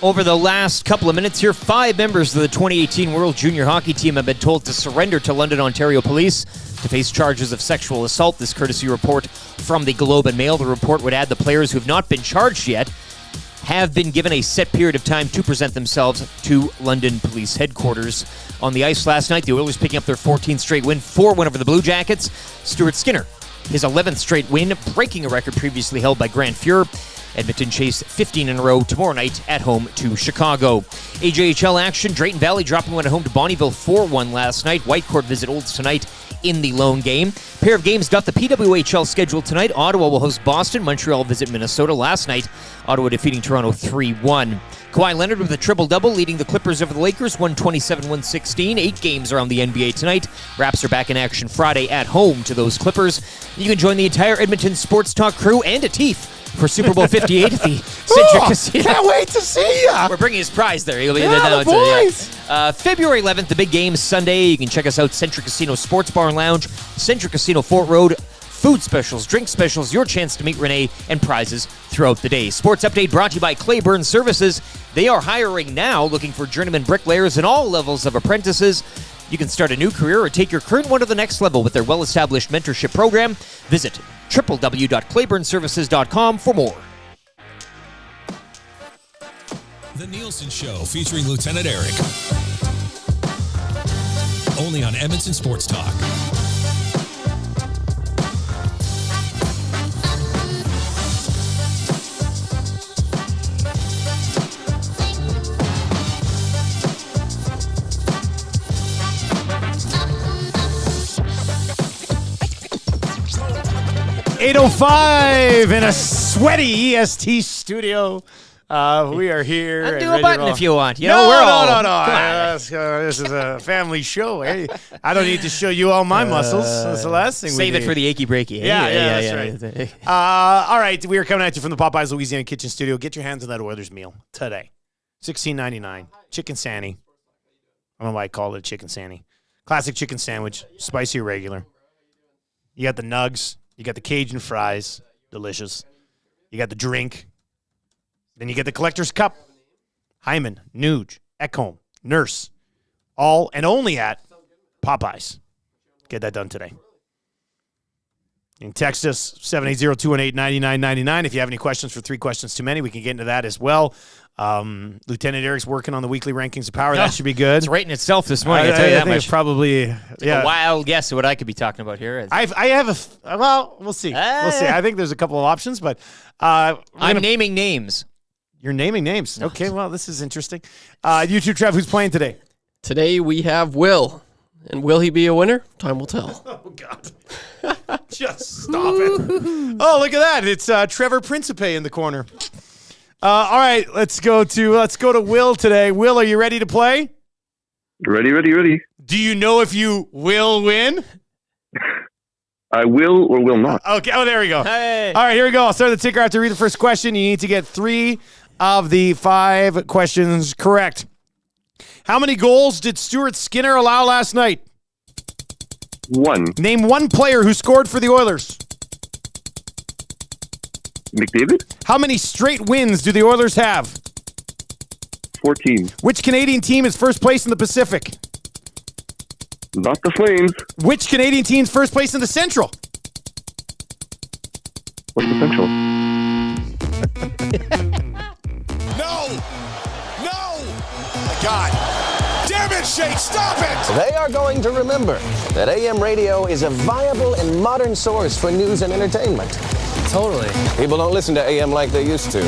over the last couple of minutes here. 5 members of the 2018 World Junior Hockey Team have been told to surrender to London, Ontario police to face charges of sexual assault. This courtesy report from the Globe and Mail. The report would add the players who have not been charged yet have been given a set period of time to present themselves to London Police Headquarters. On the ice last night, the Oilers picking up their 14th straight win, 4-1 over the Blue Jackets. Stuart Skinner, his 11th straight win, breaking a record previously held by Grant Fuhr. Edmonton chased 15 in a row tomorrow night at home to Chicago. AJHL action, Drayton Valley dropping one at home to Bonnyville 4-1 last night. Whitecourt visit Olds tonight in the lone game. Pair of games got the PWHL scheduled tonight. Ottawa will host Boston. Montreal visit Minnesota. Last night, Ottawa defeating Toronto 3-1. Kawhi Leonard with a triple-double, leading the Clippers over the Lakers, 127-116. 8 games around the NBA tonight. Raps are back in action Friday at home to those Clippers. You can join the entire Edmonton Sports Talk crew and a Teef for Super Bowl 58 at the Centric Casino. Can't wait to see ya. We're bringing his prize there. The boys. February 11th, the big game Sunday. You can check us out, Centric Casino Sports Bar and Lounge, Centric Casino Fort Road. Food specials, drink specials, your chance to meet Renee, and prizes throughout the day. Sports update brought to you by Claiborne Services. They are hiring now, looking for journeyman bricklayers and all levels of apprentices. You can start a new career or take your current one to the next level with their well-established mentorship program. Visit www.claiborneservices.com for more. The Nielson Show featuring Lieutenant Eric. Only on Edmonton Sports Talk. .805 in a sweaty EST studio. We are here. Undo a button if you want. You no, know, we're no, all. no, no. This is a family show. Hey, I don't need to show you all my muscles. That's the last thing we Save need. it for the achy breaky. Yeah, that's right. All right, we are coming at you from the Popeyes Louisiana Kitchen Studio. Get your hands on that Oilers meal today. $16.99. Chicken Sanny. I don't know why I called it Chicken Sanny. Classic chicken sandwich, spicy or regular. You got the nugs. You got the Cajun fries. Delicious. You got the drink. Then you get the collector's cup. Hyman, Nuge, Ekholm, Nurse. All and only at Popeyes. Get that done today. You can text us 780-218-9999. If you have any questions for 3 questions too many, we can get into that as well. Lieutenant Eric's working on the weekly rankings of power. That should be good. It's rating itself this morning. I tell you that think much. It's probably a wild guess at what I could be talking about here. I have well, we'll see. We'll see. I think there's a couple of options, but I'm naming names. You're naming names. Okay, well, this is interesting. YouTube Trev, who's playing today? Today we have Will. And will he be a winner? Time will tell. Oh, God. Just stop it. Oh, look at that. It's Trevor Principe in the corner. All right, let's go to Will today. Will, are you ready to play? Ready. Do you know if you will win? I will or will not. Okay. Oh, there we go. Hey. All right, here we go. I'll start the ticker after I read the first question. You need to get 3 of the 5 questions correct. How many goals did Stuart Skinner allow last night? 1. Name one player who scored for the Oilers. McDavid? How many straight wins do the Oilers have? 14. Which Canadian team is first place in the Pacific? Not the Flames. Which Canadian team's first place in the Central? What's the Central? No! God. Damn it, Shake, stop it! They are going to remember that AM radio is a viable and modern source for news and entertainment. Totally. People don't listen to AM like they used to.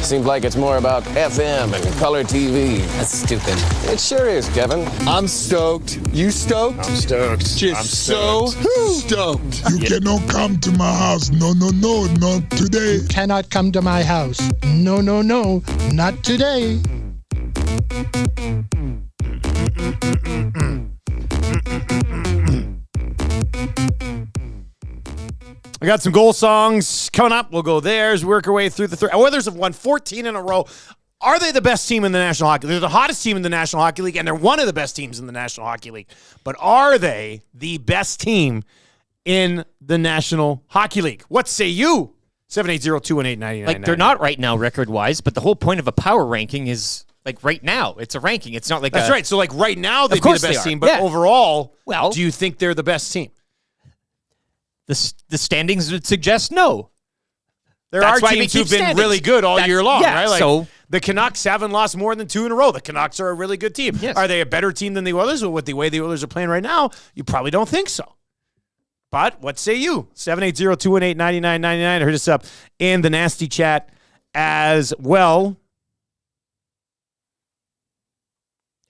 Seems like it's more about FM and color TV. That's stupid. It sure is, Kevin. I'm stoked. You stoked? I'm stoked. Just so stoked. You cannot come to my house. No, not today. You cannot come to my house. No, not today. I got some goal songs coming up. We'll go there as we work our way through the Oilers have won 14 in a row. Are they the best team in the National Hockey League? They're the hottest team in the National Hockey League, and they're one of the best teams in the National Hockey League. But are they the best team in the National Hockey League? What say you? 780-218-9999. Like, they're not right now record-wise, but the whole point of a power ranking is, like, right now. It's a ranking. It's not like That's right. So, like, right now, they'd be the best team. But yeah. overall, well, do you think they're the best team? The standings would suggest no. There are teams who've been really good all year long, right? Like, so the Canucks haven't lost more than 2 in a row. The Canucks are a really good team. Yes. Are they a better team than the Oilers? Well, with the way the Oilers are playing right now, you probably don't think so. But what say you? 780-218-9999. Hit us up in the nasty chat as well.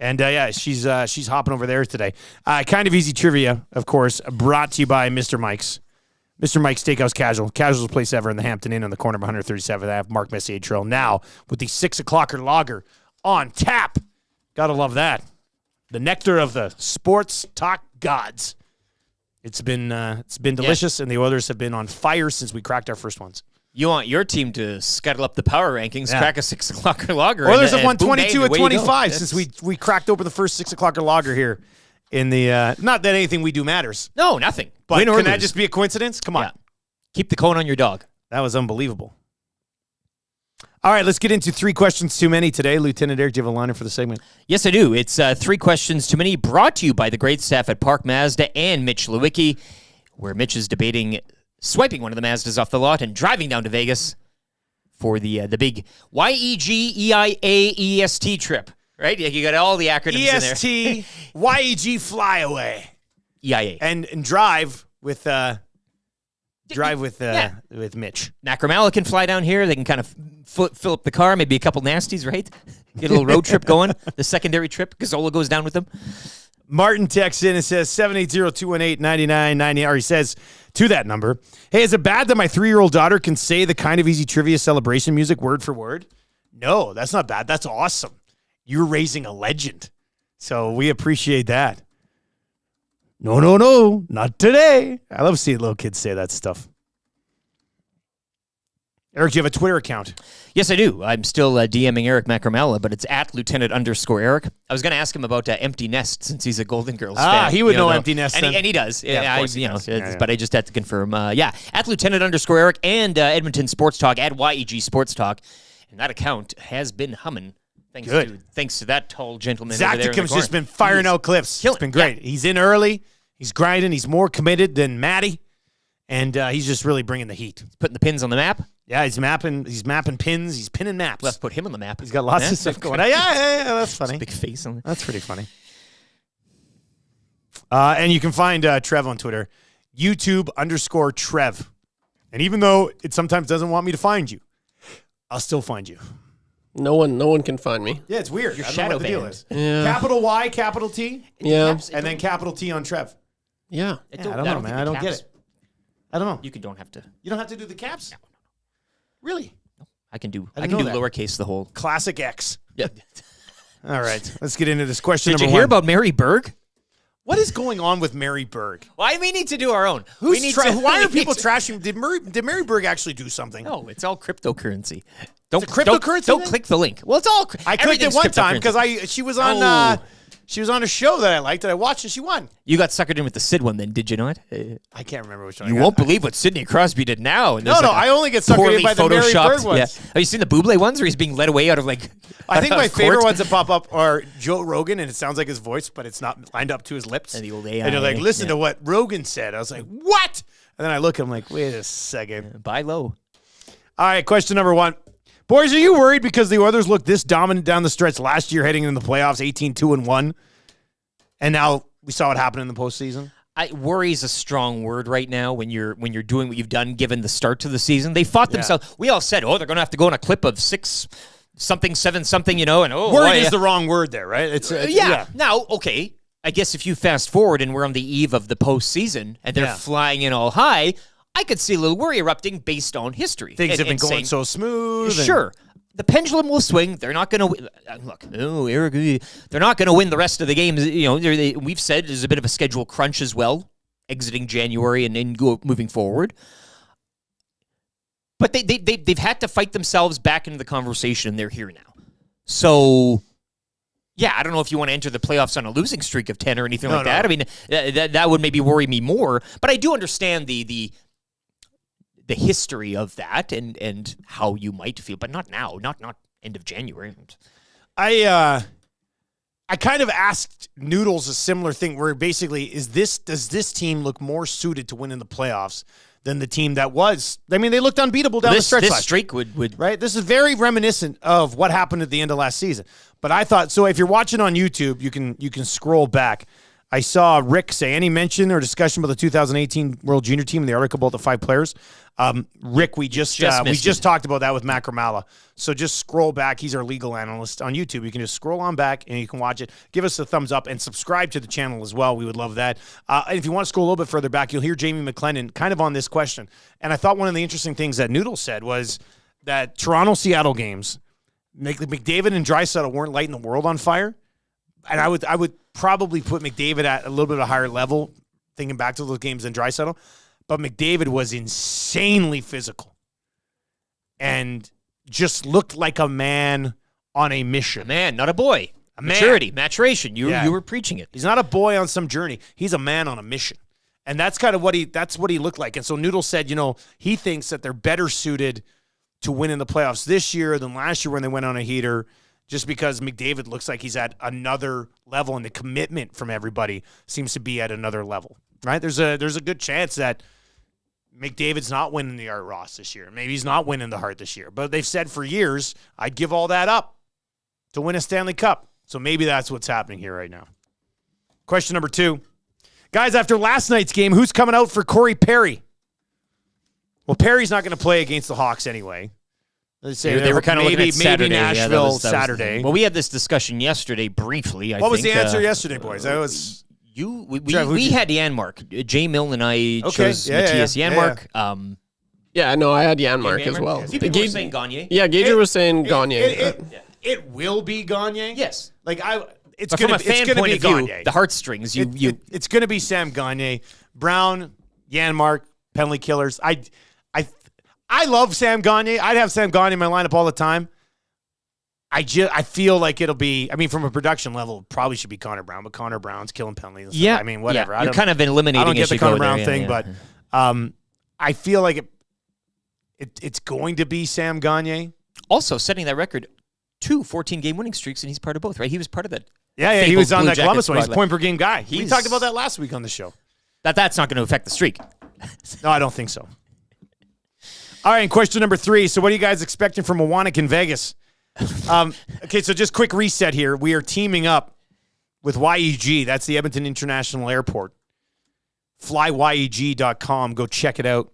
And she's hopping over there today. Kind of easy trivia, of course, brought to you by Mr. Mike's. Mr. Mike's Steakhouse Casual. Casualest place ever in the Hampton Inn on the corner of 137th Ave, Mark Messier Trail. Now, with the 6 o'clocker lager on tap. Gotta love that. The nectar of the sports talk gods. It's been delicious, and the Oilers have been on fire since we cracked our first ones. You want your team to scuttle up the power rankings, crack a 6 o'clocker lager. Oilers have won 22 of 25 since we cracked open the first 6 o'clocker lager here in the not that anything we do matters. No, nothing. But Win or can lose. that just be a coincidence? Come on. Yeah. Keep the cone on your dog. That was unbelievable. All right, let's get into 3 questions too many today. Lieutenant Eric, do you have a liner for the segment? Yes, I do. It's 3 questions too many, brought to you by the great staff at Park Mazda and Mitch Lewicki, where Mitch is debating swiping one of the Mazdas off the lot and driving down to Vegas for the big YEGEIAEST trip. Right? You got all the acronyms in there. EST, YEG Flyaway. EIA. And drive with Mitch. Macramalla can fly down here. They can kind of fill up the car, maybe a couple nasties, right? Get a little road trip going. The secondary trip. Gazzola goes down with them. Martin texts in and says 780-218-9990, or he says to that number, hey, is it bad that my 3-year-old daughter can say the Kind of Easy Trivia celebration music word for word? No, that's not bad. That's awesome. You're raising a legend. So we appreciate that. No, not today. I love seeing little kids say that stuff. Eric, do you have a Twitter account? Yes, I do. I'm still DMing Eric Macramalla, but it's at Lieutenant_Eric. I was going to ask him about Empty Nest since he's a Golden Girls fan. He would know Empty Nest. And he does. Yeah, of course he does. But I just had to confirm. At Lieutenant_Eric and Edmonton Sports Talk at YEG Sports Talk. And that account has been humming. Thanks to that tall gentleman over there in the Zacticum's corner. just been firing out clips. It's been great. Yeah. He's in early. He's grinding. He's more committed than Matty. And he's just really bringing the heat. He's putting the pins on the map. Yeah, he's mapping pins. He's pinning maps. Let's put him on the map. He's got lots of stuff going on. Yeah, that's funny. Big face on it. That's pretty funny. And you can find Trev on Twitter, YouTube_Trev. And even though it sometimes doesn't want me to find you, I'll still find you. No one can find me. Yeah, it's weird. You're I don't know shadow what the deal banned. is. Yeah. Capital Y, capital T. Yeah. And then capital T on Trev. Yeah. I don't know, man. I don't get it. I don't know. You don't have to. You don't have to do the caps? No. Really? I can do lowercase the whole. Classic X. Yeah. All right, let's get into this question. Did number you hear one. about Mary Berg? What is going on with Mary Berg? Why we need to do our own? Why are people trashing? Did Mary Berg actually do something? No, it's all cryptocurrency. Don't cryptocurrency. Don't click the link. Well, it's all. I clicked it one time because she was on. She was on a show that I liked that I watched, and she won. You got suckered in with the Sid one, then, did you not? I can't remember which one. You won't believe what Sidney Crosby did now. And No, I only get suckered in by the Mary Berg ones. Yeah. Have you seen the Buble ones where he's being led away out of like? I think my favorite ones that pop up are Joe Rogan, and it sounds like his voice, but it's not lined up to his lips. And the old AI. And they're like, listen to what Rogan said. I was like, what? And then I look, I'm like, wait a second. Buy low. All right, question number one. Boys, are you worried because the Oilers looked this dominant down the stretch last year heading into the playoffs, 18-2-1? And now we saw what happened in the postseason? Worry is a strong word right now when you're doing what you've done given the start to the season. They fought themselves. We all said, they're going to have to go on a clip of 6-something, 7-something, and worried is the wrong word there, right? It's Now, okay, I guess if you fast forward and we're on the eve of the postseason and they're flying in all high, I could see a little worry erupting based on history. Things have been going so smooth. Sure. The pendulum will swing. They're not going to Eric. They're not going to win the rest of the games. We've said there's a bit of a schedule crunch as well, exiting January and then moving forward. But they've had to fight themselves back into the conversation, and they're here now. So, yeah, I don't know if you want to enter the playoffs on a losing streak of 10 or anything like that. I mean, that would maybe worry me more. But I do understand the history of that and how you might feel, but not now, not end of January. I kind of asked Noodles a similar thing where basically does this team look more suited to win in the playoffs than the team that was? I mean, they looked unbeatable down the stretch. This streak would right. This is very reminiscent of what happened at the end of last season. But I thought so. If you're watching on YouTube, you can scroll back. I saw Rick say any mention or discussion about the 2018 World Junior team in the article about the 5 players. Rick, we just talked about that with Macramalla. So just scroll back. He's our legal analyst on YouTube. You can just scroll on back and you can watch it. Give us a thumbs up and subscribe to the channel as well. We would love that. And if you want to scroll a little bit further back, you'll hear Jamie McLennan kind of on this question. And I thought one of the interesting things that Noodle said was that Toronto-Seattle games, McDavid and Draisaitl weren't lighting the world on fire. And I would probably put McDavid at a little bit of a higher level, thinking back to those games than Draisaitl. But McDavid was insanely physical and just looked like a man on a mission. A man, not a boy. Maturity, maturation. You were preaching it. He's not a boy on some journey. He's a man on a mission. And that's kind of what he looked like. And so Noodle said, he thinks that they're better suited to win in the playoffs this year than last year when they went on a heater, just because McDavid looks like he's at another level and the commitment from everybody seems to be at another level, right? There's a good chance that McDavid's not winning the Art Ross this year. Maybe he's not winning the Hart this year. But they've said for years, I'd give all that up to win a Stanley Cup. So maybe that's what's happening here right now. Question number 2. Guys, after last night's game, who's coming out for Corey Perry? Well, Perry's not going to play against the Hawks anyway. They were kind of looking at Saturday. Maybe Nashville Saturday. Well, we had this discussion yesterday briefly. What was the answer yesterday, boys? That was we had Janmark. Jay Milne and I chose Matthias Janmark. No, I had Janmark as well. People were saying Gagne. Yeah, Gager was saying Gagne. It will be Gagne. Yes. It's going to be Gagne. The heartstrings. It's going to be Sam Gagne. Brown, Janmark, penalty killers. I love Sam Gagne. I'd have Sam Gagne in my lineup all the time. I feel like it'll be, from a production level, it probably should be Connor Brown, but Connor Brown's killing penalties and stuff. Whatever. You're kind of eliminating. I don't get the Connor Brown thing, but I feel like it's going to be Sam Gagne. Also, setting that record, 2 14-game winning streaks, and he's part of both, right? He was part of that. Yeah, he was on that Columbus one. He's a point-per-game guy. We talked about that last week on the show. That's not going to affect the streak. No, I don't think so. All right, and question number 3. So what are you guys expecting from Awanek in Vegas? Okay, so just quick reset here. We are teaming up with YEG. That's the Edmonton International Airport. FlyYEG.com. Go check it out.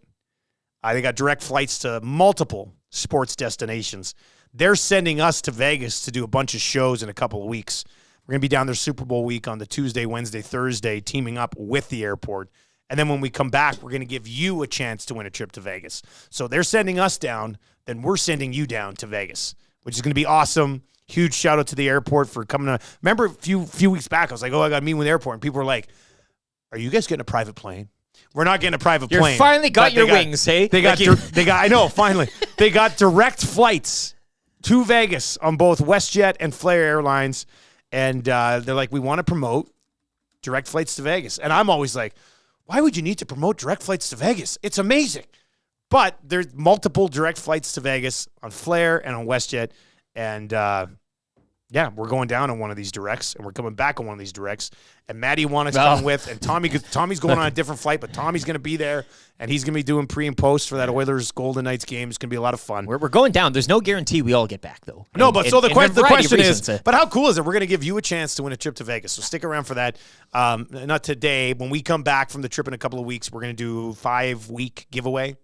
They got direct flights to multiple sports destinations. They're sending us to Vegas to do a bunch of shows in a couple of weeks. We're going to be down there Super Bowl week on the Tuesday, Wednesday, Thursday, teaming up with the airport. And then when we come back, we're going to give you a chance to win a trip to Vegas. So they're sending us down. then we're sending you down to Vegas, which is going to be awesome. Huge shout out to the airport for coming on. Remember a few weeks back, I was like, oh, I got to meet with the airport. And people were like, are you guys getting a private plane? We're not getting a private plane. You finally got your wings, hey? They got, I know, finally. They got direct flights to Vegas on both WestJet and Flair Airlines. And they're like, we want to promote direct flights to Vegas. And I'm always like, why would you need to promote direct flights to Vegas? It's amazing. But there's multiple direct flights to Vegas on Flair and on WestJet. And, yeah, we're going down on one of these directs, and we're coming back on one of these directs. And Maddie wanted to come with, and Tommy's going on a different flight, but Tommy's going to be there, and he's going to be doing pre and post for that Oilers Golden Knights game. It's going to be a lot of fun. We're going down. There's no guarantee we all get back, though. No, but so the question is, but how cool is it? We're going to give you a chance to win a trip to Vegas, so stick around for that. Not today. When we come back from the trip in a couple of weeks, we're going to do a 5-week giveaway,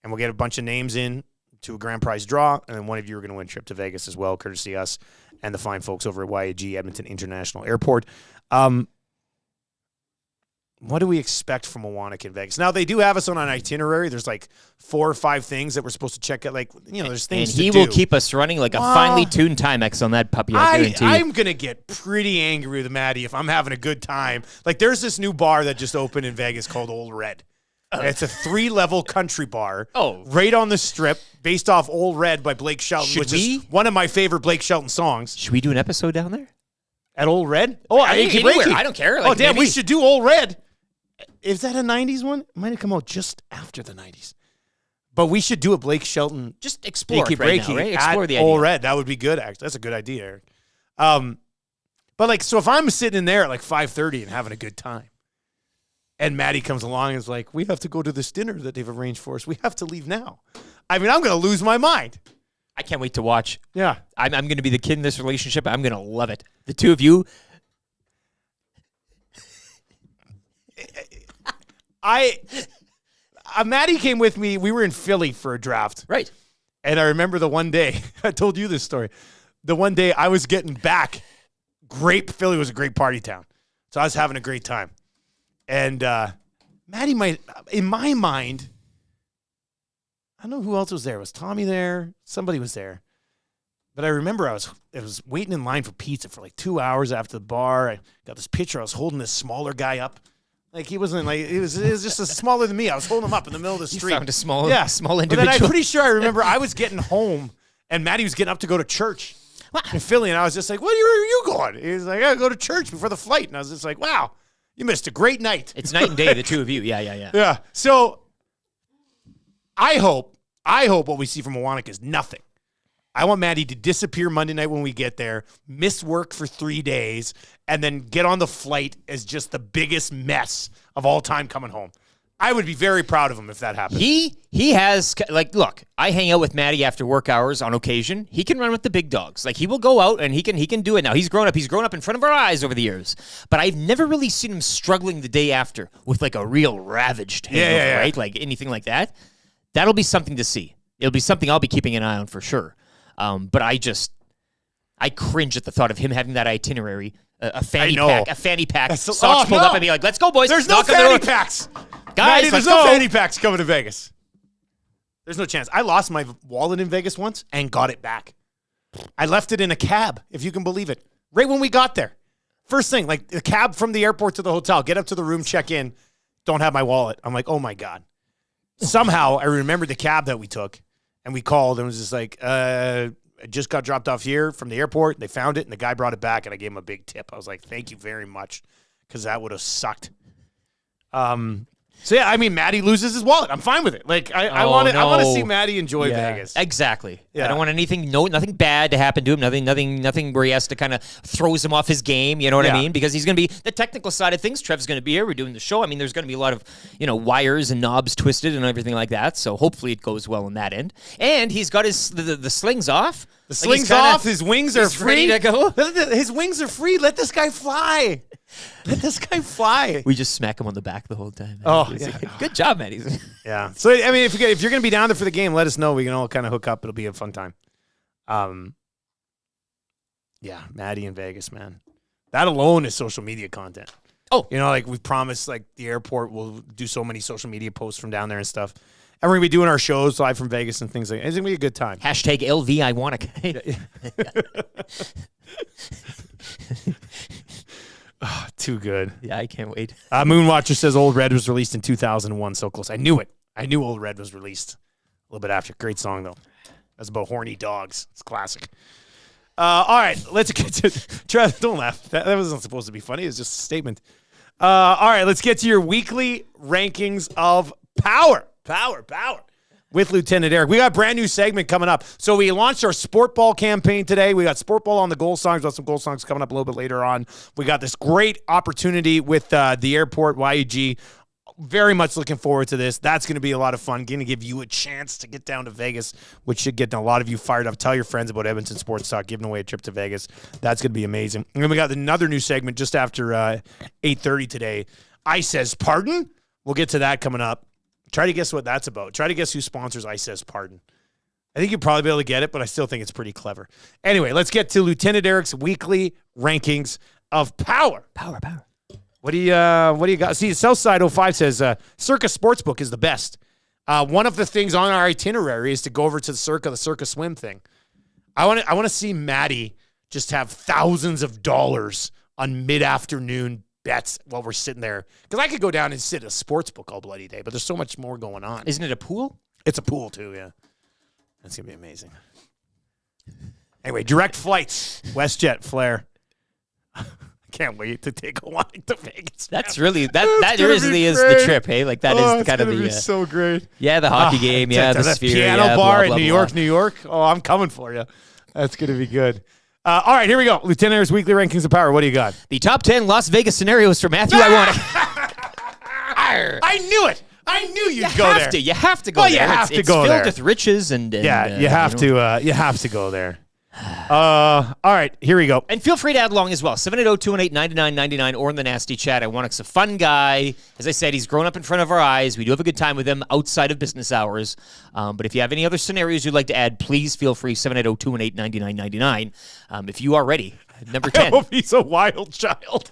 and we'll get a bunch of names in to a grand prize draw, and then one of you are going to win a trip to Vegas as well, courtesy us and the fine folks over at YAG Edmonton International Airport. What do we expect from Awanak in Vegas? Now, they do have us on an itinerary. There's like 4 or 5 things that we're supposed to check out. Like, there's things to do. And he will keep us running like a finely tuned Timex on that puppy, I guarantee you. I'm going to get pretty angry with Maddie if I'm having a good time. Like, there's this new bar that just opened in Vegas called Old Red. It's a 3-level country bar right on the Strip, based off Old Red by Blake Shelton, which is one of my favorite Blake Shelton songs. Should we do an episode down there? At Old Red? Oh, anywhere. I don't care. Like, damn, we should do Old Red. Is that a 90s one? It might have come out just after the 90s. But we should do a Blake Shelton. Just explore it right now, right? Explore the idea. Old Red. That would be good, actually. That's a good idea, Eric. But, like, so if I'm sitting in there at, like, 5:30 and having a good time, and Maddie comes along and is like, we have to go to this dinner that they've arranged for us. We have to leave now. I mean, I'm going to lose my mind. I can't wait to watch. Yeah. I'm going to be the kid in this relationship. I'm going to love it. The two of you. Maddie came with me. We were in Philly for a draft. Right. And I remember the one day, I told you this story. The one day I was getting back. Philly was a great party town. So I was having a great time. And Maddie might, in my mind, I don't know who else was there. Was Tommy there? Somebody was there. But I remember I was waiting in line for pizza for like 2 hours after the bar. I got this picture. I was holding this smaller guy up. Like, he wasn't like, it was just smaller than me. I was holding him up in the middle of the street. You found a small individual. But then I'm pretty sure I remember I was getting home and Maddie was getting up to go to church in Philly. And I was just like, where are you going? He was like, I gotta go to church before the flight. And I was just like, wow. You missed a great night. It's night and day, the two of you. Yeah. Yeah. So I hope what we see from Awanak is nothing. I want Maddie to disappear Monday night when we get there, miss work for 3 days, and then get on the flight as just the biggest mess of all time coming home. I would be very proud of him if that happened. He has, like, look, I hang out with Maddie after work hours on occasion. He can run with the big dogs. Like, he will go out and he can do it now. He's grown up. He's grown up in front of our eyes over the years. But I've never really seen him struggling the day after with, like, a real ravaged hangover, right? Like, anything like that. That'll be something to see. It'll be something I'll be keeping an eye on for sure. But I cringe at the thought of him having that itinerary, a fanny pack, socks pulled up and be like, let's go, boys. There's no fanny packs. Guys, Maddie, there's no fanny packs coming to Vegas. There's no chance. I lost my wallet in Vegas once and got it back. I left it in a cab, if you can believe it, right when we got there. First thing, like the cab from the airport to the hotel, get up to the room, check in, don't have my wallet. I'm like, oh my God. Somehow I remembered the cab that we took and we called and was just like, I just got dropped off here from the airport. They found it and the guy brought it back and I gave him a big tip. I was like, thank you very much, because that would have sucked. So, yeah, I mean, Maddie loses his wallet. I'm fine with it. Like, I want to see Maddie enjoy Vegas. Exactly. Yeah. I don't want nothing bad to happen to him. Nothing where he has to kind of throws him off his game. You know what I mean? Because he's going to be the technical side of things. Trev's going to be here. We're doing the show. I mean, there's going to be a lot of, wires and knobs twisted and everything like that. So hopefully it goes well on that end. And he's got the slings off. The slings off. His wings are free. Ready to go. His wings are free. Let this guy fly. Let this guy fly. We just smack him on the back the whole time. Oh, yeah. Good job, Maddie. Yeah. So, I mean, if you're going to be down there for the game, let us know. We can all kind of hook up. It'll be a fun time. Yeah, Maddie in Vegas, man. That alone is social media content. Oh. Like we promised, like the airport will do so many social media posts from down there and stuff. And we're going to be doing our shows live from Vegas and things like that. It's going to be a good time. Hashtag LV I want Oh, too good. Yeah, I can't wait. Moonwatcher says Old Red was released in 2001. So close. I knew it. I knew Old Red was released a little bit after. Great song, though. That's about horny dogs. It's classic. All right, let's get to Travis. Don't laugh. That wasn't supposed to be funny. It was just a statement. All right, let's get to your weekly rankings of power. Power. With Lieutenant Eric. We got a brand new segment coming up. So we launched our Sportball campaign today. We got Sportball on the goal songs. We got some goal songs coming up a little bit later on. We got this great opportunity with the airport, YEG. Very much looking forward to this. That's going to be a lot of fun. Going to give you a chance to get down to Vegas, which should get a lot of you fired up. Tell your friends about Edmonton Sports Talk, giving away a trip to Vegas. That's going to be amazing. And then we got another new segment just after 8:30 today. I Says Pardon. We'll get to that coming up. Try to guess what that's about. Try to guess who sponsors I Says Pardon. I think you'll probably be able to get it, but I still think it's pretty clever. Anyway, let's get to Lieutenant Eric's weekly rankings of power. Power. What do you got? See, Southside 05 says Circa Sportsbook is the best. One of the things on our itinerary is to go over to the Circa Swim thing. I want to see Maddie just have thousands of dollars on mid-afternoon bets while we're sitting there. Because I could go down and sit at a sportsbook all bloody day, but there's so much more going on. Isn't it a pool? It's a pool too, yeah. That's going to be amazing. Anyway, direct flights, WestJet, Flair. Can't wait to take Hawaiian to Vegas. That's really that really is the trip, hey? Like that is kind of the so great. Yeah, the hockey game, yeah, the Sphere, piano yeah, bar blah, in blah, New blah. York, New York. Oh, I'm coming for you. That's gonna be good. All right, here we go. Lieutenant Eric's weekly rankings of power. What do you got? The top 10 Las Vegas scenarios for Matthew. I want. I knew it. I knew you'd go there. You have to go well, there. You have to it's go there. It's filled with riches and yeah, you have to. You have to go there. All right, here we go. And feel free to add along as well. 780-218-9999 or in the nasty chat. Iwanek's a fun guy. As I said, he's grown up in front of our eyes. We do have a good time with him outside of business hours. But if you have any other scenarios you'd like to add, please feel free. 780-218-9999. If you are ready. Number 10. I hope he's a wild child.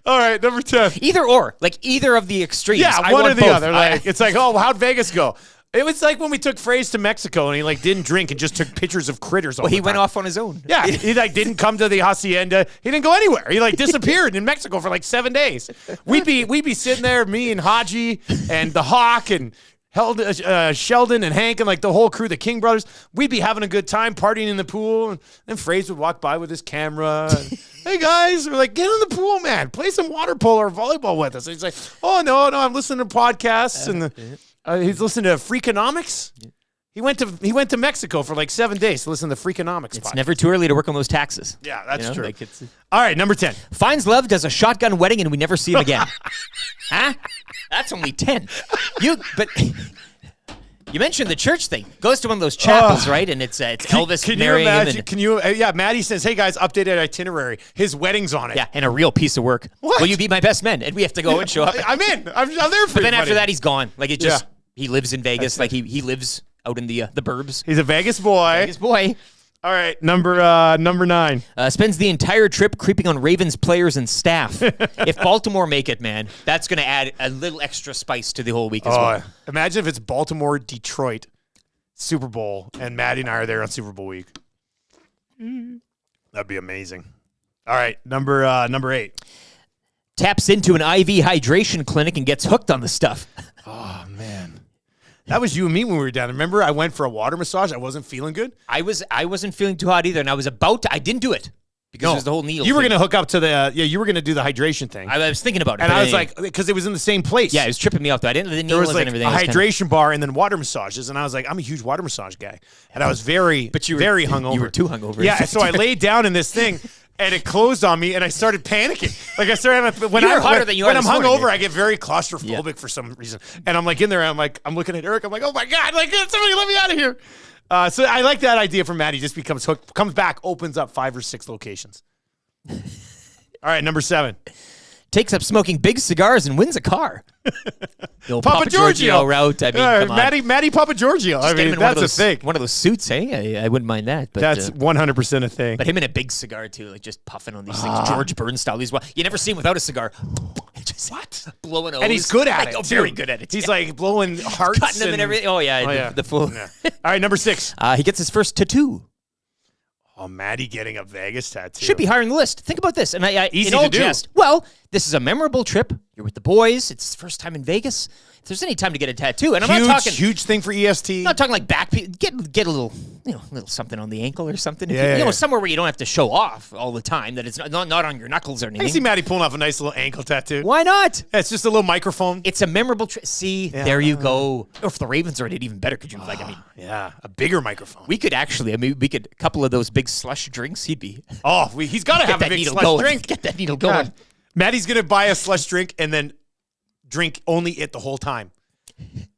All right, number 10. Either or. Like either of the extremes. Yeah, one or the other. Like, it's like, oh, how'd Vegas go? It was like when we took Fraze to Mexico and he didn't drink and just took pictures of critters. Well, he went off on his own. Yeah, he didn't come to the hacienda. He didn't go anywhere. He disappeared in Mexico for 7 days. We'd be sitting there, me and Haji and the Hawk and Sheldon and Hank and the whole crew, the King brothers. We'd be having a good time partying in the pool, and then Fraze would walk by with his camera. And, hey guys, we're like, get in the pool, man. Play some water polo or volleyball with us. And he's like, oh no, I'm listening to podcasts and. He's listening to Freakonomics. He went to Mexico for 7 days to listen to Freakonomics. It's never too early to work on those taxes. Yeah, that's true. All right, number 10. Finds love, does a shotgun wedding, and we never see him again. Huh? That's only 10. But you mentioned the church thing. Goes to one of those chapels, right? And it's Elvis marrying him. Maddie says, hey guys, updated itinerary. His wedding's on it. Yeah, and a real piece of work. What? Will you be my best man? And we have to go and show up. I'm in. I'm there for But then you, after buddy. that, he's gone. He lives in Vegas. He lives out in the burbs. He's a Vegas boy. Vegas boy. All right, number 9. Spends the entire trip creeping on Ravens players and staff. If Baltimore make it, man, that's going to add a little extra spice to the whole week as well. Imagine if it's Baltimore, Detroit, Super Bowl, and Maddie and I are there on Super Bowl week. That'd be amazing. All right, number 8. Taps into an IV hydration clinic and gets hooked on the stuff. Oh, man. That was you and me when we were down. Remember, I went for a water massage. I wasn't feeling good. I wasn't feeling too hot either, and I was about to. I didn't do it because there's the whole needle. You were thing. going to hook up to the you were going to do the hydration thing. I was thinking about it, and I was like, because it was in the same place. Yeah, it was tripping me out though. I didn't know the there needles was and everything. a hydration bar and then water massages, and I was like, I'm a huge water massage guy, and I was very hungover. You were too hungover. Yeah, so I laid down in this thing. And it closed on me, and I started panicking. I started when I'm hungover, I get very claustrophobic for some reason. And I'm in there, and I'm looking at Eric. I'm like, oh my god, somebody let me out of here. So I like that idea from Maddie. Just becomes hooked, comes back, opens up 5 or 6 locations. All right, number 7. takes up smoking big cigars and wins a car. The old Papa Giorgio route. I mean, come on. Matty Papa Giorgio. I mean, that's a thing. One of those suits, hey? I wouldn't mind that. But, that's 100% a thing. But him in a big cigar, too, like just puffing on these things. George Burns style. You never see him without a cigar. Just blowing O's. And he's good at it. Oh, very good at it. He's like blowing hearts. Cutting them and everything. Oh, yeah. The full. Yeah. All right, number 6. He gets his first tattoo. Oh, Matty getting a Vegas tattoo. Should be higher on the list. Think about this. And Easy in all to do. jest, well, this is a memorable trip. You're with the boys. It's his first time in Vegas. If there's any time to get a tattoo, and I'm not talking huge thing for EST. I'm not talking like back. Get a little, little something on the ankle or something. Yeah, Somewhere where you don't have to show off all the time. That it's not on your knuckles or anything. I see Matty pulling off a nice little ankle tattoo. Why not? Yeah, it's just a little microphone. It's a memorable trip. See, there you go. Or if the Ravens are it, even better. Could you yeah, a bigger microphone. We could actually. We could a couple of those big slush drinks. He'd be. Oh, he's got to have a big slush drink. Get that needle going. God. Matty's gonna buy a slush drink and then drink only it the whole time.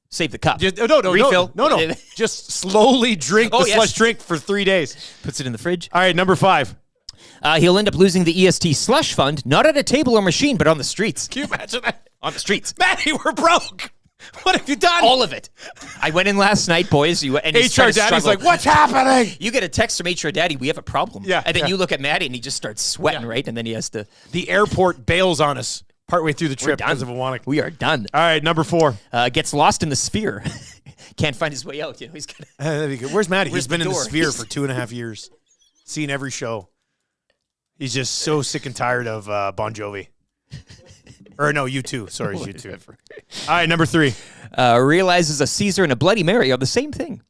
Save the cup. No. Refill. No. Just slowly drink the slush drink for 3 days. Puts it in the fridge. All right, number 5. He'll end up losing the EST slush fund, not at a table or machine, but on the streets. Can you imagine that? On the streets. Matty, we're broke. What have you done? All of it. I went in last night, boys. And HR Daddy's like, what's happening? You get a text from HR Daddy, we have a problem. Yeah. And then you look at Matty and he just starts sweating, right? And then he has to. The airport bails on us partway through the trip because of Iwanek. We are done. All right, number 4. Gets lost in the sphere. Can't find his way out. He's gonna. That'd be good. Where's Matty? Where's He's been the in the door? sphere for 2.5 years. Seen every show. He's just so sick and tired of Bon Jovi. Or no, U2. Sorry, it's U2. All right, number 3. Realizes a Caesar and a Bloody Mary are the same thing.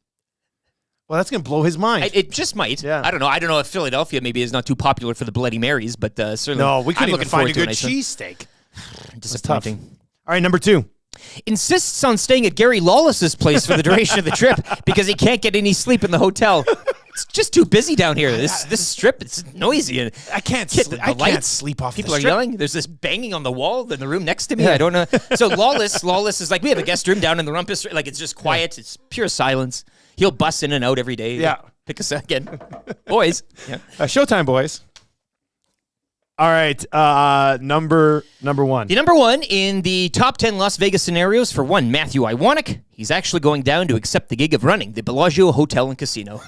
Well, that's going to blow his mind. It just might. Yeah. I don't know. I don't know if Philadelphia maybe is not too popular for the Bloody Marys, but certainly. No, we couldn't I'm even find a looking good forward to cheesesteak. Disappointing. All right, number 2. Insists on staying at Gary Lawless's place for the duration of the trip because he can't get any sleep in the hotel. It's just too busy down here. This strip, it's noisy. And I can't lights, sleep off People the are strip. yelling. There's this banging on the wall in the room next to me. I don't know. So Lawless is like, we have a guest room down in the rumpus. Like, it's just quiet. It's pure silence. He'll bust in and out every day. Yeah. Pick us again. Boys. Yeah. Showtime, boys. All right, number 1. The number 1 in the top 10 Las Vegas scenarios for one, Matthew Iwanek. He's actually going down to accept the gig of running the Bellagio Hotel and Casino.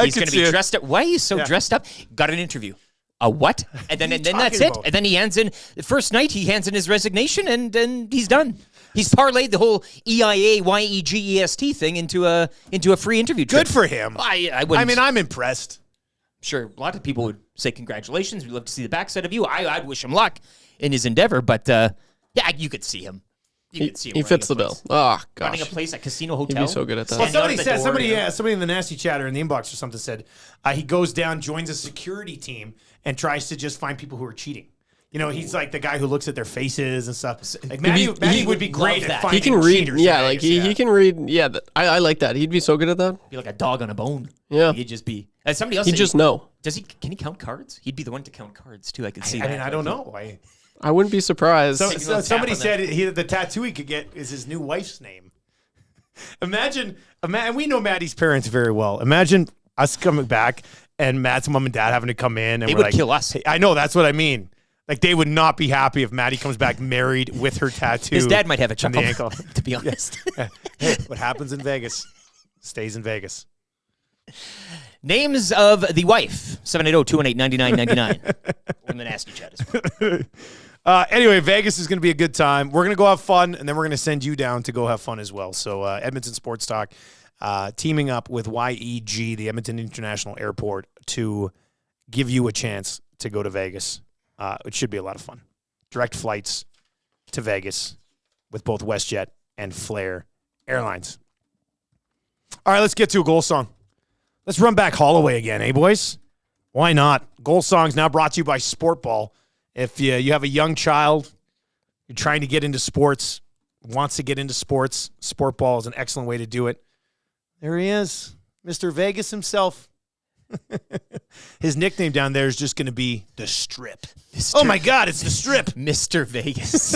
He's going to be dressed up. Why are you so dressed up? Got an interview. A what? And then that's it. And then he hands in the first night. He hands in his resignation, and then he's done. He's parlayed the whole EIA YEGEST thing into a free interview trip. Good for him. I wouldn't. I mean, I'm impressed. Sure, a lot of people would say congratulations. We'd love to see the backside of you. I'd wish him luck in his endeavor, but yeah, you could see him. You could see him. He fits the bill. Oh gosh, running a place, a casino hotel. He'd be so good at that. Well, somebody in the nasty chatter in the inbox or something said he goes down, joins a security team, and tries to just find people who are cheating. You know, he's like the guy who looks at their faces and stuff. Like Matty would be great at finding He can read. cheaters. Yeah, like he can read. Yeah, I like that. He'd be so good at that. Be like a dog on a bone. Yeah, he'd just be. And somebody else. He'd just know. Does he? Can he count cards? He'd be the one to count cards too. I could see. I mean, I don't know. I wouldn't be surprised. So somebody said the tattoo he could get is his new wife's name. Imagine, we know Maddie's parents very well. Imagine us coming back and Matt's mom and dad having to come in and they we're would kill us. Hey, I know, that's what I mean. Like, they would not be happy if Maddie comes back married with her tattoo. His dad might have a chuckle, the ankle. to be honest. Hey, what happens in Vegas stays in Vegas. Names of the wife, 780-218-9999. In the nasty chat as well. Anyway, Vegas is going to be a good time. We're going to go have fun, and then we're going to send you down to go have fun as well. So Edmonton Sports Talk teaming up with YEG, the Edmonton International Airport, to give you a chance to go to Vegas. It should be a lot of fun. Direct flights to Vegas with both WestJet and Flair Airlines. All right, let's get to a goal song. Let's run back Holloway again, eh, boys? Why not? Goal songs now brought to you by Sportball. If you have a young child, you're trying to get into sports, wants to get into sports, Sportball is an excellent way to do it. There he is, Mr. Vegas himself. His nickname down there is just going to be the Strip. Oh my God, it's the Strip, Mr. Vegas.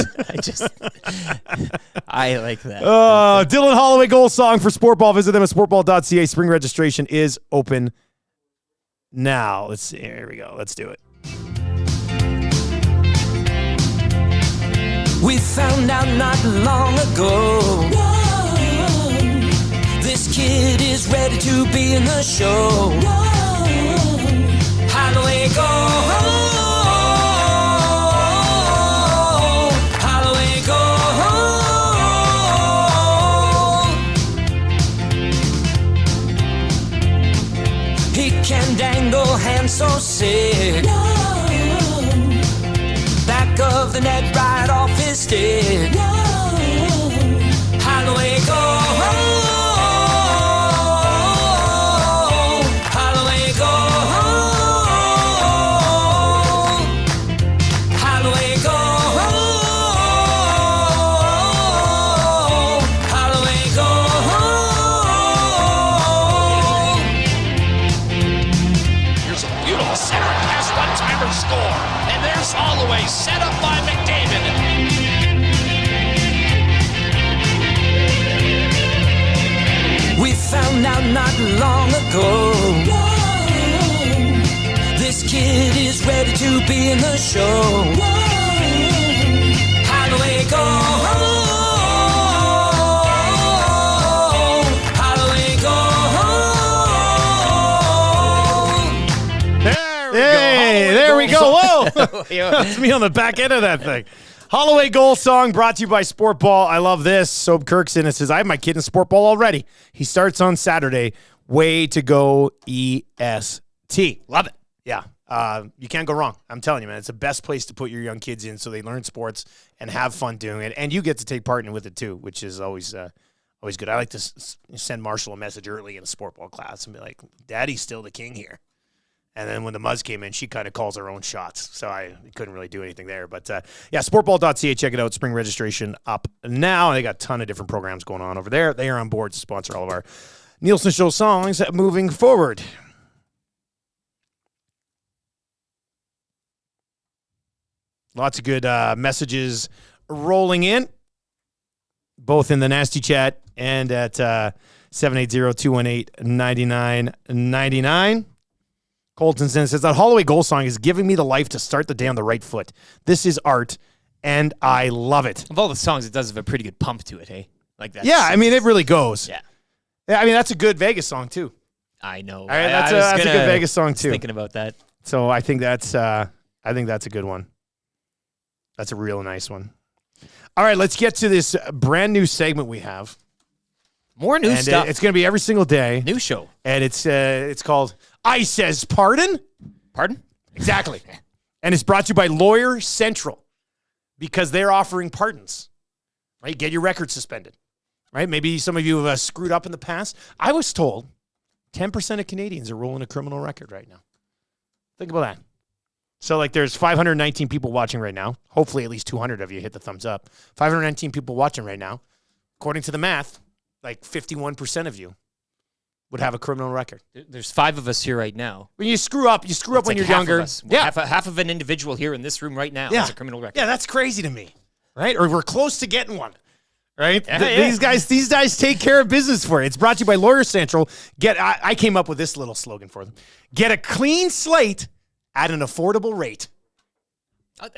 I like that. Dylan Holloway goal song for Sportball. Visit them at sportball.ca. Spring registration is open now. Let's see. Here we go. Let's do it. We found out not long ago. This kid is ready to be in the show. How do we go? How do we go? He can dangle hands so sick. Back of the net, right off his stick. How do we go? How do we go? How do we go? How do we go? Here's a beautiful center pass, one-timer score. And there's Holloway, set up by McDavid. We found out not long ago. This kid is ready to be in the show. How do we go? How do we go? There we go. Whoa. That's me on the back end of that thing. Holloway goal song brought to you by Sportball. I love this. Soap Kirkson, it says, I have my kid in Sportball already. He starts on Saturday. Way to go, EST. Love it. Yeah. You can't go wrong. I'm telling you, man. It's the best place to put your young kids in so they learn sports and have fun doing it. And you get to take part in it with it, too, which is always good. I like to send Marshall a message early in a Sportball class and be like, Daddy's still the king here. And then when the Muzz came in, she kind of calls her own shots. So I couldn't really do anything there. But, yeah, sportball.ca. Check it out. Spring registration up now. They got a ton of different programs going on over there. They are on board to sponsor all of our Nielsen Show songs moving forward. Lots of good messages rolling in, both in the Nasty Chat and at 780-218-9999. Colton says, that Holloway goal song is giving me the life to start the day on the right foot. This is art, and I love it. Of all the songs, it does have a pretty good pump to it, hey? Like that. Yeah, I mean, it really goes. Yeah. I mean, that's a good Vegas song, too. I know. All right, that's a good Vegas song, too. Thinking about that. So I think that's a good one. That's a real nice one. All right, let's get to this brand new segment we have. More new stuff. It's going to be every single day. New show. And it's called I Says Pardon. Pardon? Exactly. And it's brought to you by Lawyer Central because they're offering pardons. Right? Get your record suspended. Right? Maybe some of you have screwed up in the past. I was told 10% of Canadians are rolling a criminal record right now. Think about that. So, like, there's 519 people watching right now. Hopefully, at least 200 of you hit the thumbs up. 519 people watching right now. According to the math, like 51% of you would have a criminal record. There's 5 of us here right now. When you screw up when you're younger. Yeah. Half of an individual here in this room right now has a criminal record. Yeah, that's crazy to me. Right? Or we're close to getting one. Right? These guys take care of business for you. It's brought to you by Lawyer Central. I came up with this little slogan for them. Get a clean slate at an affordable rate.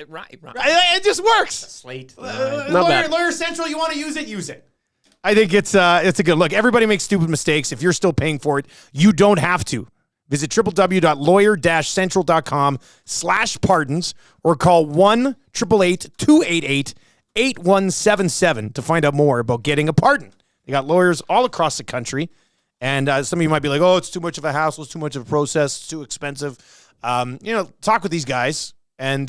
Right. It just works. Slate. Lawyer Central, you want to use it, use it. I think it's a good look. Everybody makes stupid mistakes. If you're still paying for it, you don't have to. Visit www.lawyer-central.com/pardons or call 1-888-288-8177 to find out more about getting a pardon. They got lawyers all across the country. And some of you might be like, oh, it's too much of a hassle. It's too much of a process. It's too expensive. Talk with these guys. And,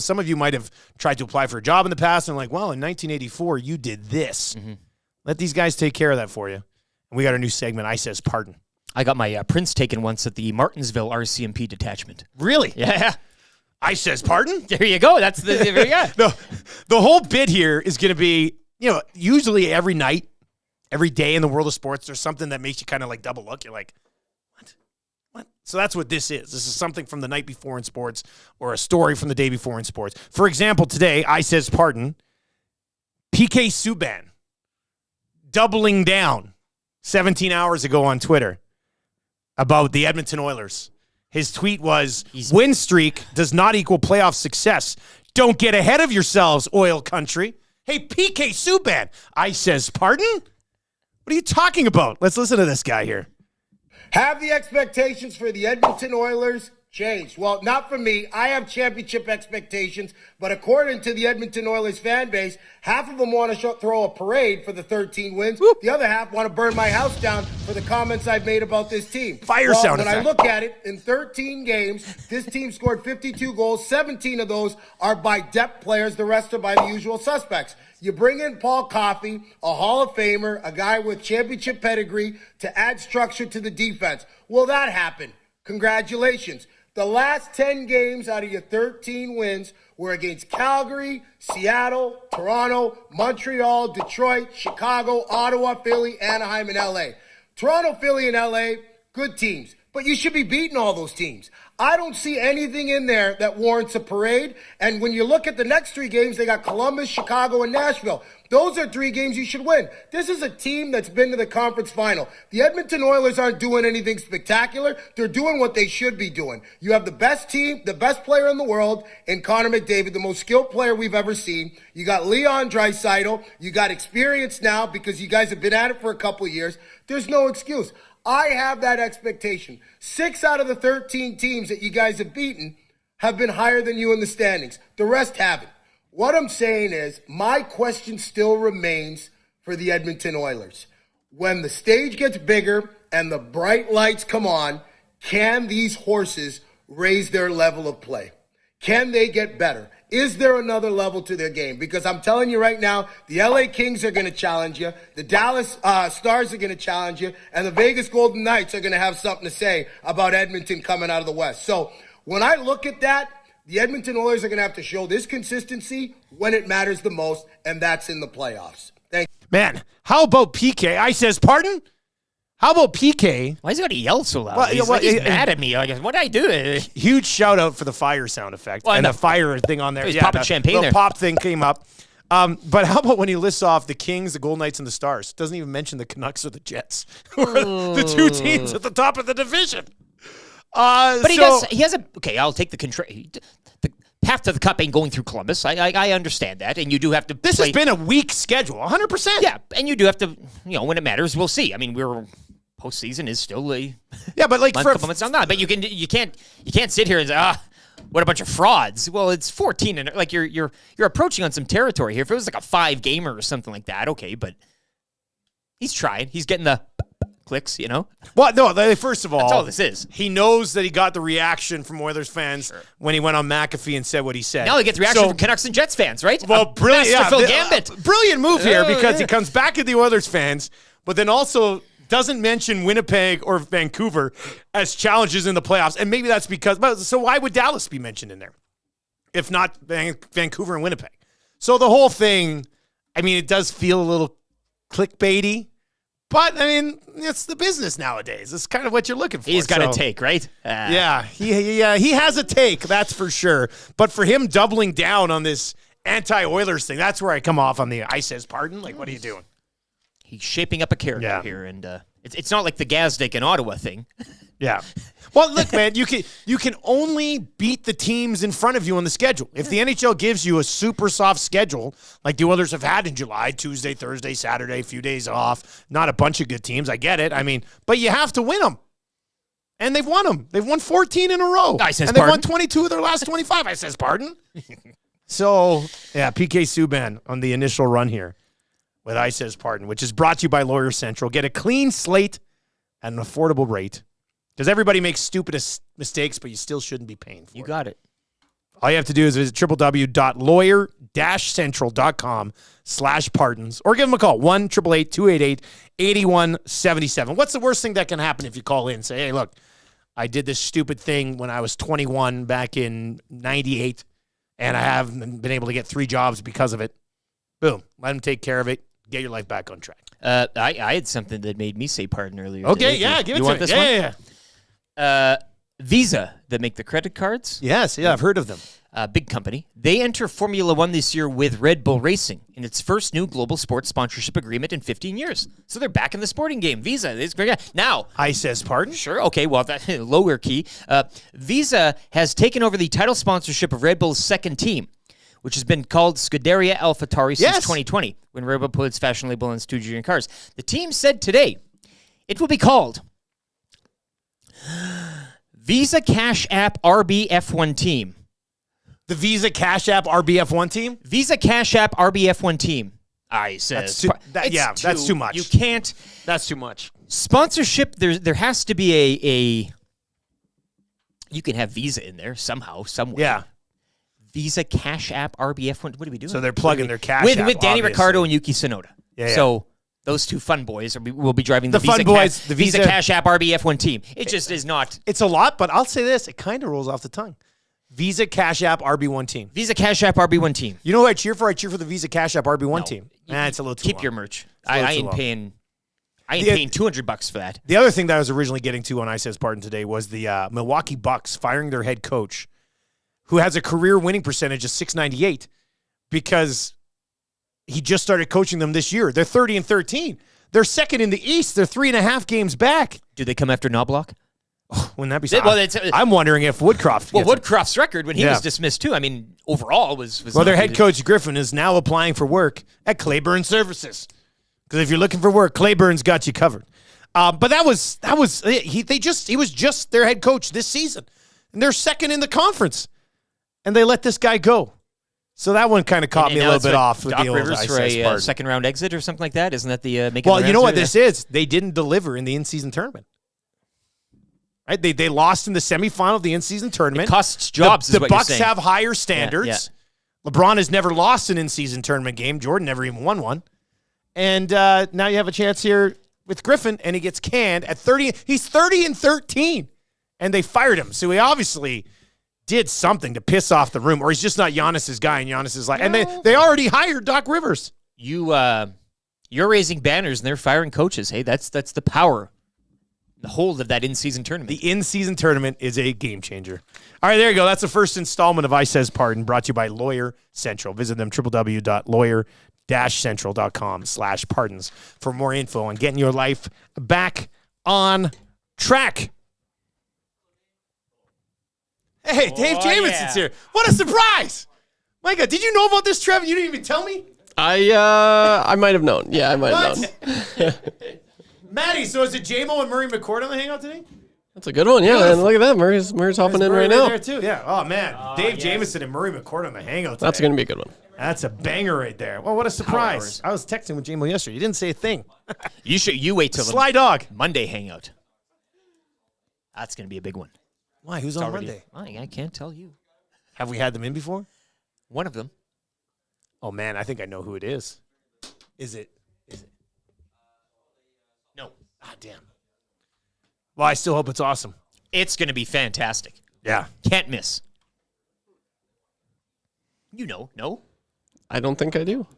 some of you might have tried to apply for a job in the past and like, well, in 1984, you did this. Mm-hmm. Let these guys take care of that for you. And we got our new segment, I Says Pardon. I got my prints taken once at the Martinsville RCMP detachment. Really? Yeah. I Says Pardon? There you go. That's the the whole bit here is going to be, usually every night, every day in the world of sports, there's something that makes you kind of like double look. You're like, what? So that's what this is. This is something from the night before in sports or a story from the day before in sports. For example, today, I Says Pardon, PK Subban doubling down 17 hours ago on Twitter about the Edmonton Oilers. His tweet was, win streak does not equal playoff success. Don't get ahead of yourselves, oil country. Hey, PK Subban. I says, pardon? What are you talking about? Let's listen to this guy here. Have the expectations for the Edmonton Oilers changed? Well, not for me. I have championship expectations, but according to the Edmonton Oilers fan base, half of them want to throw a parade for the 13 wins. Whoop. The other half want to burn my house down for the comments I've made about this team. Fire sound When effect. I look at it, in 13 games, this team scored 52 goals. 17 of those are by depth players. The rest are by the usual suspects. You bring in Paul Coffey, a Hall of Famer, a guy with championship pedigree, to add structure to the defense. Will that happen? Congratulations. The last 10 games out of your 13 wins were against Calgary, Seattle, Toronto, Montreal, Detroit, Chicago, Ottawa, Philly, Anaheim, and LA. Toronto, Philly, and LA, good teams, but you should be beating all those teams. I don't see anything in there that warrants a parade. And when you look at the next 3 games, they got Columbus, Chicago, and Nashville. Those are 3 games you should win. This is a team that's been to the conference final. The Edmonton Oilers aren't doing anything spectacular. They're doing what they should be doing. You have the best team, the best player in the world in Connor McDavid, the most skilled player we've ever seen. You got Leon Draisaitl. You got experience now because you guys have been at it for a couple of years. There's no excuse. I have that expectation. 6 out of the 13 teams that you guys have beaten have been higher than you in the standings. The rest haven't. What I'm saying is, my question still remains for the Edmonton Oilers. When the stage gets bigger and the bright lights come on, can these horses raise their level of play? Can they get better? Is there another level to their game? Because I'm telling you right now, the LA Kings are going to challenge you, the Dallas Stars are going to challenge you, and the Vegas Golden Knights are going to have something to say about Edmonton coming out of the West. So when I look at that, the Edmonton Oilers are going to have to show this consistency when it matters the most, and that's in the playoffs. Thank you. Man, how about PK? I says, pardon? How about PK? Why is he got to yell so loud? He's mad at me. Like, what did I do? Huge shout out for the fire sound effect and the fire thing on there. He's popping champagne there. The pop thing came up. But how about when he lists off the Kings, the Golden Knights, and the Stars? Doesn't even mention the Canucks or the Jets, who are the 2 teams at the top of the division. But he does. He has a. Okay, I'll take the control. The path to the cup ain't going through Columbus. I understand that, and you do have to. This has been a weak schedule, 100%. Yeah, and you do have to. When it matters, we'll see. I mean, postseason is still a but like for couple months on that. But you can't sit here and say what a bunch of frauds. Well, it's 14 and like you're approaching on some territory here. If it was like a 5-gamer or something like that, okay, but he's trying. He's getting the clicks, Well, no, first of all, that's all this is. He knows that he got the reaction from Oilers fans when he went on McAfee and said what he said. Now he gets reaction from Canucks and Jets fans, right? Well, brilliant. Phil Gambit. Brilliant move here because he comes back at the Oilers fans, but then also doesn't mention Winnipeg or Vancouver as challenges in the playoffs. And maybe that's because, so why would Dallas be mentioned in there? If not Vancouver and Winnipeg. So the whole thing, it does feel a little clickbaity, but it's the business nowadays. It's kind of what you're looking for. He's got a take, right? Yeah, he has a take, that's for sure. But for him doubling down on this anti-Oilers thing, that's where I come off on the I says pardon. Like, what are you doing? He's shaping up a character here, and it's not like the Gazdick and Ottawa thing. Yeah. Well, look, man, you can only beat the teams in front of you on the schedule. If the NHL gives you a super soft schedule, like the Oilers have had in July, Tuesday, Thursday, Saturday, a few days off, not a bunch of good teams, I get it. But you have to win them. And they've won them. They've won 14 in a row. I says and they've pardon. won 22 of their last 25. I says pardon. So, yeah, PK Subban on the initial run here with I says pardon, which is brought to you by Lawyer Central. Get a clean slate at an affordable rate. Because everybody makes stupid mistakes, but you still shouldn't be paying for it. You got it. All you have to do is visit www.lawyer-central.com/pardons or give them a call, 1-888-288-8177. What's the worst thing that can happen if you call in and say, hey, look, I did this stupid thing when I was 21 back in 98, and I haven't been able to get 3 jobs because of it. Boom. Let them take care of it. Get your life back on track. I had something that made me say pardon earlier. Okay, today. yeah, give it you to want me. this one? Yeah. Visa, that make the credit cards. Yes, I've heard of them. Big company. They enter Formula One this year with Red Bull Racing in its first new global sports sponsorship agreement in 15 years. So they're back in the sporting game. Visa is great. Now, I says pardon? Sure. Okay, well, that lower key. Visa has taken over the title sponsorship of Red Bull's second team. which has been called Scuderia AlphaTauri since Yes. 2020, when Red Bull put its fashion label on its two junior cars. The team said today it will be called Visa Cash App RBF1 Team. The Visa Cash App RBF1 team? Visa Cash App RBF1 Team. I says. That's too much. You can't. That's too much. Sponsorship, there has to be a you can have Visa in there somehow, somewhere. Yeah. Visa Cash App RBF1. What are we doing? So they're plugging their Cash with App, Danny obviously. Ricciardo and Yuki Tsunoda. Yeah. So those two fun boys will be driving the fun Visa boys, the Visa Visa Cash App RBF1 team. It just is not. It's a lot, but I'll say this. It kind of rolls off the tongue. Visa Cash App RB1 team. Visa Cash App RB1 team. You know who I cheer for? I cheer for the Visa Cash App RB1 team. It's a little too Keep long. your merch. It's a little I too ain't long. paying. I ain't paying $200 for that. The other thing that I was originally getting to on I Says Pardon today was the Milwaukee Bucks firing their head coach, who has a career winning percentage of .698, because he just started coaching them this year. They're 30-13. They're second in the East. They're 3.5 games back. Do they come after Knobloch? Wouldn't that be Well, something? I'm wondering if Woodcroft. Well, gets it. Woodcroft's record when he was dismissed too. I mean, overall was Well, their not head good. coach Griffin is now applying for work at Clayburn Services, because if you're looking for work, Clayburn's got you covered. But he was just their head coach this season, and they're second in the conference, and they let this guy go. So that one kind of caught me a little bit off with Doc the old Rivers I for Says a Pardon. second round exit or something like that. Isn't that the making? Well, the you know rounds what there? this is? They didn't deliver in the in-season tournament. Right? They lost in the semifinal of the in-season tournament. It costs jobs. The is what you're Bucks saying. have higher standards. Yeah. LeBron has never lost an in-season tournament game. Jordan never even won one. And now you have a chance here with Griffin, and he gets canned at 30. He's 30-13, and they fired him. So he obviously did something to piss off the room, or he's just not Giannis's guy, and Giannis is like, and they already hired Doc Rivers. You're raising banners and they're firing coaches. Hey, that's the power, the hold of that in-season tournament. The in-season tournament is a game changer. All right, there you go. That's the first installment of I Says Pardon, brought to you by Lawyer Central. Visit them, www.lawyer-central.com/pardons for more info on getting your life back on track. Hey, Dave Jamison's here. What a surprise! My God, did you know about this, Trev? You didn't even tell me? I might have known. Yeah, I might have known. Maddie, so is it J-Mo and Murray McCord on the Hangout today? That's a good one. Yeah, and look at that. Murray's hopping in right now. There too. Yeah. Oh man, Dave Jamison and Murray McCord on the Hangout today. That's going to be a good one. That's a banger right there. Well, what a surprise! I was texting with J-Mo yesterday. You didn't say a thing. You wait till Sly Dog Monday Hangout. That's going to be a big one. Why? Who's on Monday? I can't tell you. Have we had them in before? One of them. Oh man, I think I know who it is. Is it? No. Ah, damn. Well, I still hope it's awesome. It's going to be fantastic. Yeah. Can't miss. You know, no? I don't think I do.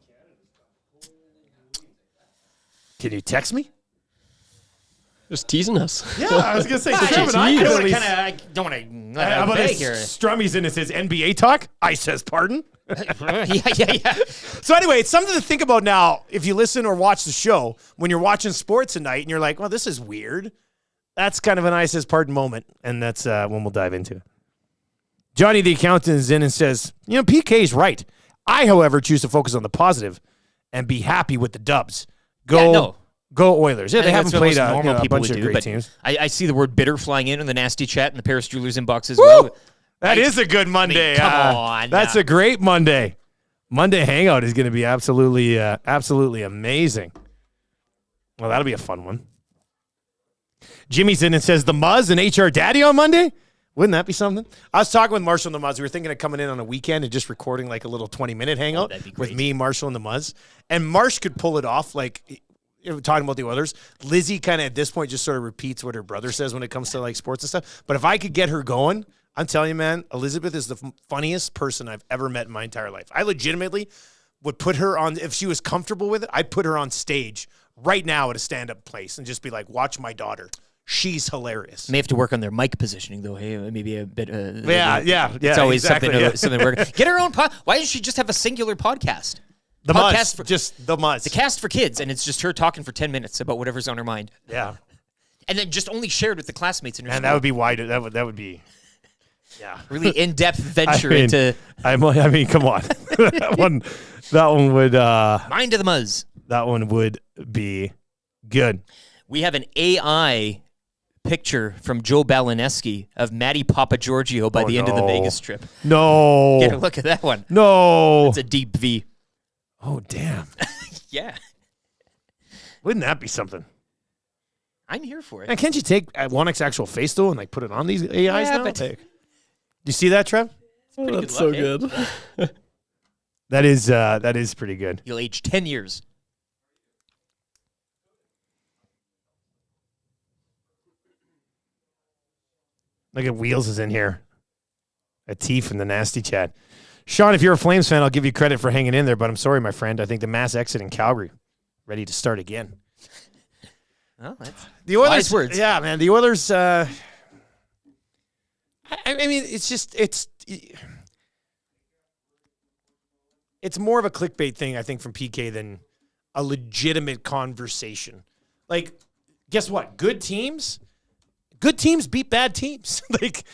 Can you text me? Just teasing us. Yeah, I was going to say, Trevor, I don't want to how about beg this? here. Strummy's in it says NBA talk. I says pardon. yeah. So anyway, it's something to think about now if you listen or watch the show when you're watching sports at night and you're like, well, this is weird. That's kind of an I Says Pardon moment, and that's when we'll dive into it. Johnny the accountant is in and says, PK's right. I, however, choose to focus on the positive and be happy with the dubs. Go Oilers. Yeah, they haven't played a bunch of great teams. I see the word bitter flying in the nasty chat in the Paris Jewelers inbox as Woo! well. That is a good Monday. Come on. That's a great Monday. Monday Hangout is going to be absolutely amazing. Well, that'll be a fun one. Jimmy's in and says, the Muzz and HR Daddy on Monday? Wouldn't that be something? I was talking with Marshall and the Muzz. We were thinking of coming in on a weekend and just recording like a little 20-minute hangout with me, Marshall, and the Muzz. And Marsh could pull it off, like talking about the Oilers. Lizzie kind of at this point just sort of repeats what her brother says when it comes to like sports and stuff. But if I could get her going, I'm telling you, man, Elizabeth is the funniest person I've ever met in my entire life. I legitimately would put her on, if she was comfortable with it, I'd put her on stage right now at a stand-up place and just be like, watch my daughter. She's hilarious. May have to work on their mic positioning, though. Hey, maybe a bit. It's always exactly, something to work. Get her own Why doesn't she just have a singular podcast? The Muzz. Just the Muzz. The cast for kids, and it's just her talking for 10 minutes about whatever's on her mind. Yeah. And then just only shared with the classmates in her And school. that would be wider. That would be, yeah. Really in-depth venture into. I mean, come on. That one would Mind of the Muzz. That one would be good. We have an AI picture from Joe Balinesky of Matty Papagiorgio by the end of the Vegas trip. No. Get a look at that one. No. It's a deep V. Oh, damn. Yeah. Wouldn't that be something? I'm here for it. And can't you take Wannick's actual face, though, and like put it on these AIs now? But you see that, Trev? Oh, that's so good. That is pretty good. You'll age 10 years. Look at Wheels is in here. A T from the nasty chat. Sean, if you're a Flames fan, I'll give you credit for hanging in there, but I'm sorry, my friend. I think the mass exit in Calgary, ready to start again. Well, that's the Oilers, wise words. Yeah, man. The Oilers, I mean, it's more of a clickbait thing, I think, from PK than a legitimate conversation. Like, guess what? Good teams beat bad teams. Like,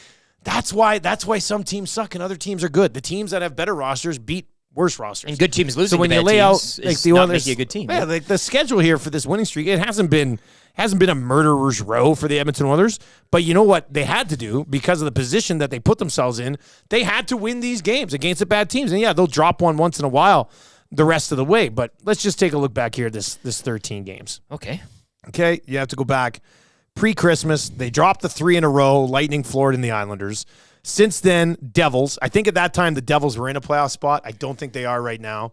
that's why some teams suck and other teams are good. The teams that have better rosters beat worse rosters. And good teams losing so when to you bad lay teams out like is the not Oilers, making a good team. Yeah, like the schedule here for this winning streak, it hasn't been a murderer's row for the Edmonton Oilers. But you know what they had to do because of the position that they put themselves in? They had to win these games against the bad teams. And yeah, they'll drop one once in a while the rest of the way. But let's just take a look back here at this 13 games. Okay, you have to go back. Pre-Christmas, they dropped the 3 in a row, Lightning, Florida, and the Islanders. Since then, Devils. I think at that time the Devils were in a playoff spot. I don't think they are right now.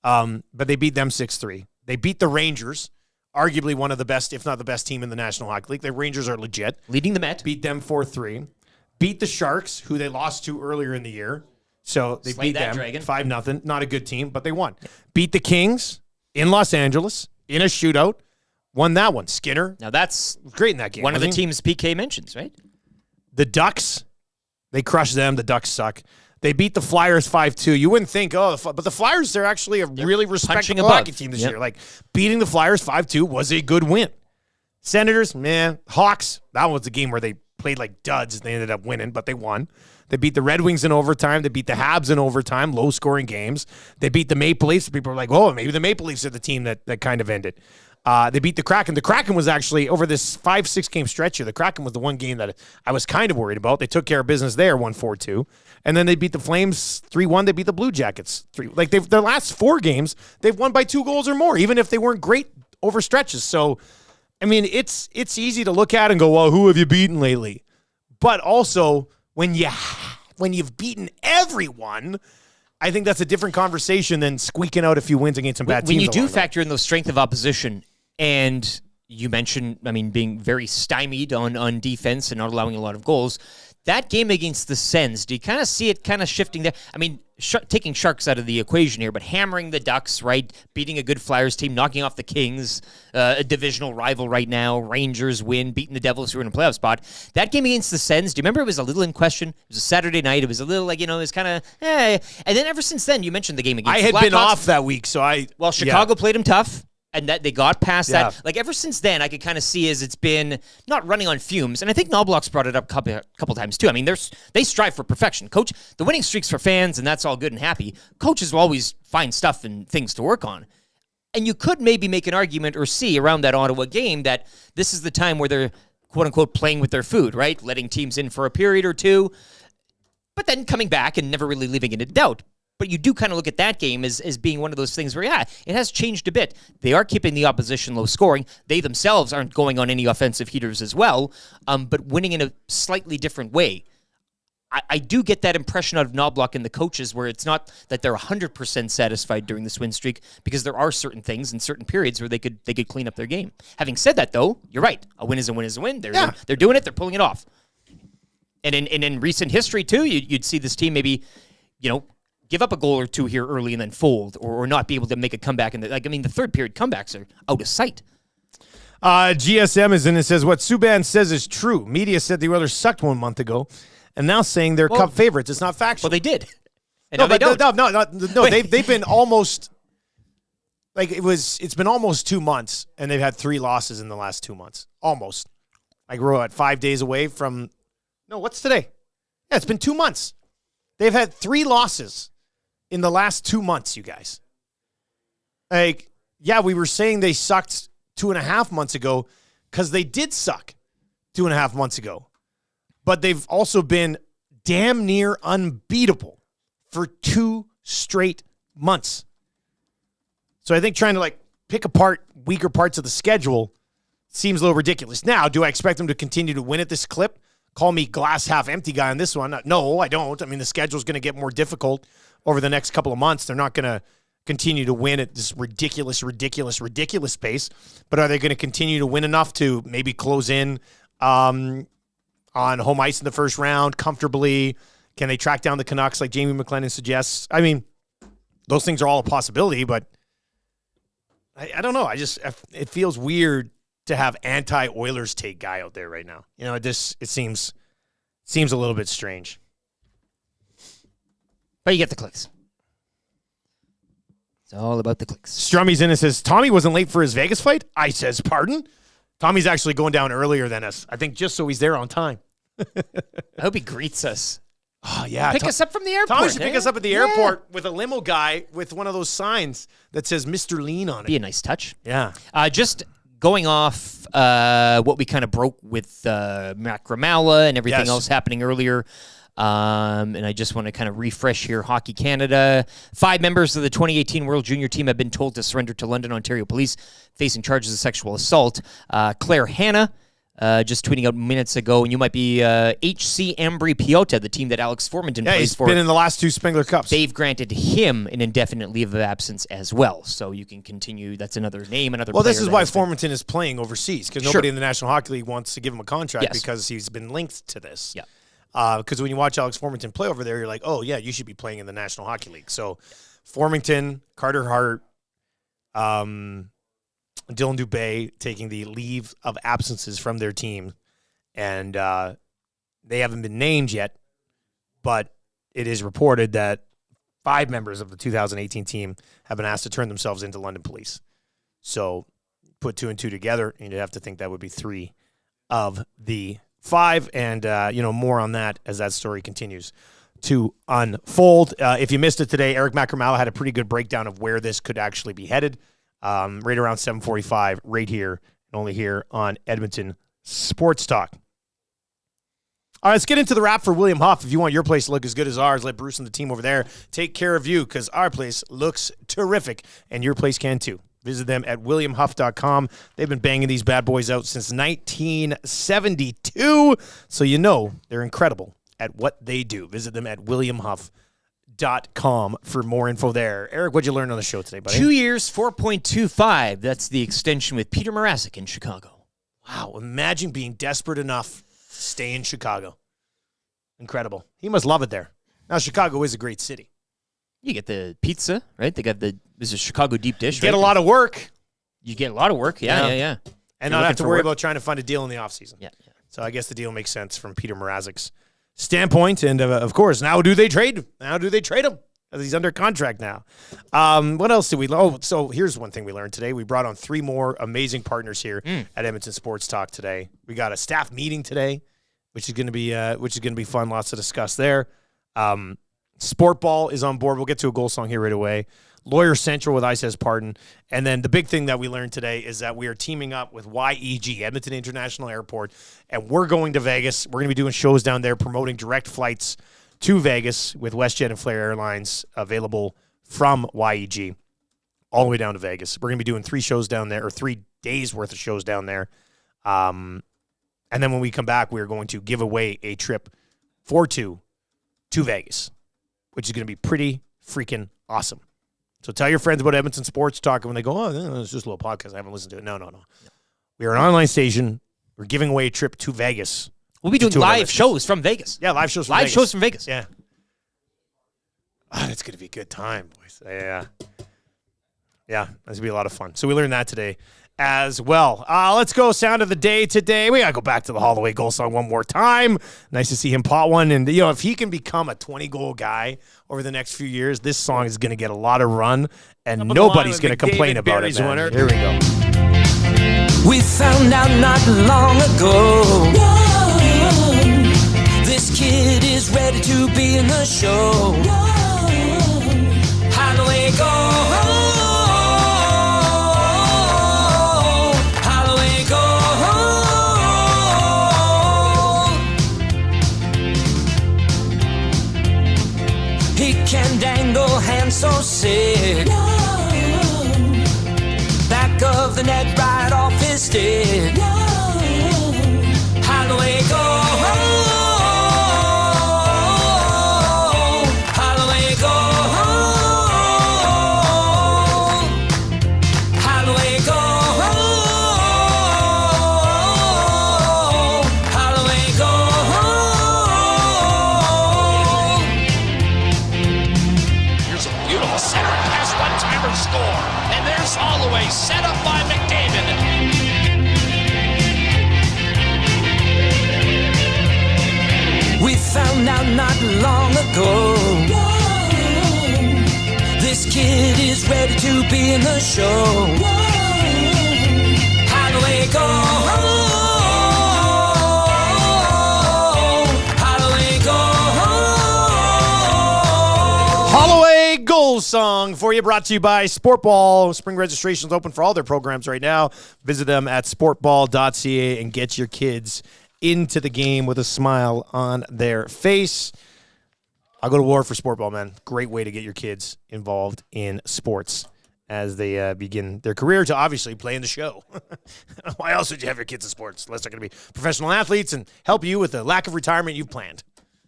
But they beat them 6-3. They beat the Rangers, arguably one of the best, if not the best team in the National Hockey League. The Rangers are legit. Leading the Met. Beat them 4-3. Beat the Sharks, who they lost to earlier in the year. So they Slay beat that them dragon. 5-0. Not a good team, but they won. Beat the Kings in Los Angeles in a shootout. Won that one. Skinner. Now that's great in that game. One of the teams PK mentions, right? The Ducks, they crushed them. The Ducks suck. They beat the Flyers 5-2. You wouldn't think, but the Flyers, they're actually a really respectable hockey team this year. Like, beating the Flyers 5-2 was a good win. Senators, man. Hawks, that was the game where they played like duds. They ended up winning, but they won. They beat the Red Wings in overtime. They beat the Habs in overtime, low-scoring games. They beat the Maple Leafs. People are like, oh, maybe the Maple Leafs are the team that kind of ended. They beat the Kraken. The Kraken was actually, over this 5-6 game stretch here, the Kraken was the one game that I was kind of worried about. They took care of business there, 1-4-2. And then they beat the Flames 3-1. They beat the Blue Jackets 3. Like, their last 4 games, they've won by 2 goals or more, even if they weren't great over stretches. So, I mean, it's easy to look at and go, well, who have you beaten lately? But also, when you've beaten everyone, I think that's a different conversation than squeaking out a few wins against some bad teams. When you do factor in those strength of opposition, and you mentioned, I mean, being very stymied on defense and not allowing a lot of goals, that game against the Sens, do you kind of see it kind of shifting there? I mean, taking Sharks out of the equation here, but hammering the Ducks, right? Beating a good Flyers team, knocking off the Kings, a divisional rival right now. Rangers win, beating the Devils who are in a playoff spot. That game against the Sens, do you remember it was a little in question? It was a Saturday night. It was a little like, it was kind of, And then ever since then, you mentioned the game against the I had Blackhawks. been off that week, so Well, Chicago played them tough. And that they got past that. Like, ever since then, I could kind of see as it's been not running on fumes. And I think Knobloch's brought it up a couple times, too. I mean, they strive for perfection. Coach, the winning streak's for fans, and that's all good and happy. Coaches will always find stuff and things to work on. And you could maybe make an argument or see around that Ottawa game that this is the time where they're, quote-unquote, playing with their food, right? Letting teams in for a period or two, but then coming back and never really leaving it in doubt. But you do kind of look at that game as being one of those things where, it has changed a bit. They are keeping the opposition low scoring. They themselves aren't going on any offensive heaters as well, but winning in a slightly different way. I do get that impression out of Knobloch and the coaches where it's not that they're 100% satisfied during this win streak, because there are certain things in certain periods where they could clean up their game. Having said that, though, you're right. A win is a win is a win. They're doing it. They're pulling it off. And in recent history, too, you'd see this team maybe, give up a goal or two here early and then fold, or not be able to make a comeback. The third period comebacks are out of sight. GSM is in and says, what Subban says is true. Media said the Oilers sucked 1 month ago, and now saying they're Cup favorites. It's not factual. Well, they did. And no, now they don't. No, they've been almost, it's been almost 2 months, and they've had 3 losses in the last 2 months. Almost. We're 5 days away from, what's today? Yeah, it's been 2 months. They've had 3 losses in the last 2 months, you guys. Like, yeah, we were saying they sucked 2.5 months ago because they did suck 2.5 months ago. But they've also been damn near unbeatable for 2 straight months. So I think trying to like pick apart weaker parts of the schedule seems a little ridiculous. Now, do I expect them to continue to win at this clip? Call me glass half empty guy on this one. No, I don't. I mean, the schedule's going to get more difficult over the next couple of months. They're not going to continue to win at this ridiculous pace. But are they going to continue to win enough to maybe close in on home ice in the first round comfortably? Can they track down the Canucks like Jamie McLennan suggests? I mean, those things are all a possibility, but I don't know. It feels weird to have anti-Oilers take guy out there right now. You know, it seems a little bit strange. But you get the clicks. It's all about the clicks. Strummy's in and says, Tommy wasn't late for his Vegas fight? I says, pardon? Tommy's actually going down earlier than us. I think just so he's there on time. I hope he greets us. Oh, yeah. Pick us up from the airport. Tommy should pick us up at the airport with a limo guy with one of those signs that says Mr. Lean on it. Be a nice touch. Yeah. Just going off what we kind of broke with Macramalla and everything else happening earlier. And I just want to kind of refresh here. Hockey Canada. 5 members of the 2018 World Junior team have been told to surrender to London, Ontario police, facing charges of sexual assault. Claire Hanna, just tweeting out minutes ago, and you might be HC Ambry Piotta, the team that Alex Formanton plays for. He's been in the last 2 Spengler Cups. They've granted him an indefinite leave of absence as well, so you can continue. That's another name, another player. Well, this is why Formanton is playing overseas, because nobody in the National Hockey League wants to give him a contract because he's been linked to this. Yeah. Because when you watch Alex Formanton play over there, you're like, oh, yeah, you should be playing in the National Hockey League. So Formanton, Carter Hart, Dylan Dubé taking the leave of absences from their team. And they haven't been named yet, but it is reported that 5 members of the 2018 team have been asked to turn themselves into London police. So put 2 and 2 together, and you'd have to think that would be 3 of the 5, and more on that as that story continues to unfold. If you missed it today, Eric Macramalla had a pretty good breakdown of where this could actually be headed, right around 7:45, right here, and only here on Edmonton Sports Talk. All right, let's get into the wrap for William Huff. If you want your place to look as good as ours, let Bruce and the team over there take care of you, because our place looks terrific, and your place can too. Visit them at williamhuff.com. They've been banging these bad boys out since 1972, so you know they're incredible at what they do. Visit them at williamhuff.com for more info there. Eric, what'd you learn on the show today, buddy? 2 years, 4.25. That's the extension with Peter Mrazek in Chicago. Wow, imagine being desperate enough to stay in Chicago. Incredible. He must love it there. Now, Chicago is a great city. You get the pizza, right? They got this is Chicago deep dish. Get a lot of work. You get a lot of work, yeah. And not have to worry about trying to find a deal in the offseason. Yeah. So I guess the deal makes sense from Peter Mrazek's standpoint. And, of course, now do they trade him? As he's under contract now. What else did we learn? Oh, so here's one thing we learned today. We brought on 3 more amazing partners here at Edmonton Sports Talk today. We got a staff meeting today, which is going to be fun. Lots to discuss there. Sportball is on board. We'll get to a goal song here right away. Lawyer Central with I Says Pardon. And then the big thing that we learned today is that we are teaming up with YEG, Edmonton International Airport, and we're going to Vegas. We're going to be doing shows down there promoting direct flights to Vegas with WestJet and Flair Airlines available from YEG all the way down to Vegas. We're going to be doing 3 shows down there, or 3 days worth of shows down there. And then when we come back, we're going to give away a trip for 2 to Vegas, which is going to be pretty freaking awesome. So tell your friends about Edmonton Sports Talk, and when they go, oh, it's just a little podcast, I haven't listened to it. No. We are an online station. We're giving away a trip to Vegas. We'll be doing live shows from Vegas. Yeah, live shows from Vegas. Live shows from Vegas. Yeah. Oh, that's going to be a good time, boys. Yeah. Yeah, that's going to be a lot of fun. So we learned that today as well. Let's go sound of the day today. We got to go back to the Holloway goal song one more time. Nice to see him pot one. And, if he can become a 20-goal guy over the next few years, this song is going to get a lot of run, and nobody's going to complain about it, man. Here we go. We found out not long ago. Whoa, this kid is ready to be in the show. Whoa, stick. Back of the net, right off his stick. Holloway go. Holloway go. Holloway go. Holloway go. Here's a beautiful center pass, one-timer score. And there's Holloway, set up by McDavid. We found out not long ago, this kid is ready to be in the show. Holloway go. Holloway go. Holloway goal song for you, brought to you by Sportball. Spring registration's open for all their programs right now. Visit them at sportball.ca and get your kids into the game with a smile on their face. I'll go to war for Sportball, man. Great way to get your kids involved in sports as they begin their career to obviously play in the show. Why else would you have your kids in sports unless they're going to be professional athletes and help you with the lack of retirement you've planned?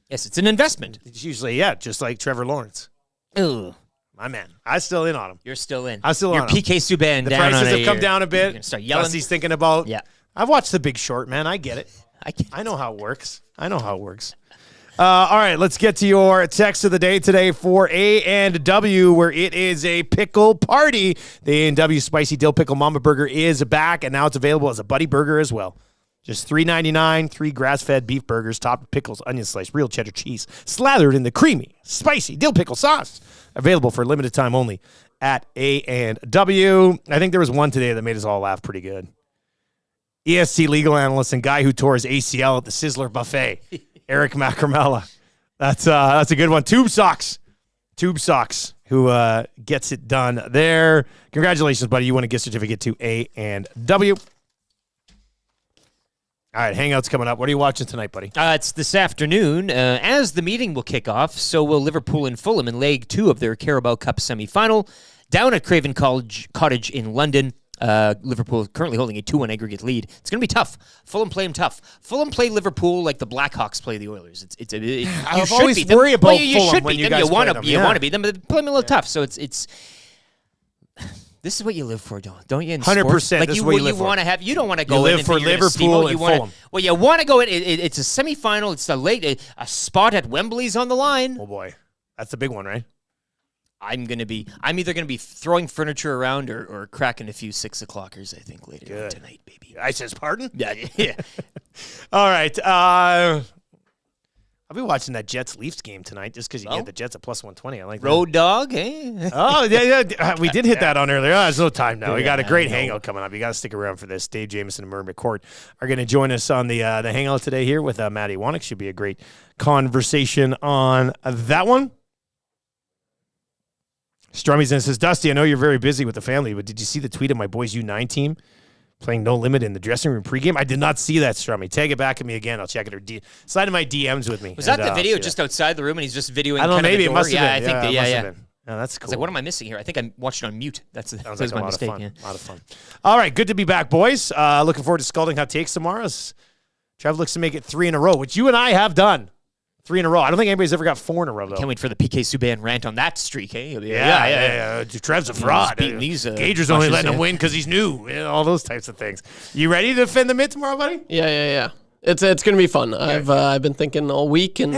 Yes, it's an investment. It's usually, just like Trevor Lawrence. Ugh. My man. I'm still in on him. You're still in. I'm still on Your him. PK Subban The down prices on have come down a bit. You're gonna start yelling. Dusty's thinking about. Yeah. I've watched The Big Short, man. I get it. I know how it works. All right, let's get to your text of the day today for A&W, where it is a pickle party. The A&W Spicy Dill Pickle Mama Burger is back, and now it's available as a buddy burger as well. Just $3.99, 3 grass-fed beef burgers, topped with pickles, onion slice, real cheddar cheese, slathered in the creamy, spicy dill pickle sauce. Available for a limited time only at A&W. I think there was one today that made us all laugh pretty good. EST legal analyst and guy who tore his ACL at the Sizzler buffet, Eric Macramalla. That's a good one. Tube Socks, who gets it done there. Congratulations, buddy. You won a gift certificate to A&W. All right, Hangout's coming up. What are you watching tonight, buddy? It's this afternoon. As the meeting will kick off, so will Liverpool and Fulham in Leg 2 of their Carabao Cup semi-final down at Craven Cottage in London. Liverpool currently holding a 2-1 aggregate lead. It's going to be tough. Fulham play them tough. Fulham play Liverpool like the Blackhawks play the Oilers. I always worry about Fulham when you guys play them. You want to beat them, but they play them a little tough. So it's this is what you live for, don't you? 100%. Like this is what you live for. You don't want to go you in live for Liverpool and Fulham. Well, you want to go in. It's a semifinal. It's a spot at Wembley's on the line. Oh boy, that's a big one, right? I'm either gonna be throwing furniture around or cracking a few 6 o'clockers, I think, later on tonight, baby. I says pardon? Yeah. All right. I'll be watching that Jets-Leafs game tonight just because you get the Jets at plus 120. I like that. Road dog, eh? Oh, yeah. We did hit that on earlier. There's no time now. We got a great hangout coming up. You got to stick around for this. Dave Jameson and Murray McCourt are going to join us on the hangout today here with Matty Wannick. Should be a great conversation on that one. Strummy's in says, Dusty, I know you're very busy with the family, but did you see the tweet of my boys U9 team playing No Limit in the dressing room pregame? I did not see that, Strummy. Tag it back at me again. I'll check it or slide in my DMs with me. Was that the video just outside the room and he's just videoing? I don't know. Maybe it must have been. I think it must have been. Oh, that's cool. I was like, what am I missing here? I think I watched it on mute. That was like my a lot mistake. Of fun. A lot of fun. All right, good to be back, boys. Looking forward to Scalding Hot Takes tomorrow. Trev looks to make it 3 in a row, which you and I have done. 3 in a row. I don't think anybody's ever got 4 in a row, though. Can't wait for the PK Subban rant on that streak, eh? Yeah. Trev's a fraud. Gager's only letting him win because he's new. All those types of things. You ready to defend the mid tomorrow, buddy? Yeah. It's going to be fun. I've been thinking all week, and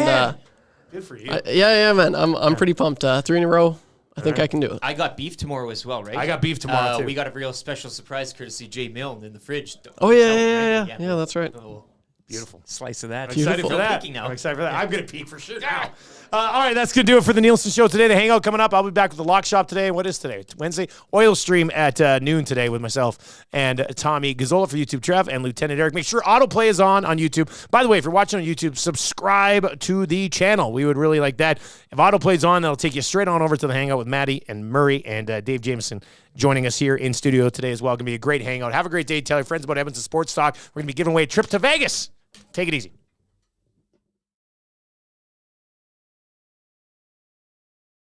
good for you. Man. I'm pretty pumped. 3 in a row. I think I can do it. I got beef tomorrow as well, right? I got beef tomorrow too. We got a real special surprise courtesy Jay Milne in the fridge. Oh yeah. That's right. Beautiful slice of that. I'm excited for that. I'm going to peek for sure now. All right, that's going to do it for the Nielson Show today. The Hangout coming up. I'll be back with the Lock Shop today. What is today? It's Wednesday. Oil Stream at noon today with myself and Tommy Gazzola for YouTube Trev and Lieutenant Eric. Make sure Autoplay is on YouTube. By the way, if you're watching on YouTube, subscribe to the channel. We would really like that. If Autoplay's on, that'll take you straight on over to the Hangout with Maddie and Murray and Dave Jameson joining us here in studio today as well. Going to be a great Hangout. Have a great day. Tell your friends about Edmonton Sports Talk. We're going to be giving away a trip to Vegas. Take it easy.